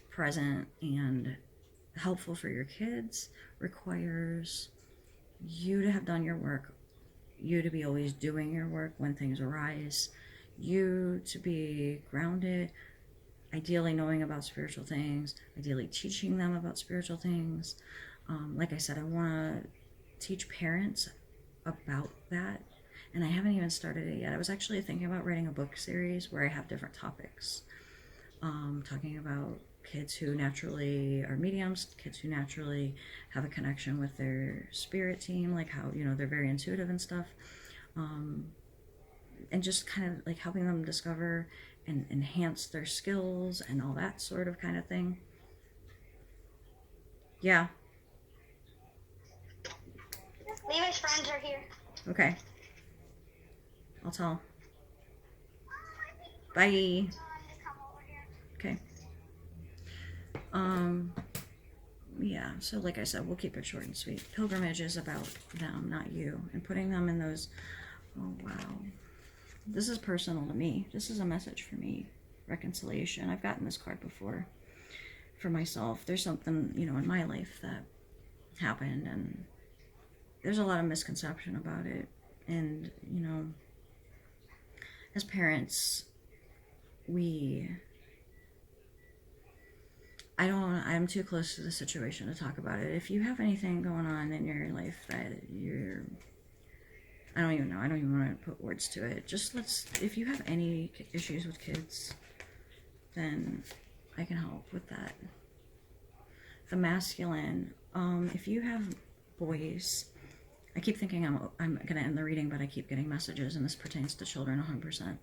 Speaker 1: present and helpful for your kids requires you to have done your work, you to be always doing your work when things arise, you to be grounded, ideally knowing about spiritual things, ideally teaching them about spiritual things. Like I said, I want to teach parents about that, and I haven't even started it yet. I was actually thinking about writing a book series where I have different topics, talking about kids who naturally are mediums, kids who naturally have a connection with their spirit team, like how, you know, they're very intuitive and stuff, and just kind of like helping them discover and enhance their skills and all that sort of kind of thing. Yeah.
Speaker 2: Levi's friends are here.
Speaker 1: Okay. I'll tell. Bye. Okay. Yeah. yeah, so like I said, we'll keep it short and sweet. Pilgrimage is about them, not you. And putting them in those, oh wow. This is personal to me. This is a message for me. Reconciliation. I've gotten this card before for myself. There's something, you know, in my life that happened, and there's a lot of misconception about it. And, you know, as parents, I'm too close to the situation to talk about it. If you have anything going on in your life that I don't even know, I don't even want to put words to it. Just if you have any issues with kids, then I can help with that. The masculine, if you have boys, I keep thinking I'm going to end the reading, but I keep getting messages, and this pertains to children 100%.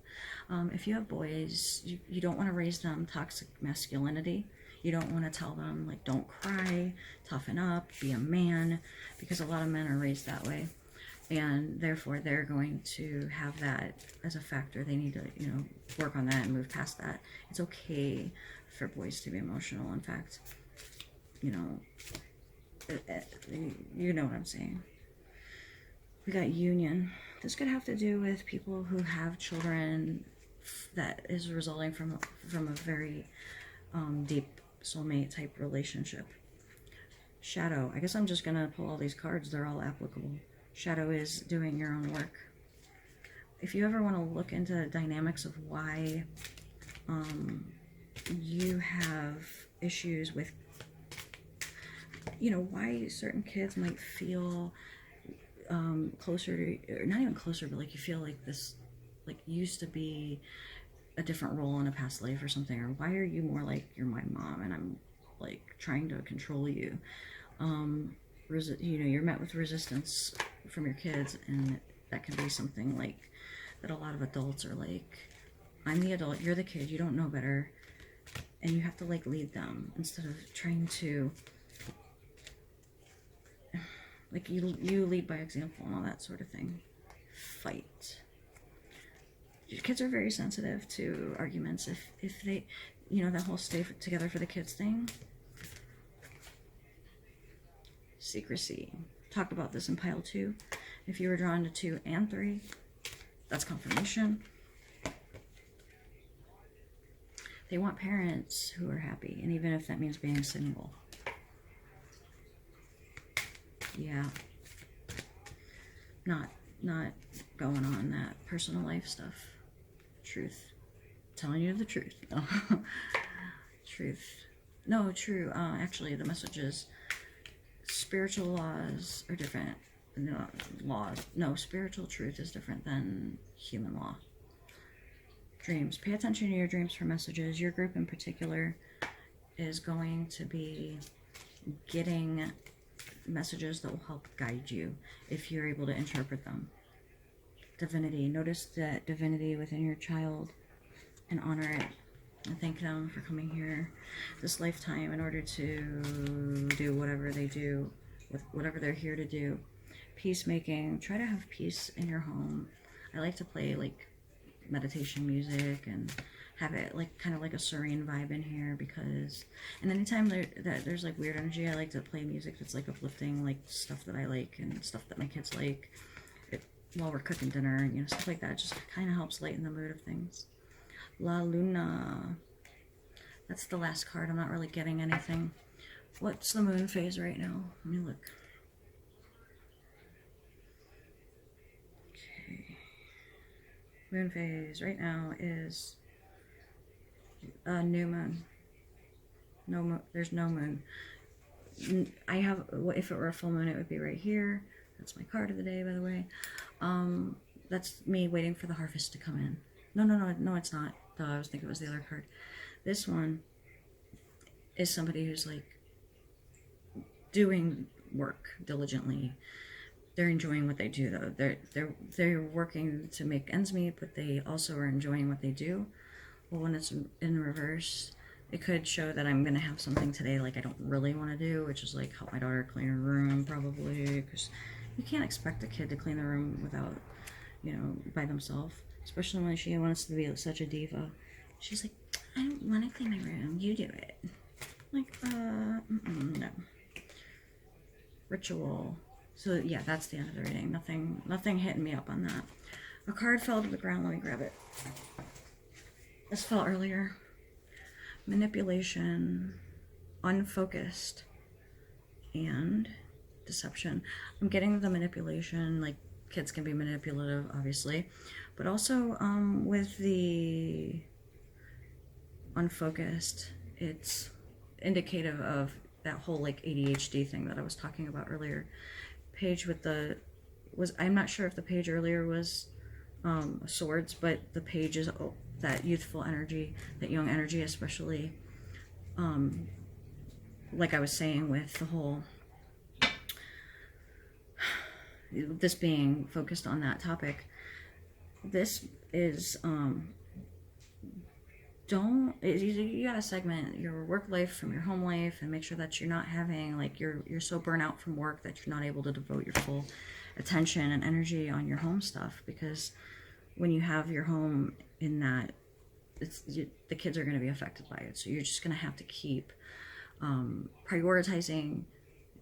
Speaker 1: If you have boys, you don't want to raise them toxic masculinity. You don't want to tell them, like, don't cry, toughen up, be a man, because a lot of men are raised that way. And therefore, they're going to have that as a factor. They need to, you know, work on that and move past that. It's okay for boys to be emotional. In fact, you know, you know what I'm saying. We got union. This could have to do with people who have children that is resulting from a very deep soulmate type relationship. Shadow. I guess I'm just gonna pull all these cards. They're all applicable. Shadow is doing your own work. If you ever want to look into the dynamics of why you have issues with, you know, why certain kids might feel closer to, or not even closer, but like you feel like this, like used to be a different role in a past life or something, or why are you more like you're my mom and I'm like trying to control you. You know, you're met with resistance from your kids, and that can be something like that a lot of adults are like, I'm the adult, you're the kid, you don't know better, and you have to like lead them instead of trying to, like, you lead by example and all that sort of thing. Fight. Your kids are very sensitive to arguments. If they, you know, that whole stay together for the kids thing. Secrecy. Talked about this in pile 2. If you were drawn to 2 and 3, that's confirmation. They want parents who are happy, and even if that means being single. Yeah. Not going on that personal life stuff. Truth. Telling you the truth. No. Truth. No, true. Actually, the message is spiritual laws are different. No, spiritual truth is different than human law. Dreams. Pay attention to your dreams for messages. Your group in particular is going to be getting messages that will help guide you if you're able to interpret them. Divinity. Notice that divinity within your child and honor it. And thank them for coming here this lifetime in order to do whatever they do, with whatever they're here to do. Peacemaking. Try to have peace in your home. I like to play like meditation music and have it like kind of like a serene vibe in here, because, and anytime there's like weird energy, I like to play music that's like uplifting, like stuff that I like and stuff that my kids like, while we're cooking dinner, you know, stuff like that. It just kind of helps lighten the mood of things. La Luna. That's the last card. I'm not really getting anything. What's the moon phase right now? Let me look. Okay. Moon phase right now is new moon. There's no moon. I have, if it were a full moon, it would be right here. That's my card of the day, by the way. That's me waiting for the harvest to come in. No, it's not. Though I was thinking it was the other card. This one is somebody who's like doing work diligently. They're enjoying what they do, though. They're working to make ends meet, but they also are enjoying what they do. Well, when it's in reverse, it could show that I'm gonna have something today like I don't really want to do, which is like help my daughter clean her room, probably, because you can't expect a kid to clean the room without, you know, by themselves. Especially when she wants to be such a diva. She's like, I don't want to clean my room. You do it. Like, no. ritual. So yeah, that's the end of the reading. Nothing hitting me up on that. A card fell to the ground. Let me grab it. This fell earlier. Manipulation, unfocused, and deception. I'm getting the manipulation, like kids can be manipulative, obviously, but also with the unfocused, it's indicative of that whole like ADHD thing that I was talking about earlier. Page with the I'm not sure if the page earlier was swords, but the page is that youthful energy, that young energy, especially like I was saying with the whole this being focused on that topic. This is you gotta segment your work life from your home life and make sure that you're not having like you're so burnt out from work that you're not able to devote your full attention and energy on your home stuff, because when you have your home in that, the kids are going to be affected by it. So you're just going to have to keep prioritizing,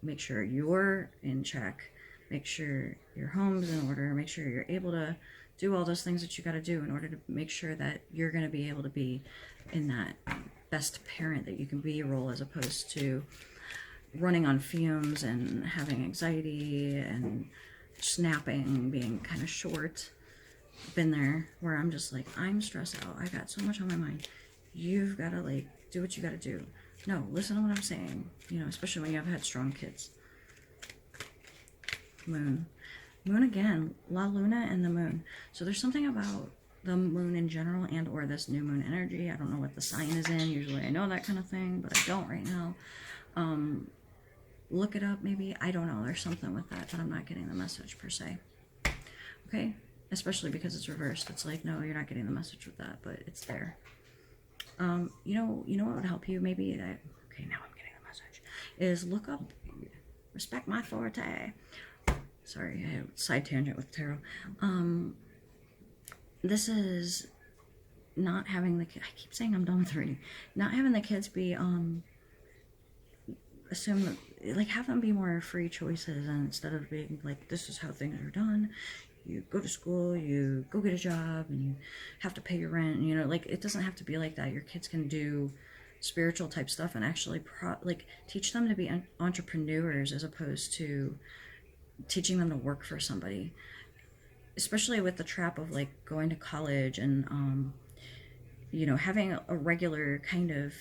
Speaker 1: make sure you're in check, make sure your home's in order, make sure you're able to do all those things that you got to do in order to make sure that you're going to be able to be in that best parent that you can be role, as opposed to running on fumes and having anxiety and snapping, being kind of short. Been there where I'm just like, I'm stressed out, I got so much on my mind. You've got to like do what you got to do. No, listen to what I'm saying, you know, especially when you have headstrong kids. Moon again, La Luna and the moon. So there's something about the moon in general and or this new moon energy. I don't know what the sign is in. Usually I know that kind of thing, but I don't right now. Look it up maybe. I don't know. There's something with that, but I'm not getting the message per se. Okay? Especially because it's reversed. It's like, no, you're not getting the message with that, but it's there. You know what would help you? Maybe that, okay, now I'm getting the message, is look up Respect My Forte. Sorry, I had a side tangent with tarot. This is not having the I keep saying I'm done with reading. Not having the kids be assume that, like, have them be more free choices, and instead of being like, this is how things are done, you go to school, you go get a job, and you have to pay your rent, you know, like, it doesn't have to be like that. Your kids can do spiritual type stuff and actually like teach them to be entrepreneurs, as opposed to teaching them to work for somebody, especially with the trap of like going to college and you know, having a regular kind of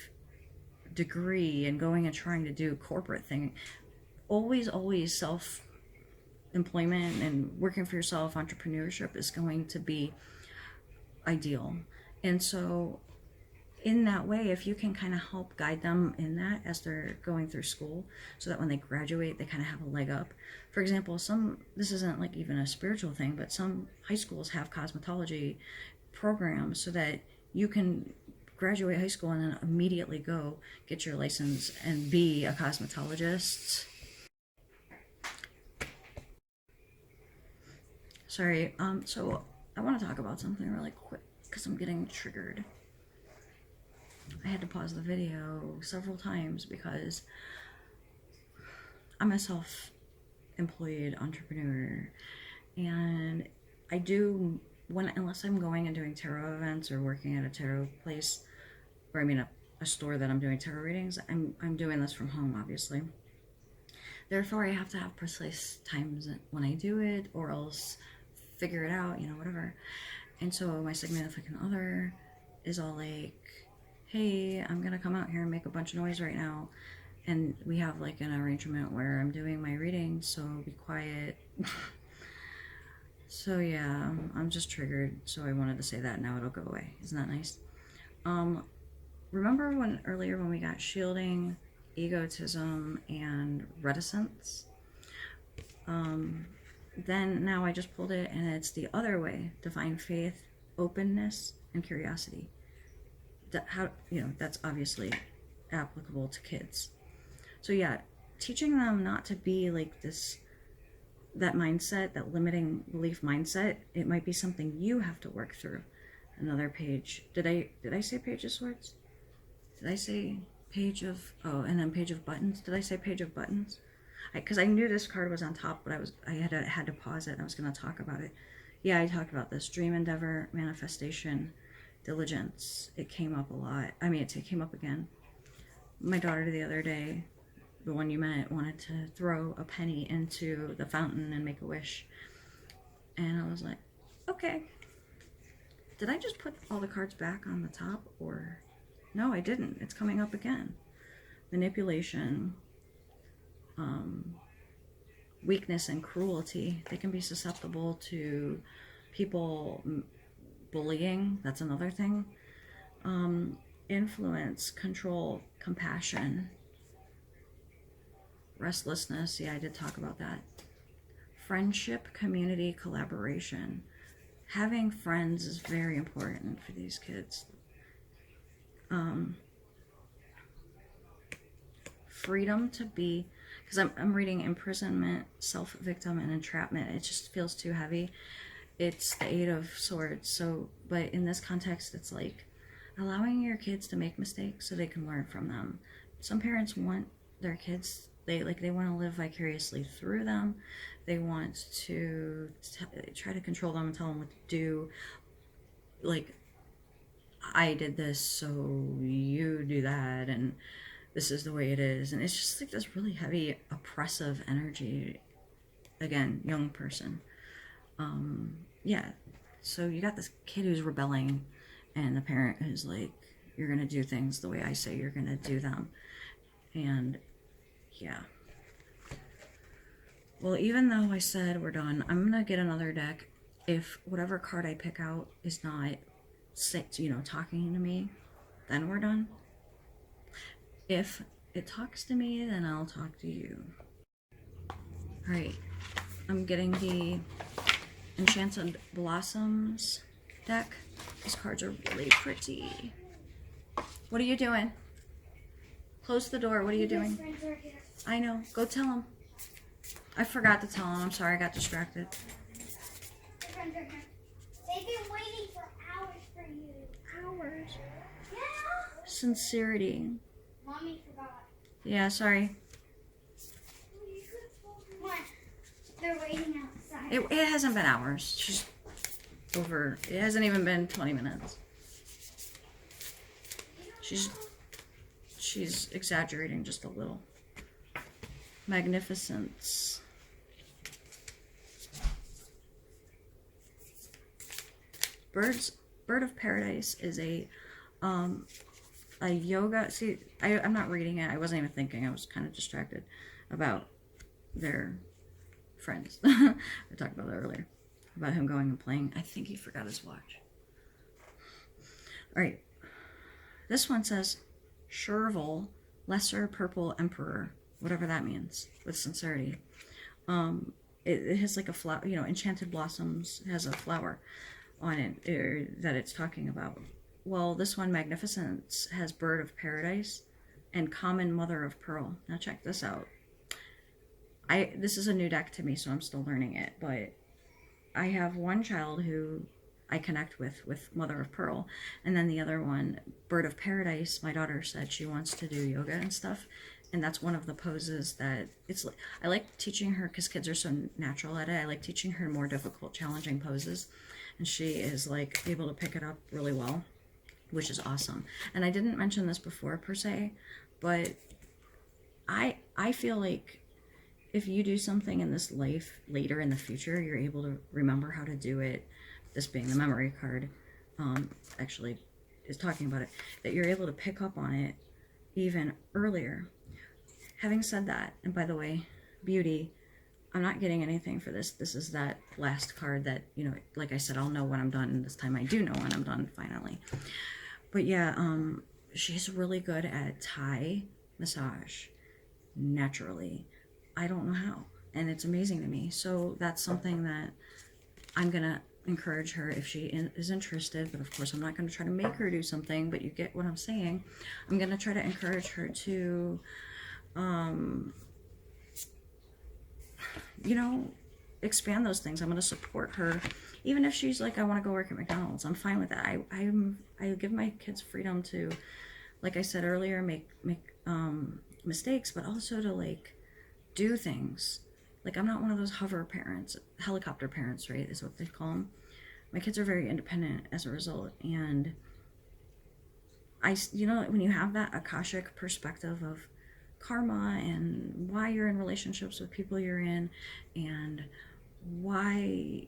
Speaker 1: degree and going and trying to do a corporate thing. Always self employment and working for yourself, entrepreneurship is going to be ideal. And so in that way, if you can kind of help guide them in that as they're going through school, so that when they graduate they kind of have a leg up. For example, this isn't like even a spiritual thing, but some high schools have cosmetology programs so that you can graduate high school and then immediately go get your license and be a cosmetologist. Sorry, so I want to talk about something really quick because I'm getting triggered. I had to pause the video several times because I'm a self-employed entrepreneur, and I do, unless I'm going and doing tarot events or working at a tarot place, or I mean a store that I'm doing tarot readings, I'm doing this from home, obviously. Therefore, I have to have precise times when I do it, or else figure it out, you know, whatever. And so my significant other is all like, hey, I'm gonna come out here and make a bunch of noise right now, and we have like an arrangement where I'm doing my reading, so be quiet. So yeah, I'm just triggered, so I wanted to say that. Now it'll go away. Isn't that nice? Remember earlier when we got shielding, egotism, and reticence? Then now I just pulled it, and it's the other way: divine faith, openness, and curiosity. That's obviously applicable to kids. So yeah, teaching them not to be like that mindset, that limiting belief mindset. It might be something you have to work through. Another page. Did I say Page of Swords? Did I say Page of, and then Page of Buttons? Did I say Page of Buttons? Because I knew this card was on top, but I had to pause it. And I was going to talk about it. Yeah, I talked about this dream, endeavor, manifestation, diligence. It came up a lot. I mean, it came up again. My daughter the other day, the one you met, wanted to throw a penny into the fountain and make a wish. And I was like, okay. Did I just put all the cards back on the top? Or no, I didn't. It's coming up again. Manipulation, weakness and cruelty. They can be susceptible to people bullying. That's another thing. Influence, control, compassion, restlessness. Yeah, I did talk about that. Friendship, community, collaboration. Having friends is very important for these kids. Freedom to be, because I'm reading imprisonment, self-victim, and entrapment. It just feels too heavy. It's the Eight of Swords. So, but in this context, it's like allowing your kids to make mistakes so they can learn from them. Some parents want their kids, they want to live vicariously through them. They want to try to control them and tell them what to do. Like, I did this, so you do that, and this is the way it is. And it's just like this really heavy, oppressive energy. Again, young person. Yeah. So you got this kid who's rebelling, and the parent who's like, you're going to do things the way I say you're going to do them. And yeah. Well, even though I said we're done, I'm going to get another deck. If whatever card I pick out is not, talking to me, then we're done. If it talks to me, then I'll talk to you. Alright, I'm getting the Enchanted Blossoms deck. These cards are really pretty. What are you doing? Close the door. What are you doing? I know. Go tell him. I forgot to tell him. I'm sorry, I got distracted.
Speaker 2: They've been waiting for hours for you.
Speaker 1: Hours.
Speaker 2: Yeah.
Speaker 1: Sincerity.
Speaker 2: Mommy forgot.
Speaker 1: Yeah, sorry.
Speaker 2: Come on. They're waiting outside.
Speaker 1: It hasn't been hours. She's over. It hasn't even been 20 minutes. She's exaggerating just a little. Magnificence. Bird of Paradise is a yoga. See, I'm not reading it. I wasn't even thinking. I was kind of distracted about their friends. I talked about that earlier. About him going and playing. I think he forgot his watch. Alright. This one says Chervil, Lesser Purple Emperor. Whatever that means. With sincerity. It has like a flower, Enchanted Blossoms has a flower on it that it's talking about. Well, this one, Magnificence, has Bird of Paradise and Common Mother of Pearl. Now check this out. This is a new deck to me, so I'm still learning it, but I have one child who I connect with Mother of Pearl, and then the other one, Bird of Paradise, my daughter said she wants to do yoga and stuff, and that's one of the poses that I like teaching her, because kids are so natural at it. I like teaching her more difficult, challenging poses, and she is like able to pick it up really well, which is awesome. And I didn't mention this before per se, but I feel like if you do something in this life later in the future, you're able to remember how to do it. This being the memory card, actually is talking about it, that you're able to pick up on it even earlier. Having said that, and by the way, beauty, I'm not getting anything for this. This is that last card that, like I said, I'll know when I'm done, and this time I do know when I'm done, finally. But yeah, she's really good at Thai massage, naturally. I don't know how, and it's amazing to me. So that's something that I'm gonna encourage her if she is interested, but of course I'm not going to try to make her do something, but you get what I'm saying. I'm going to try to encourage her to expand those things. I'm going to support her, even if she's like, I want to go work at McDonald's. I'm fine with that. I give my kids freedom to, like I said earlier, make mistakes, but also to like do things. Like, I'm not one of those hover parents, helicopter parents, right, is what they call them. My kids are very independent as a result. And when you have that Akashic perspective of karma and why you're in relationships with people you're in, and why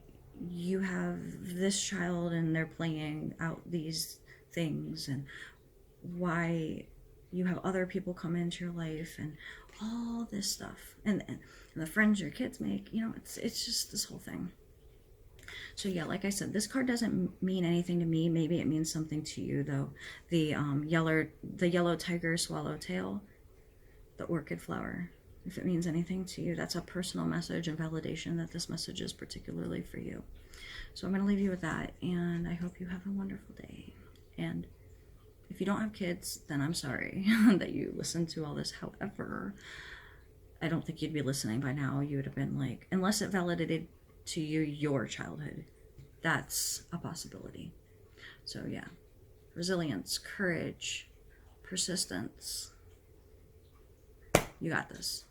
Speaker 1: you have this child and they're playing out these things, and why you have other people come into your life, and all this stuff, and the friends your kids make, it's just this whole thing. So yeah, like I said, this card doesn't mean anything to me. Maybe it means something to you, though. The yellow tiger swallowtail, the orchid flower. If it means anything to you, that's a personal message and validation that this message is particularly for you. So I'm going to leave you with that, and I hope you have a wonderful day. And if you don't have kids, then I'm sorry that you listened to all this. However, I don't think you'd be listening by now. You would have been like, unless it validated to you your childhood, that's a possibility. So yeah, resilience, courage, persistence. You got this.